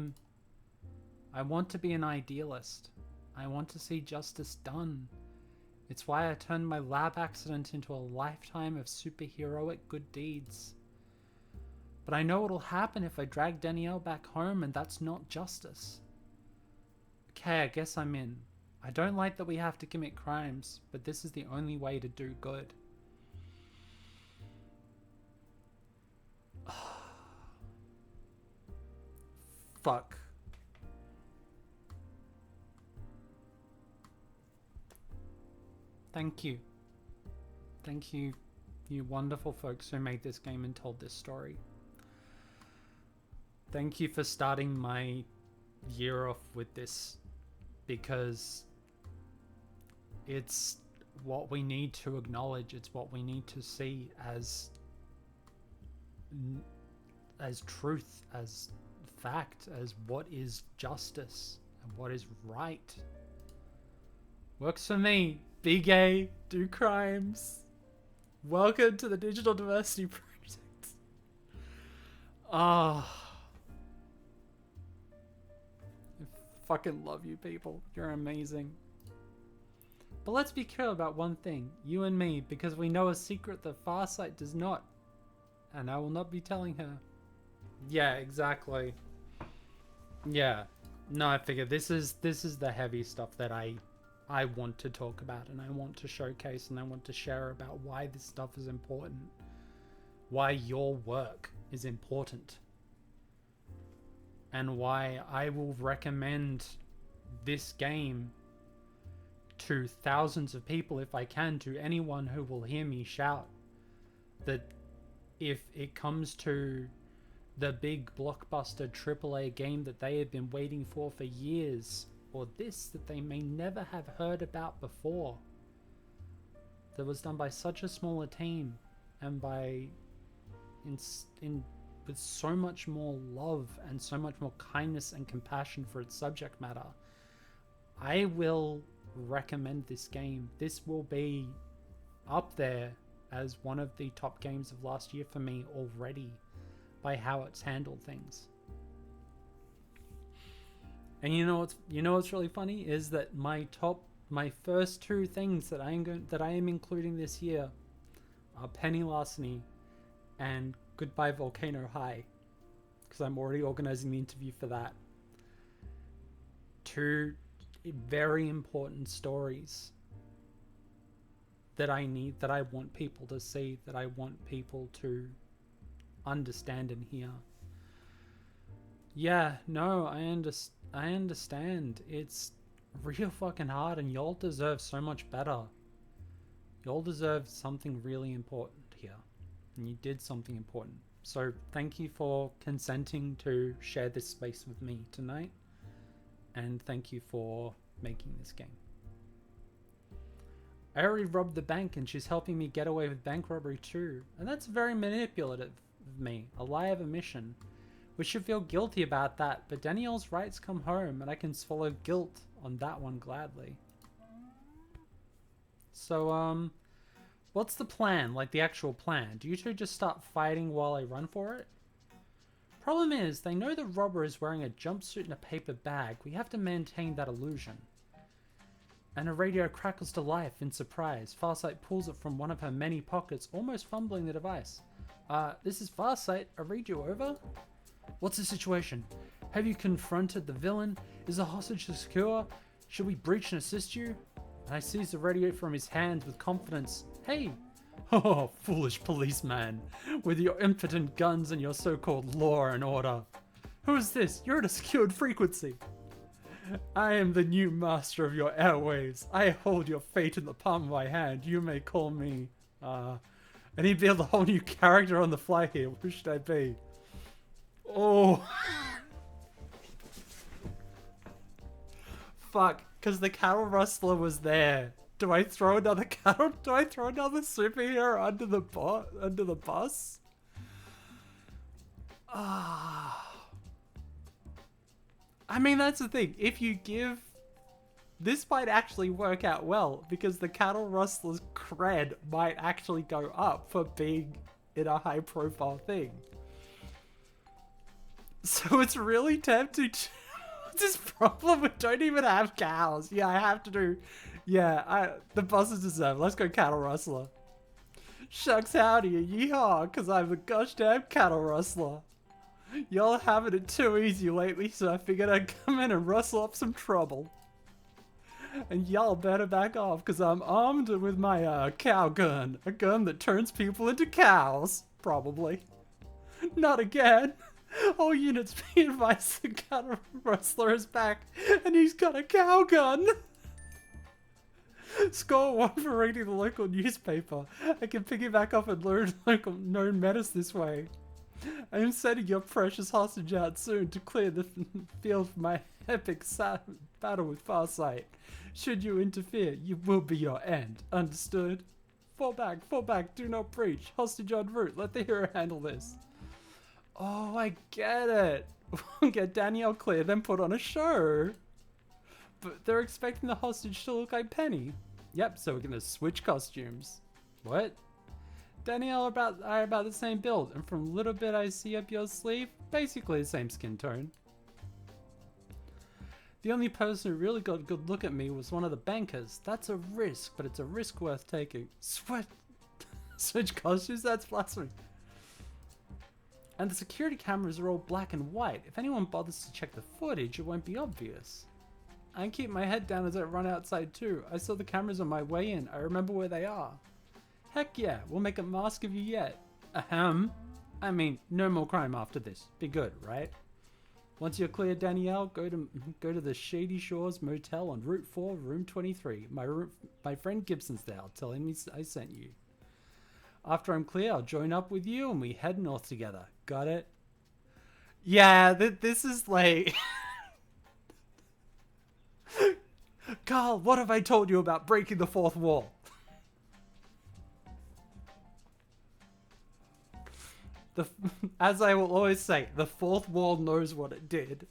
want to be an idealist. I want to see justice done. It's why I turned my lab accident into a lifetime of superheroic good deeds. But I know what'll happen if I drag Danielle back home, and that's not justice. Okay, I guess I'm in. I don't like that we have to commit crimes, but this is the only way to do good. Fuck. Thank you. Thank you, you wonderful folks who made this game and told this story. Thank you for starting my year off with this, because it's what we need to acknowledge. It's what we need to see as truth, as fact, as what is justice and what is right. Works for me. Be gay, do crimes. Welcome to the Digital Diversity Project. I fucking love you people. You're amazing. But let's be clear about one thing, you and me, because we know a secret that Farsight does not. And I will not be telling her. Yeah, exactly. Yeah. No, I figure this is the heavy stuff that I want to talk about, and I want to showcase, and I want to share about why this stuff is important. Why your work is important. And why I will recommend this game to thousands of people if I can, to anyone who will hear me shout that if it comes to the big blockbuster AAA game that they have been waiting for years, or this that they may never have heard about before, that was done by such a smaller team and with so much more love and so much more kindness and compassion for its subject matter, I will recommend this game. This will be up there as one of the top games of last year for me already, by how it's handled things. And you know what's really funny is that my first two things that I am including this year are Penny Larceny and Goodbye Volcano High, because I'm already organizing the interview for that. Two very important stories that I want people to see, that I want people to understand and hear. Yeah, no, I understand. It's real fucking hard, and y'all deserve so much better. Y'all deserve something really important here, and you did something important. So thank you for consenting to share this space with me tonight, and thank you for making this game. I already robbed the bank, and she's helping me get away with bank robbery too, and that's very manipulative of me. A lie of omission. We should feel guilty about that, but Danielle's rights come home, and I can swallow guilt on that one gladly. So, what's the plan? Like, the actual plan? Do you two just start fighting while I run for it? Problem is, they know the robber is wearing a jumpsuit and a paper bag. We have to maintain that illusion. And a radio crackles to life in surprise. Farsight pulls it from one of her many pockets, almost fumbling the device. This is Farsight. I read you over? What's the situation? Have you confronted the villain? Is the hostage secure? Should we breach and assist you? And I seize the radio from his hands with confidence. Hey! Oh, foolish policeman, with your impotent guns and your so-called law and order. Who is this? You're at a secured frequency. I am the new master of your airwaves. I hold your fate in the palm of my hand. You may call me, and he'd build a whole new character on the fly here. Who should I be? Oh. Fuck, because the cattle rustler was there. Do I throw another cattle? Do I throw another superhero under the bus? Ah. I mean, that's the thing. If you give... This might actually work out well, because the cattle rustler's cred might actually go up for being in a high-profile thing. So it's really tempting to... This problem, we don't even have cows. Yeah, I have to do... Yeah, the bosses deserve. Let's go cattle rustler. Shucks howdy, yeehaw, because I'm the gosh damn cattle rustler. Y'all are having it too easy lately, so I figured I'd come in and rustle up some trouble. And y'all better back off, because I'm armed with my cow gun. A gun that turns people into cows. Probably. Not again. All units be advised the cattle rustler is back, and he's got a cow gun. Score 1 for reading the local newspaper. I can piggyback off and learn local known menace this way. I am sending your precious hostage out soon to clear the field for my epic battle with Farsight. Should you interfere, you will be your end. Understood? Fall back, do not breach. Hostage en route, let the hero handle this. Oh, I get it. We'll get Danielle clear, then put on a show. But they're expecting the hostage to look like Penny. Yep, so we're gonna switch costumes. What? Danielle are about the same build, and from a little bit I see up your sleeve, basically the same skin tone. The only person who really got a good look at me was one of the bankers. That's a risk, but it's a risk worth taking. Switch costumes? That's blasphemy. And the security cameras are all black and white. If anyone bothers to check the footage, it won't be obvious. I can keep my head down as I run outside too. I saw the cameras on my way in. I remember where they are. Heck yeah, we'll make a mask of you yet. Ahem. I mean, no more crime after this. Be good, right? Once you're clear, Danielle, go to the Shady Shores Motel on Route 4, Room 23. My friend Gibson's there. Tell him I sent you. After I'm clear, I'll join up with you and we head north together. Got it? Yeah, this is like... Carl, what have I told you about breaking the fourth wall? As I will always say, the fourth wall knows what it did.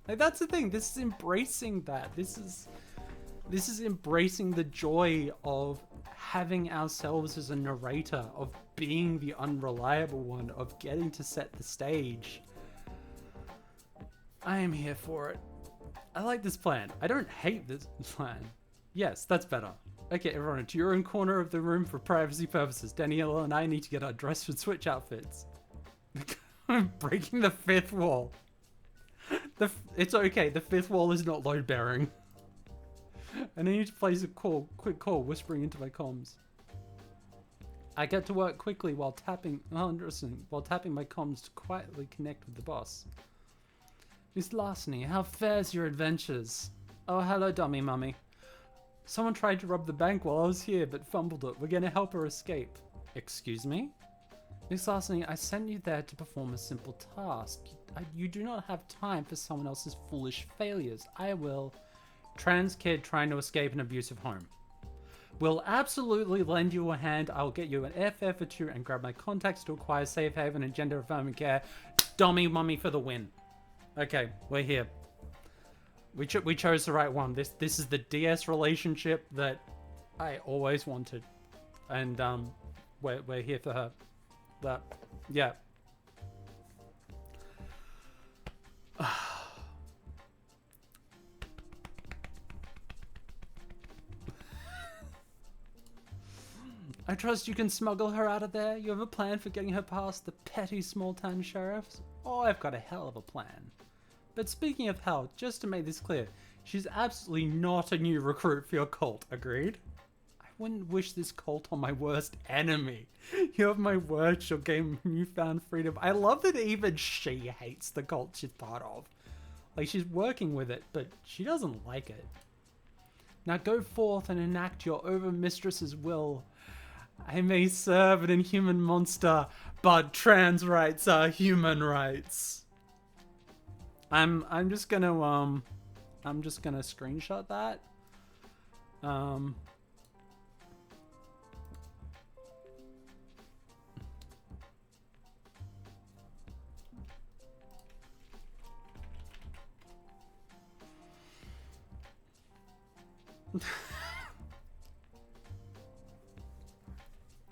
Like, that's the thing. This is embracing that. This is embracing the joy of having ourselves as a narrator, of being the unreliable one, of getting to set the stage. I am here for it. I like this plan. I don't hate this plan. Yes, that's better. Okay, everyone, into your own corner of the room for privacy purposes. Daniela and I need to get our dress and switch outfits. I'm breaking the fifth wall. It's okay, the fifth wall is not load bearing. And I need to place a quick call, whispering into my comms. I get to work quickly while tapping my comms to quietly connect with the boss. Miss Larceny, how fares your adventures? Oh, hello, dummy mummy. Someone tried to rob the bank while I was here, but fumbled it. We're gonna help her escape. Excuse me? Miss Larceny, I sent you there to perform a simple task. You do not have time for someone else's foolish failures. I will. Trans kid trying to escape an abusive home. Will absolutely lend you a hand. I'll get you an FF or two and grab my contacts to acquire safe haven and gender affirming care. Dummy mummy for the win. Okay, we're here. We chose the right one. This is the DS relationship that I always wanted, and we're here for her. That, yeah. I trust you can smuggle her out of there. You have a plan for getting her past the petty small-town sheriffs? Oh, I've got a hell of a plan. But speaking of hell, just to make this clear, she's absolutely not a new recruit for your cult, agreed? I wouldn't wish this cult on my worst enemy. You have my word, she'll gain newfound freedom. I love that even she hates the cult she's part of. Like, she's working with it, but she doesn't like it. Now go forth and enact your overmistress's will. I may serve an inhuman monster, but trans rights are human rights. I'm just gonna screenshot that.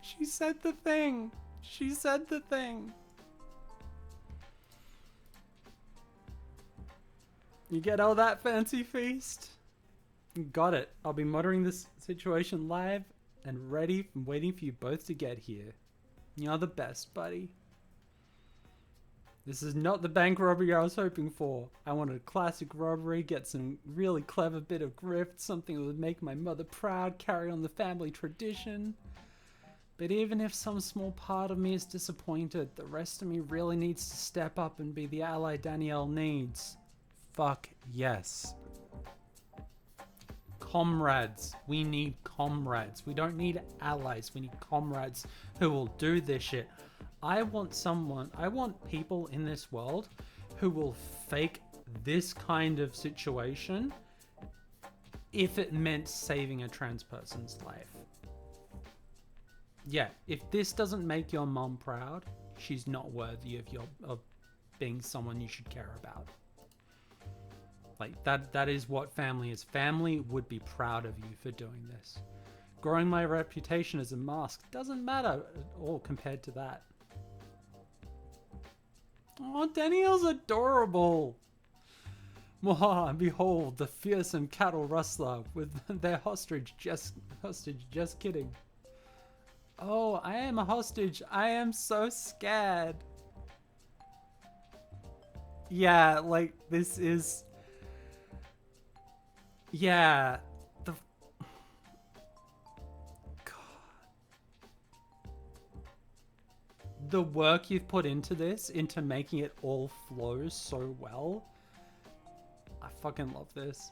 She said the thing. She said the thing. You get all that, Fancy Feast? Got it. I'll be monitoring this situation live and ready and waiting for you both to get here. You're the best, buddy. This is not the bank robbery I was hoping for. I wanted a classic robbery, get some really clever bit of grift, something that would make my mother proud, carry on the family tradition. But even if some small part of me is disappointed, the rest of me really needs to step up and be the ally Danielle needs. Fuck yes. Comrades. We need comrades. We don't need allies. We need comrades who will do this shit. I want people in this world who will fake this kind of situation if it meant saving a trans person's life. Yeah, if this doesn't make your mom proud, she's not worthy of being someone you should care about. Like, that is what family is. Family would be proud of you for doing this. Growing my reputation as a mask doesn't matter at all compared to that. Oh, Danielle's adorable. Mwah, behold, the fearsome cattle rustler with their hostage. Just kidding. Oh, I am a hostage. I am so scared. Yeah, like, this is... Yeah. God. The work you've put into this, into making it all flow so well. I fucking love this.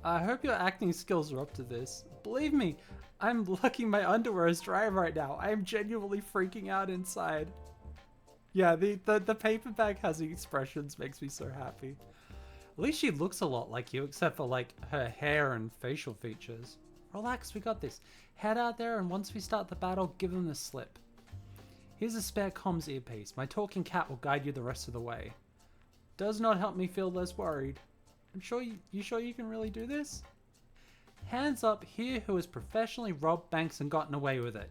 I hope your acting skills are up to this. Believe me, I'm lucky my underwear is dry right now. I am genuinely freaking out inside. Yeah, the paperback has the expressions, makes me so happy. At least she looks a lot like you, except for like her hair and facial features. Relax, we got this. Head out there and once we start the battle, give them the slip. Here's a spare comms earpiece. My talking cat will guide you the rest of the way. Does not help me feel less worried. I'm sure you sure you can really do this? Hands up here who has professionally robbed banks and gotten away with it.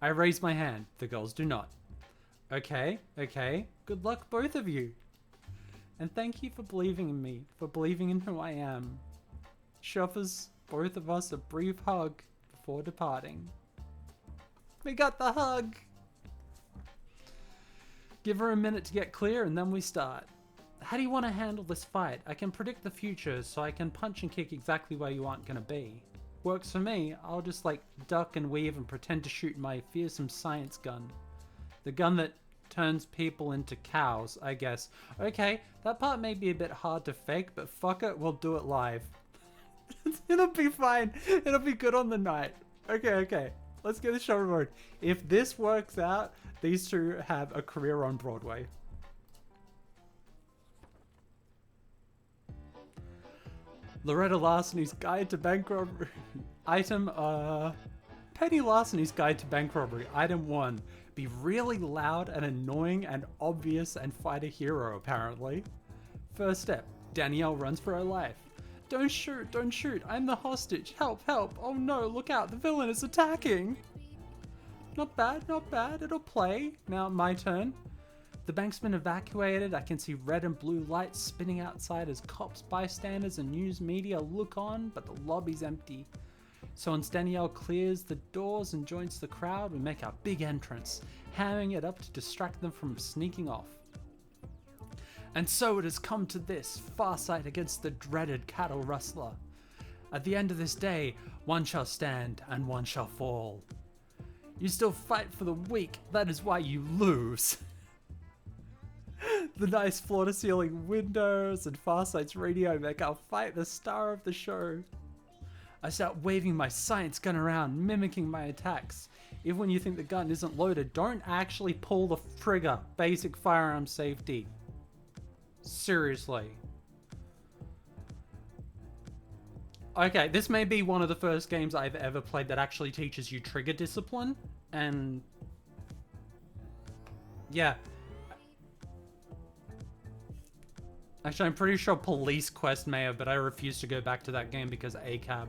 I raise my hand. The girls do not. Okay. Good luck both of you. And thank you for believing in me, for believing in who I am. She offers both of us a brief hug before departing. We got the hug! Give her a minute to get clear and then we start. How do you want to handle this fight? I can predict the future so I can punch and kick exactly where you aren't going to be. Works for me, I'll just like duck and weave and pretend to shoot my fearsome science gun. The gun that turns people into cows, I guess. Okay, that part may be a bit hard to fake, but fuck it, we'll do it live. It'll be fine. It'll be good on the night. Okay. Let's get the show mode. If this works out, these two have a career on Broadway. Loretta Larceny Guide to Bank Robbery. Penny Larceny's Guide to Bank Robbery. Item 1. Be really loud and annoying and obvious and fight a hero, apparently. First step. Danielle runs for her life. Don't shoot, I'm the hostage. Help. Oh no, look out, the villain is attacking. Not bad, it'll play. Now my turn. The bank's been evacuated. I can see red and blue lights spinning outside as cops, bystanders, and news media look on, but the lobby's empty. So once Danielle clears the doors and joins the crowd, we make our big entrance, hamming it up to distract them from sneaking off. And so it has come to this, Farsight against the dreaded cattle rustler. At the end of this day, one shall stand and one shall fall. You still fight for the weak, that is why you lose. The nice floor-to-ceiling windows and Farsight's radio make our fight the star of the show. I start waving my science gun around, mimicking my attacks. Even when you think the gun isn't loaded, don't actually pull the trigger. Basic firearm safety. Seriously. Okay, this may be one of the first games I've ever played that actually teaches you trigger discipline. And yeah. Actually, I'm pretty sure Police Quest may have, but I refuse to go back to that game because ACAB.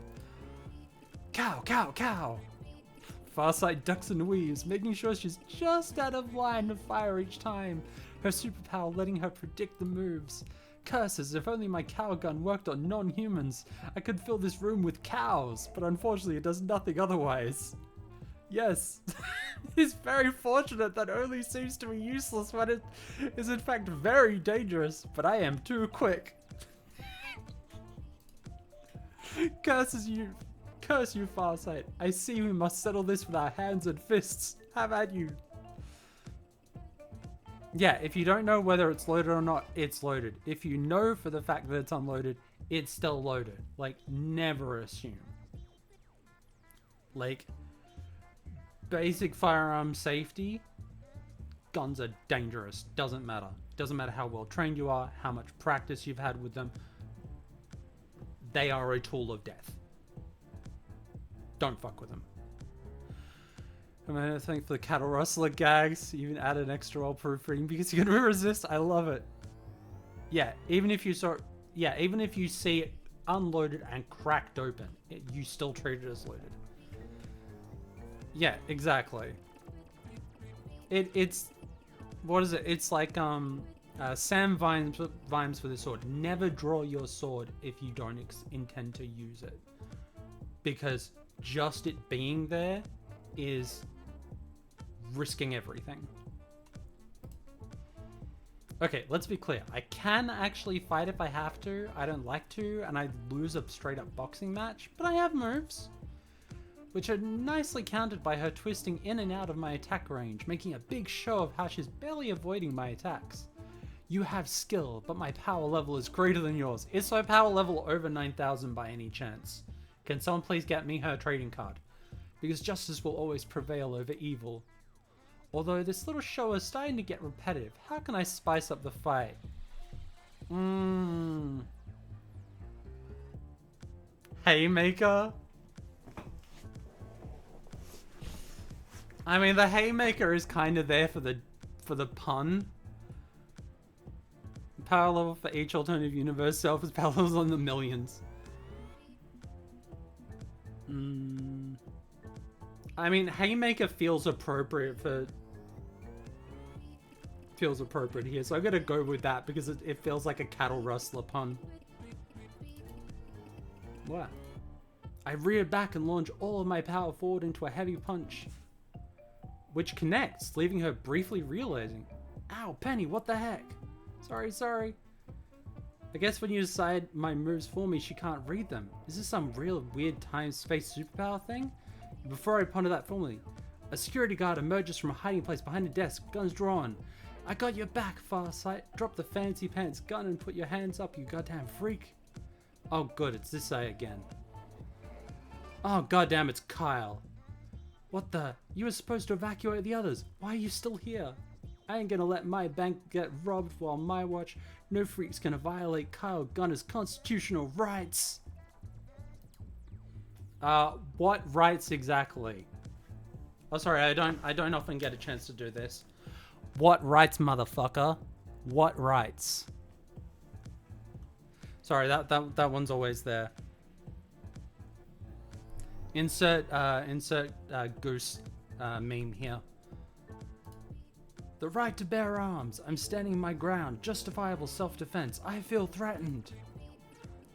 Cow, cow, cow. Farsight ducks and weaves, making sure she's just out of line to fire each time. Her superpower letting her predict the moves. Curses, if only my cow gun worked on non-humans. I could fill this room with cows, but unfortunately it does nothing otherwise. Yes, it's very fortunate that only seems to be useless when it is in fact very dangerous, but I am too quick. Curse you, Farsight. I see we must settle this with our hands and fists. Have at you. Yeah, if you don't know whether it's loaded or not, it's loaded. If you know for the fact that it's unloaded, it's still loaded. Like, never assume. Like, basic firearm safety, guns are dangerous. Doesn't matter. Doesn't matter how well trained you are, how much practice you've had with them. They are a tool of death. Don't fuck with them. I'm gonna thank for the cattle rustler gags. You even add an extra while proofreading because you can resist. I love it. Yeah, even if you see it unloaded and cracked open, you still treat it as loaded. Yeah, exactly. It's what is it? It's like Sam Vimes for the sword. Never draw your sword if you don't intend to use it, because just it being there is risking everything. Okay, let's be clear. I can actually fight if I have to. I don't like to, and I lose a straight up boxing match, but I have moves, which are nicely countered by her twisting in and out of my attack range, making a big show of how she's barely avoiding my attacks. You have skill, but my power level is greater than yours. Is my power level over 9,000 by any chance? Can someone please get me her trading card? Because justice will always prevail over evil. Although this little show is starting to get repetitive, how can I spice up the fight? Haymaker? I mean, the haymaker is kind of there for the pun. Power level for each alternative universe self is power levels on the millions. I mean, haymaker feels appropriate here, so I'm gonna go with that because it feels like a cattle rustler pun. What? I reared back and launched all of my power forward into a heavy punch, which connects, leaving her briefly realizing, ow, Penny, what the heck? Sorry. I guess when you decide my moves for me, she can't read them. Is this some real weird time-space superpower thing? Before I ponder that formally, a security guard emerges from a hiding place behind a desk, guns drawn. I got your back, Farsight. Drop the fancy pants gun and put your hands up, you goddamn freak. Oh good, it's this eye again. Oh goddamn, it's Kyle. What the? You were supposed to evacuate the others. Why are you still here? I ain't gonna let my bank get robbed while my watch. No freak's gonna violate Kyle Gunner's constitutional rights. What rights exactly? Oh, sorry, I don't often get a chance to do this. What rights, motherfucker? What rights? Sorry, that one's always there. Insert goose meme here. The right to bear arms. I'm standing my ground. Justifiable self-defense. I feel threatened.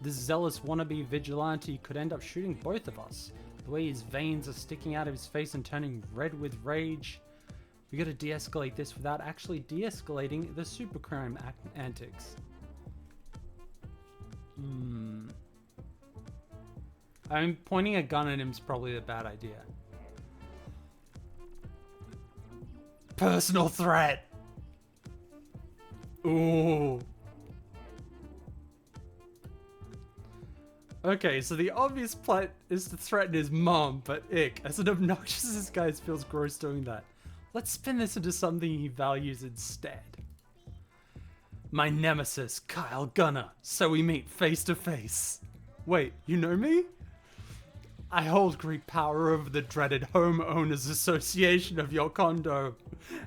This zealous wannabe vigilante could end up shooting both of us. The way his veins are sticking out of his face and turning red with rage. We gotta de-escalate this without actually de-escalating the supercrime antics. I mean, pointing a gun at him is probably a bad idea. Personal threat. Ooh. Ooh. Okay, so the obvious plot is to threaten his mom, but ick, as obnoxious as this guy feels gross doing that. Let's spin this into something he values instead. My nemesis, Kyle Gunner, so we meet face to face. Wait, you know me? I hold great power over the dreaded Homeowners Association of your condo.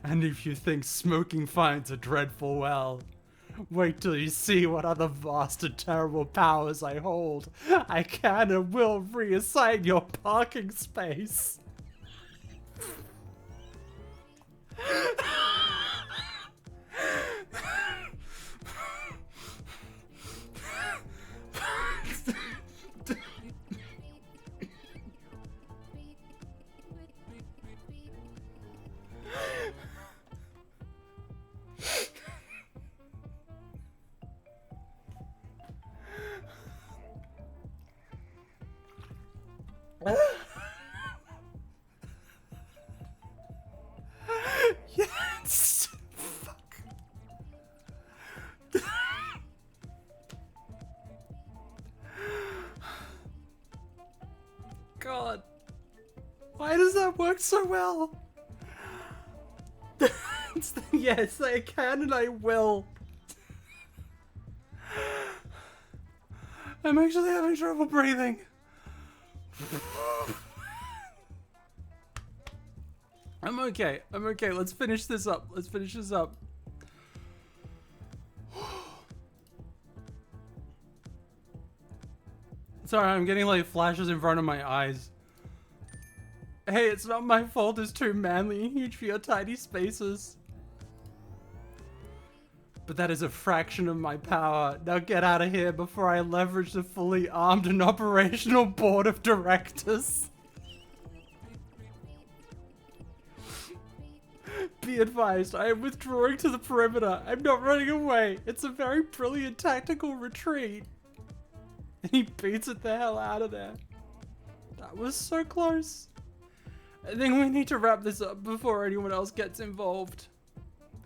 And if you think smoking fines are dreadful, well, wait till you see what other vast and terrible powers I hold. I can and will reassign your parking space. Yes! Fuck. God. Why does that work so well? Yes, I can and I will. I'm actually having trouble breathing. I'm okay. Let's finish this up. Sorry, I'm getting like flashes in front of my eyes. Hey, it's not my fault it's too manly and huge for your tiny spaces. But that is a fraction of my power. Now get out of here before I leverage the fully armed and operational board of directors. Be advised, I am withdrawing to the perimeter. I'm not running away. It's a very brilliant tactical retreat. And he beats it the hell out of there. That was so close. I think we need to wrap this up before anyone else gets involved.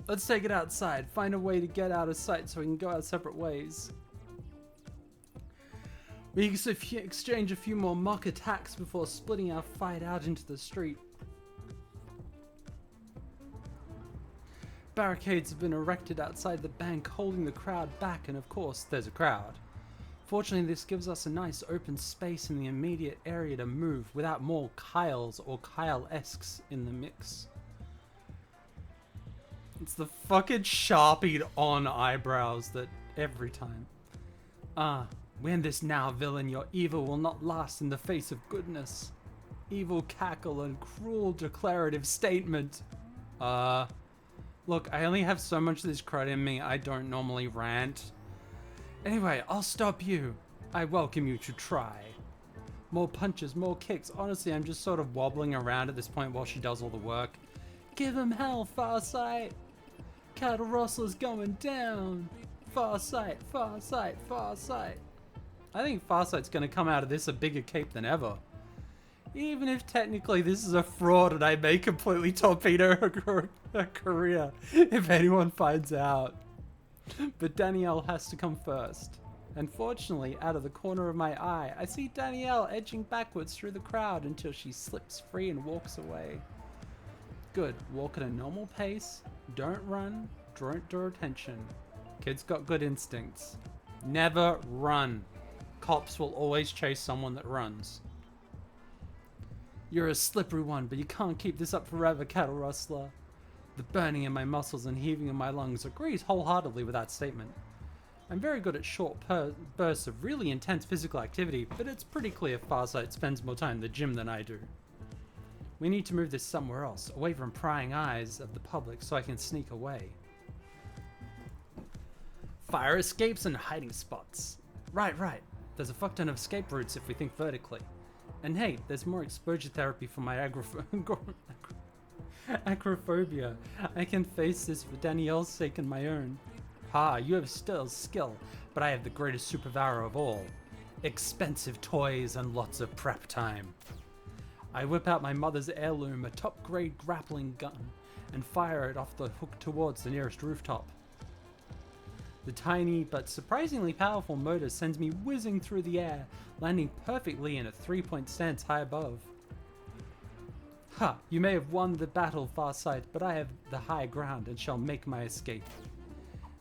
Let's take it outside, find a way to get out of sight so we can go our separate ways. We can exchange a few more mock attacks before splitting our fight out into the street. Barricades have been erected outside the bank, holding the crowd back, and of course, there's a crowd. Fortunately, this gives us a nice open space in the immediate area to move without more Kyles or Kyle-esques in the mix. It's the fucking sharpied on eyebrows that every time. Win this now, villain. Your evil will not last in the face of goodness. Evil cackle and cruel declarative statement. Look, I only have so much of this crud in me. I don't normally rant. Anyway, I'll stop you. I welcome you to try. More punches, more kicks. Honestly, I'm just sort of wobbling around at this point while she does all the work. Give him hell, Farsight. Cattle Rustler's going down. Farsight, Farsight, Farsight. I think Farsight's going to come out of this a bigger cape than ever. Even if technically this is a fraud and I may completely torpedo her career if anyone finds out. But Danielle has to come first. Unfortunately, out of the corner of my eye, I see Danielle edging backwards through the crowd until she slips free and walks away. Good, walk at a normal pace, don't run, don't draw attention. Kid's got good instincts. Never run. Cops will always chase someone that runs. You're a slippery one, but you can't keep this up forever, Cattle Rustler. The burning in my muscles and heaving in my lungs agrees wholeheartedly with that statement. I'm very good at short bursts of really intense physical activity, but it's pretty clear Farsight spends more time in the gym than I do. We need to move this somewhere else, away from prying eyes of the public so I can sneak away. Fire escapes and hiding spots. Right. There's a fuck ton of escape routes if we think vertically. And hey, there's more exposure therapy for my acrophobia. I can face this for Danielle's sake and my own. Ha, you have still skill, but I have the greatest superpower of all. Expensive toys and lots of prep time. I whip out my mother's heirloom, a top-grade grappling gun, and fire it off the hook towards the nearest rooftop. The tiny but surprisingly powerful motor sends me whizzing through the air, landing perfectly in a 3-point stance high above. Ha! You may have won the battle, Farsight, but I have the high ground and shall make my escape.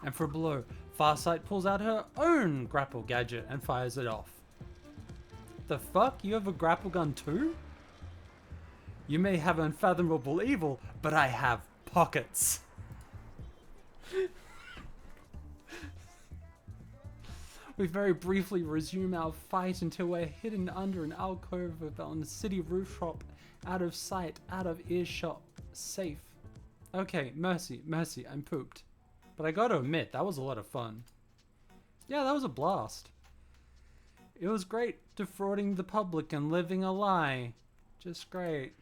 And for a blow, Farsight pulls out her own grapple gadget and fires it off. The fuck? You have a grapple gun too? You may have unfathomable evil, but I have pockets. We very briefly resume our fight until we're hidden under an alcove on the city rooftop, out of sight, out of earshot, safe. Okay, mercy, I'm pooped. But I gotta admit, that was a lot of fun. Yeah, that was a blast. It was great defrauding the public and living a lie. Just great.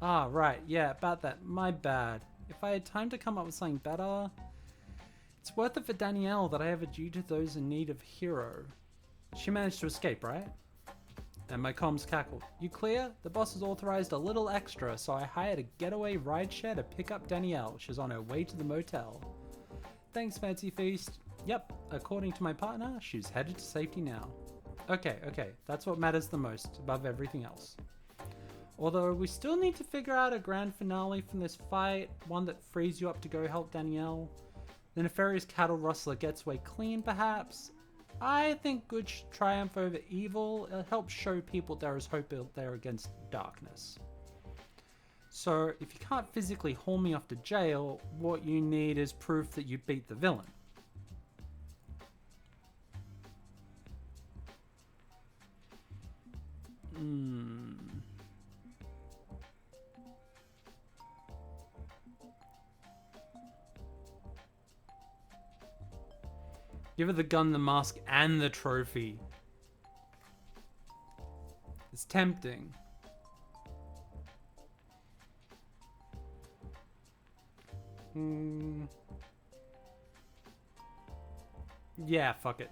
Ah, right, yeah, about that, my bad. If I had time to come up with something better... It's worth it for Danielle that I have a duty to those in need of hero. She managed to escape, right? And my comms cackled. You clear? The boss has authorized a little extra, so I hired a getaway rideshare to pick up Danielle. She's on her way to the motel. Thanks, Fancy Feast. Yep, according to my partner, she's headed to safety now. Okay, that's what matters the most, above everything else. Although we still need to figure out a grand finale from this fight, one that frees you up to go help Danielle. The nefarious cattle rustler gets away clean, perhaps. I think good should triumph over evil. It helps show people there is hope out there against darkness. So, if you can't physically haul me off to jail, what you need is proof that you beat the villain. Give her the gun, the mask, and the trophy. It's tempting. Yeah, fuck it.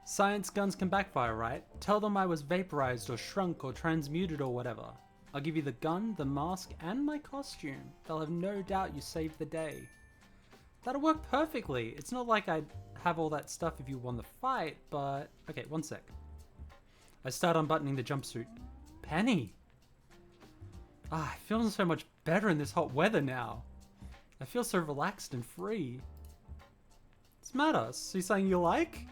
Science guns can backfire, right? Tell them I was vaporized or shrunk or transmuted or whatever. I'll give you the gun, the mask, and my costume. They'll have no doubt you saved the day. That'll work perfectly. It's not like I'd have all that stuff if you won the fight, but... Okay, one sec. I start unbuttoning the jumpsuit. Penny! Ah, I feel so much better in this hot weather now. I feel so relaxed and free. What's the matter? See something you like?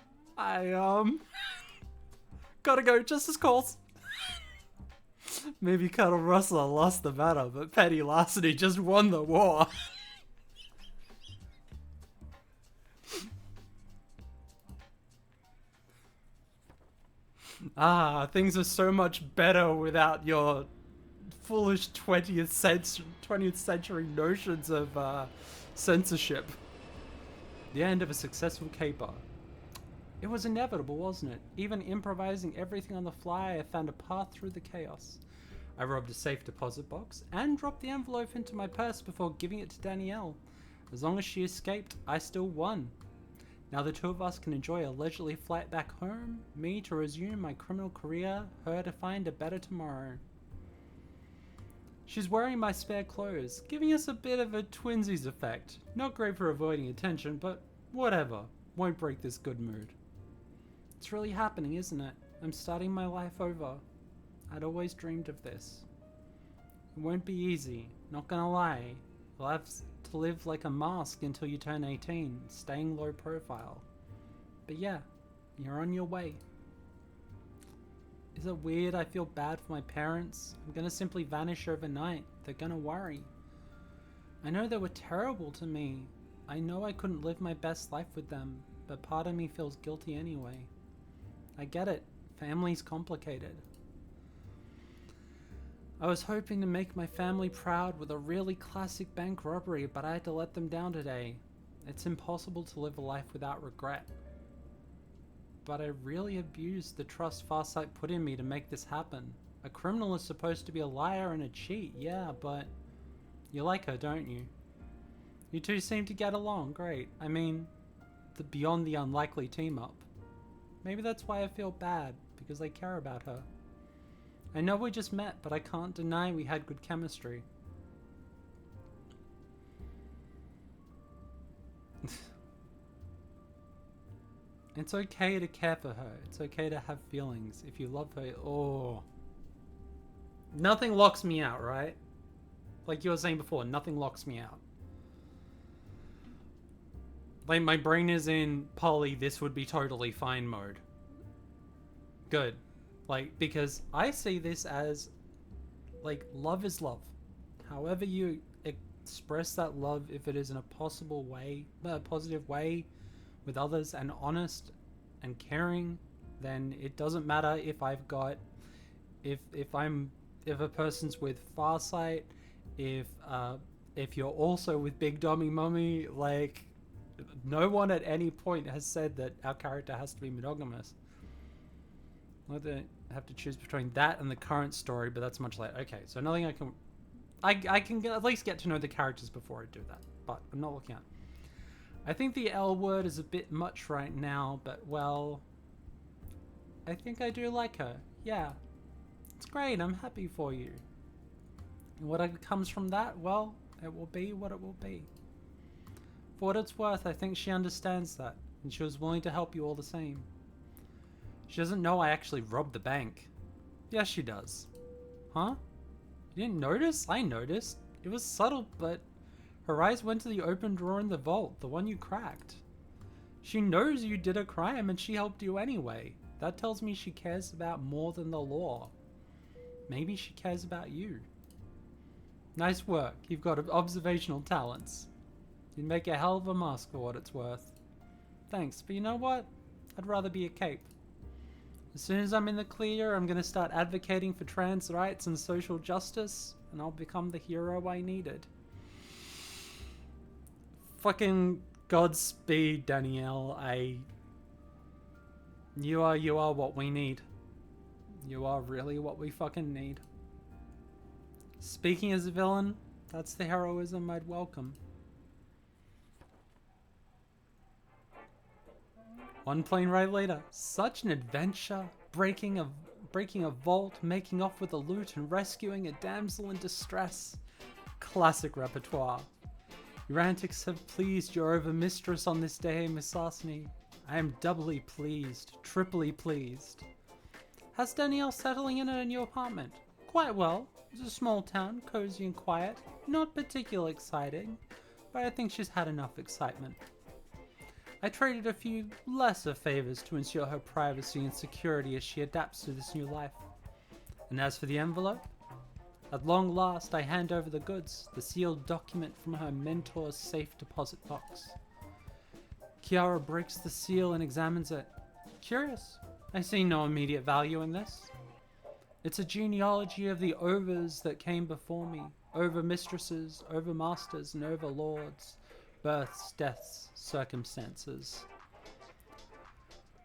Gotta go, Justice calls. Maybe Colonel Rustler lost the battle, but Penny Larceny just won the war. Ah, things are so much better without your foolish 20th century notions of censorship. The end of a successful caper. It was inevitable, wasn't it? Even improvising everything on the fly, I found a path through the chaos. I robbed a safe deposit box and dropped the envelope into my purse before giving it to Danielle. As long as she escaped, I still won. Now the two of us can enjoy a leisurely flight back home, me to resume my criminal career, her to find a better tomorrow. She's wearing my spare clothes, giving us a bit of a twinsies effect. Not great for avoiding attention, but whatever. Won't break this good mood. It's really happening, isn't it? I'm starting my life over. I'd always dreamed of this. It won't be easy, not gonna lie. You'll have to live like a mask until you turn 18, staying low profile. But yeah, you're on your way. Is it weird I feel bad for my parents? I'm gonna simply vanish overnight. They're gonna worry. I know they were terrible to me. I know I couldn't live my best life with them, but part of me feels guilty anyway. I get it. Family's complicated. I was hoping to make my family proud with a really classic bank robbery, but I had to let them down today. It's impossible to live a life without regret. But I really abused the trust Farsight put in me to make this happen. A criminal is supposed to be a liar and a cheat, yeah, but you like her, don't you? You two seem to get along, great. I mean, beyond the unlikely team up. Maybe that's why I feel bad, because I care about her. I know we just met, but I can't deny we had good chemistry. It's okay to care for her. It's okay to have feelings. If you love her, oh. Nothing locks me out, right? Like you were saying before, nothing locks me out. Like my brain is in Polly, this would be totally fine mode. Good. Like, because I see this as, like, love is love. However you express that love, if it is in a positive way with others and honest and caring, then it doesn't matter if I've got, if a person's with Farsight, if you're also with Big Dummy Mummy, like, no one at any point has said that our character has to be monogamous. I don't have to choose between that and the current story, but that's much later. Okay, so nothing I can at least get to know the characters before I do that, but I'm not looking at. I think the L word is a bit much right now, but well, I think I do like her. Yeah, it's great. I'm happy for you. And what comes from that, well, it will be what it will be. For what it's worth, I think she understands that, and she was willing to help you all the same. She doesn't know I actually robbed the bank. Yes, she does. Huh? You didn't notice? I noticed. It was subtle, but her eyes went to the open drawer in the vault, the one you cracked. She knows you did a crime and she helped you anyway. That tells me she cares about more than the law. Maybe she cares about you. Nice work. You've got observational talents. You'd make a hell of a mask for what it's worth. Thanks, but you know what? I'd rather be a cape. As soon as I'm in the clear, I'm gonna start advocating for trans rights and social justice, and I'll become the hero I needed. Fucking Godspeed, Danielle. You are what we need. You are really what we fucking need. Speaking as a villain, that's the heroism I'd welcome. One plane ride later, such an adventure, breaking a vault, making off with the loot, and rescuing a damsel in distress. Classic repertoire. Your antics have pleased your overmistress on this day, Miss Larceny. I am doubly pleased, triply pleased. How's Danielle settling in her new apartment? Quite well. It's a small town, cozy and quiet. Not particularly exciting, but I think she's had enough excitement. I traded a few lesser favors to ensure her privacy and security as she adapts to this new life. And as for the envelope, at long last I hand over the goods, the sealed document from her mentor's safe deposit box. Kiara breaks the seal and examines it. Curious. I see no immediate value in this. It's a genealogy of the overs that came before me. Over-mistresses, over-masters, and overlords. Births, deaths, circumstances.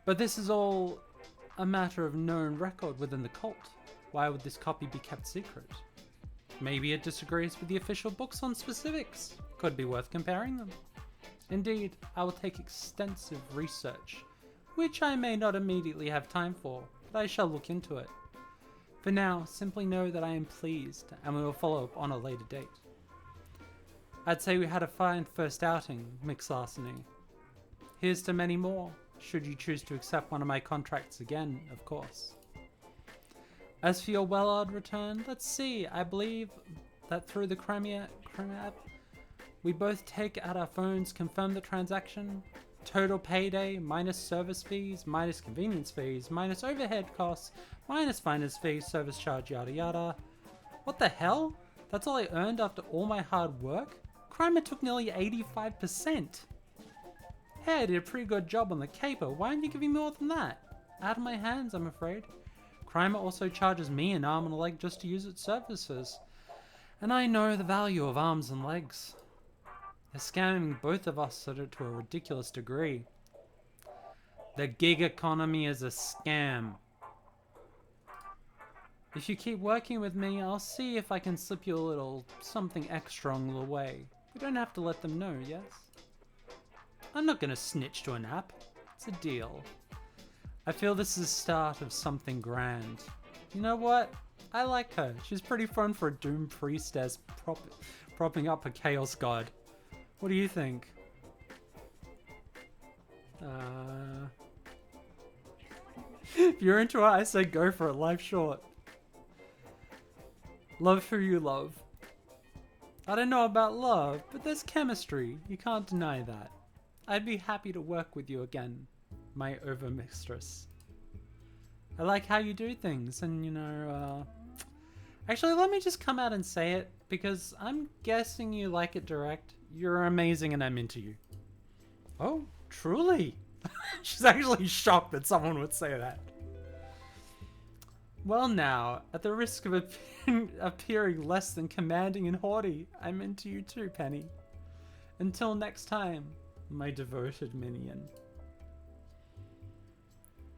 But this is all a matter of known record within the cult. Why would this copy be kept secret? Maybe it disagrees with the official books on specifics. Could be worth comparing them. Indeed, I will take extensive research, which I may not immediately have time for, but I shall look into it. For now, simply know that I am pleased, and we will follow up on a later date. I'd say we had a fine first outing, Miss Larceny. Here's to many more, should you choose to accept one of my contracts again, of course. As for your well-earned return, let's see, I believe that through the Crimea app, we both take out our phones, confirm the transaction, total payday, minus service fees, minus convenience fees, minus overhead costs, minus finder's fees, service charge, yada yada. What the hell? That's all I earned after all my hard work? Crimer took nearly 85%. Hey, I did a pretty good job on the caper. Why aren't you giving me more than that? Out of my hands, I'm afraid. Crimer also charges me an arm and a leg just to use its services. And I know the value of arms and legs. They're scamming both of us to a ridiculous degree. The gig economy is a scam. If you keep working with me, I'll see if I can slip you a little something extra on the way. We don't have to let them know, yes? I'm not gonna snitch to an app. It's a deal. I feel this is the start of something grand. You know what? I like her. She's pretty fun for a doomed priestess propping up a chaos god. What do you think? If you're into it, I say go for it. Life's short. Love who you love. I don't know about love, but there's chemistry. You can't deny that. I'd be happy to work with you again, my overmistress. I like how you do things, and actually, let me just come out and say it, because I'm guessing you like it direct. You're amazing and I'm into you. Oh, truly? She's actually shocked that someone would say that. Well now, at the risk of appearing less than commanding and haughty, I'm into you too, Penny. Until next time, my devoted minion.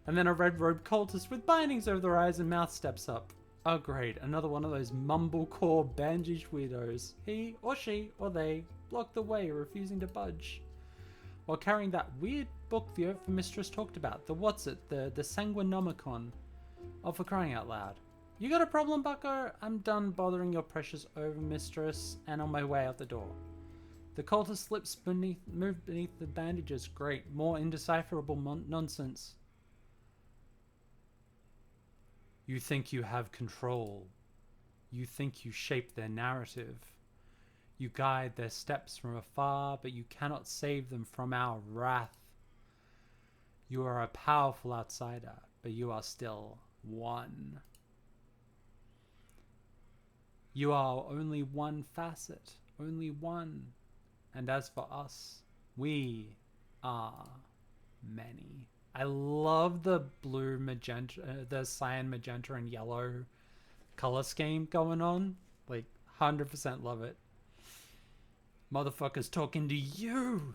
And then a red-robed cultist with bindings over their eyes and mouth steps up. Oh great, another one of those mumblecore bandaged weirdos. He, or she, or they block the way, refusing to budge. While carrying that weird book the Overmistress talked about, the Sanguinomicon. Oh, for crying out loud. You got a problem, bucko? I'm done bothering your precious Overmistress and on my way out the door. The cultist lips moved beneath the bandages. Great, more indecipherable nonsense. You think you have control. You think you shape their narrative. You guide their steps from afar, but you cannot save them from our wrath. You are a powerful outsider, but you are still one. You are only one facet, only one. And as for us, we are many. I love the blue, magenta, the cyan, magenta, and yellow color scheme going on. Like, 100% love it. Motherfuckers talking to you.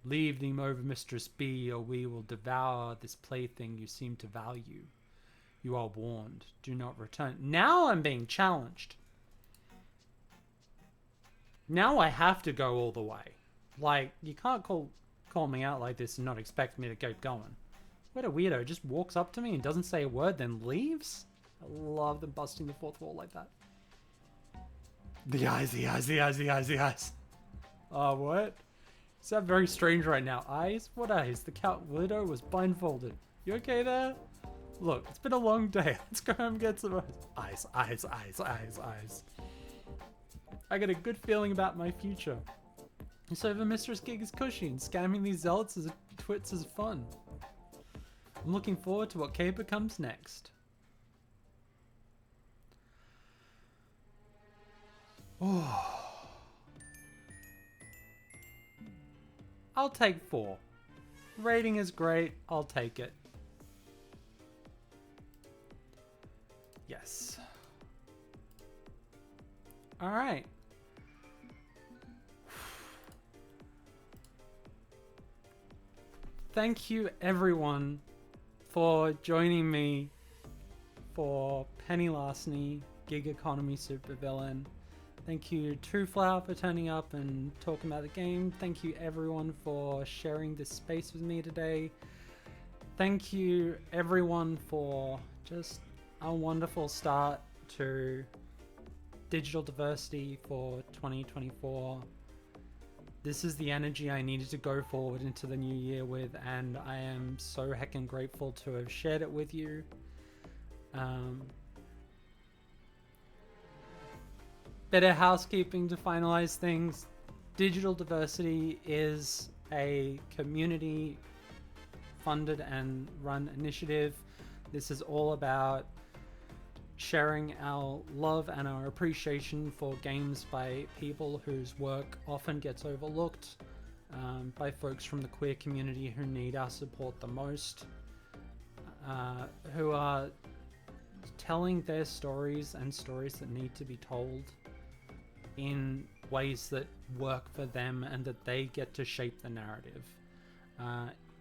Leave the Overmistress be, or we will devour this plaything you seem to value. You are warned. Do not return. Now I'm being challenged. Now I have to go all the way. Like, you can't call me out like this and not expect me to keep going. What a weirdo. Just walks up to me and doesn't say a word, then leaves? I love them busting the fourth wall like that. The eyes, the eyes, the eyes, the eyes, the eyes. Oh, what? Is that very strange right now? Eyes? What eyes? The Count Widow was blindfolded. You okay there? Look, it's been a long day. Let's go home and get some eyes, eyes, eyes, eyes, eyes. I got a good feeling about my future. This Overmistress gig is cushy, and scamming these zealots as twits is fun. I'm looking forward to what Caper comes next. Oh. I'll take 4. Rating is great. I'll take it. Yes. All right. Thank you everyone for joining me for Penny Larceny, Gig Economy Supervillain. Thank you to Flower for turning up and talking about the game. Thank you everyone for sharing this space with me today. Thank you everyone for just a wonderful start to digital diversity for 2024. This is the energy I needed to go forward into the new year with, and I am so heckin' grateful to have shared it with you. Better housekeeping to finalize things. Digital diversity is a community funded and run initiative. This is all about sharing our love and our appreciation for games by people whose work often gets overlooked, by folks from the queer community who need our support the most, who are telling their stories and stories that need to be told in ways that work for them and that they get to shape the narrative.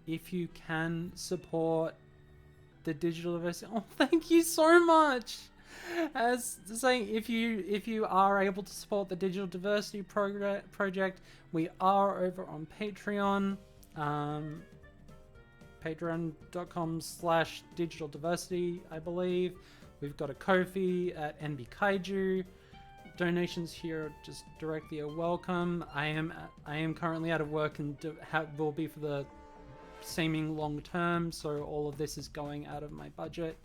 If you can support the digital diversity, oh, thank you so much. As saying, if you are able to support the digital diversity project, we are over on Patreon, patreon.com/digital diversity, I believe. We've got a Ko-fi at NB Kaiju. Donations here just directly are welcome. I am currently out of work and will be for the seeming long term, so all of this is going out of my budget.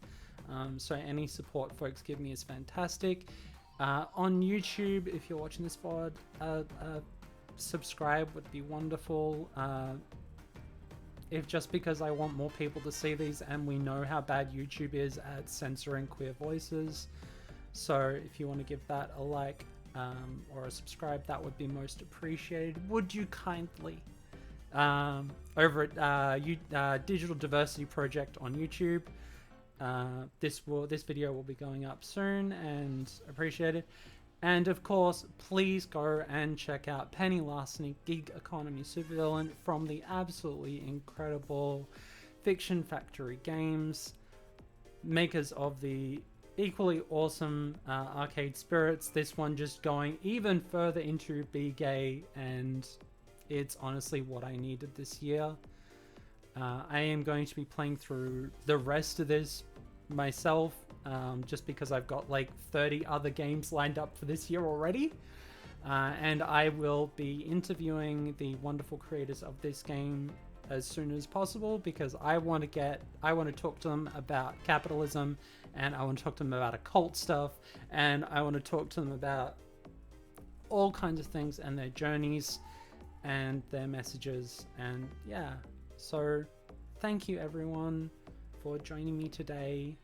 So any support folks give me is fantastic. On YouTube, if you're watching this VOD, subscribe would be wonderful. If just because I want more people to see these, and we know how bad YouTube is at censoring queer voices. So if you want to give that a like or a subscribe, that would be most appreciated. Would you kindly? Over at Digital Diversity Project on YouTube. This video will be going up soon, and appreciate it. And of course, please go and check out Penny Larceny, Gig Economy Supervillain from the absolutely incredible FictionFactoryGames, makers of the equally awesome Arcade Spirits. This one just going even further into be gay, and it's honestly what I needed this year. I am going to be playing through the rest of this myself, just because I've got like 30 other games lined up for this year already. And I will be interviewing the wonderful creators of this game as soon as possible, because I want to talk to them about capitalism, and I want to talk to them about occult stuff, and I want to talk to them about all kinds of things and their journeys and their messages. And yeah, so thank you everyone for joining me today.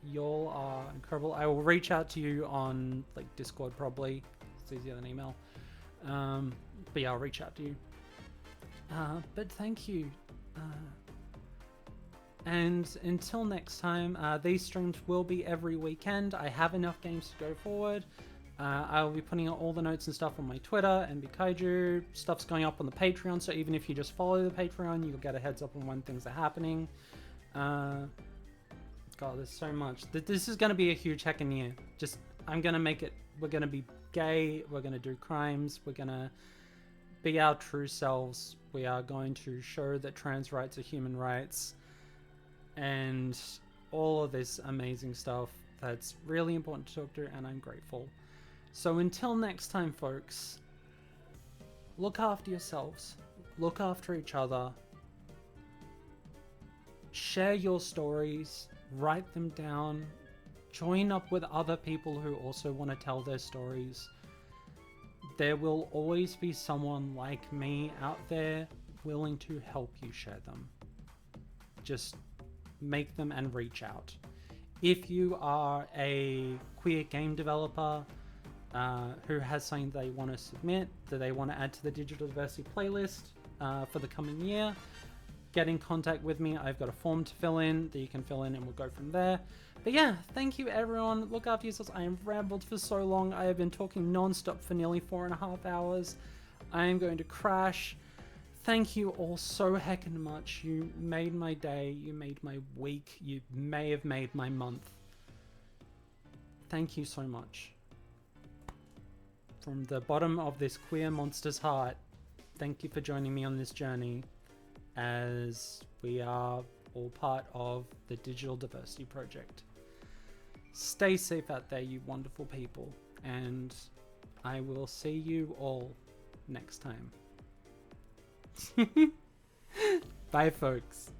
Y'all are incredible. I will reach out to you on like Discord, probably. It's easier than email. But yeah, I'll reach out to you. But thank you. And until next time, these streams will be every weekend. I have enough games to go forward. I will be putting out all the notes and stuff on my Twitter and Bikaiju. Stuff's going up on the Patreon, so even if you just follow the Patreon, you'll get a heads up on when things are happening. God, there's so much. This is going to be a huge heckin' year. I'm going to make it. We're going to be gay. We're going to do crimes. We're going to be our true selves. We are going to show that trans rights are human rights. And all of this amazing stuff that's really important to talk to, and I'm grateful. So until next time, folks, look after yourselves. Look after each other. Share your stories. Write them down. Join up with other people who also want to tell their stories. There will always be someone like me out there willing to help you share them. Just make them and reach out. If you are a queer game developer who has something they want to submit, that they want to add to the digital diversity playlist for the coming year, get in contact with me. I've got a form to fill in that you can fill in, and we'll go from there. But yeah, thank you everyone. Look after yourselves. I have rambled for so long. I have been talking non-stop for nearly 4.5 hours. I am going to crash. Thank you all so heckin' much. You made my day. You made my week. You may have made my month. Thank you so much. From the bottom of this queer monster's heart, thank you for joining me on this journey, as we are all part of the Digital Diversity Project. Stay safe out there, you wonderful people, and I will see you all next time. Bye, folks.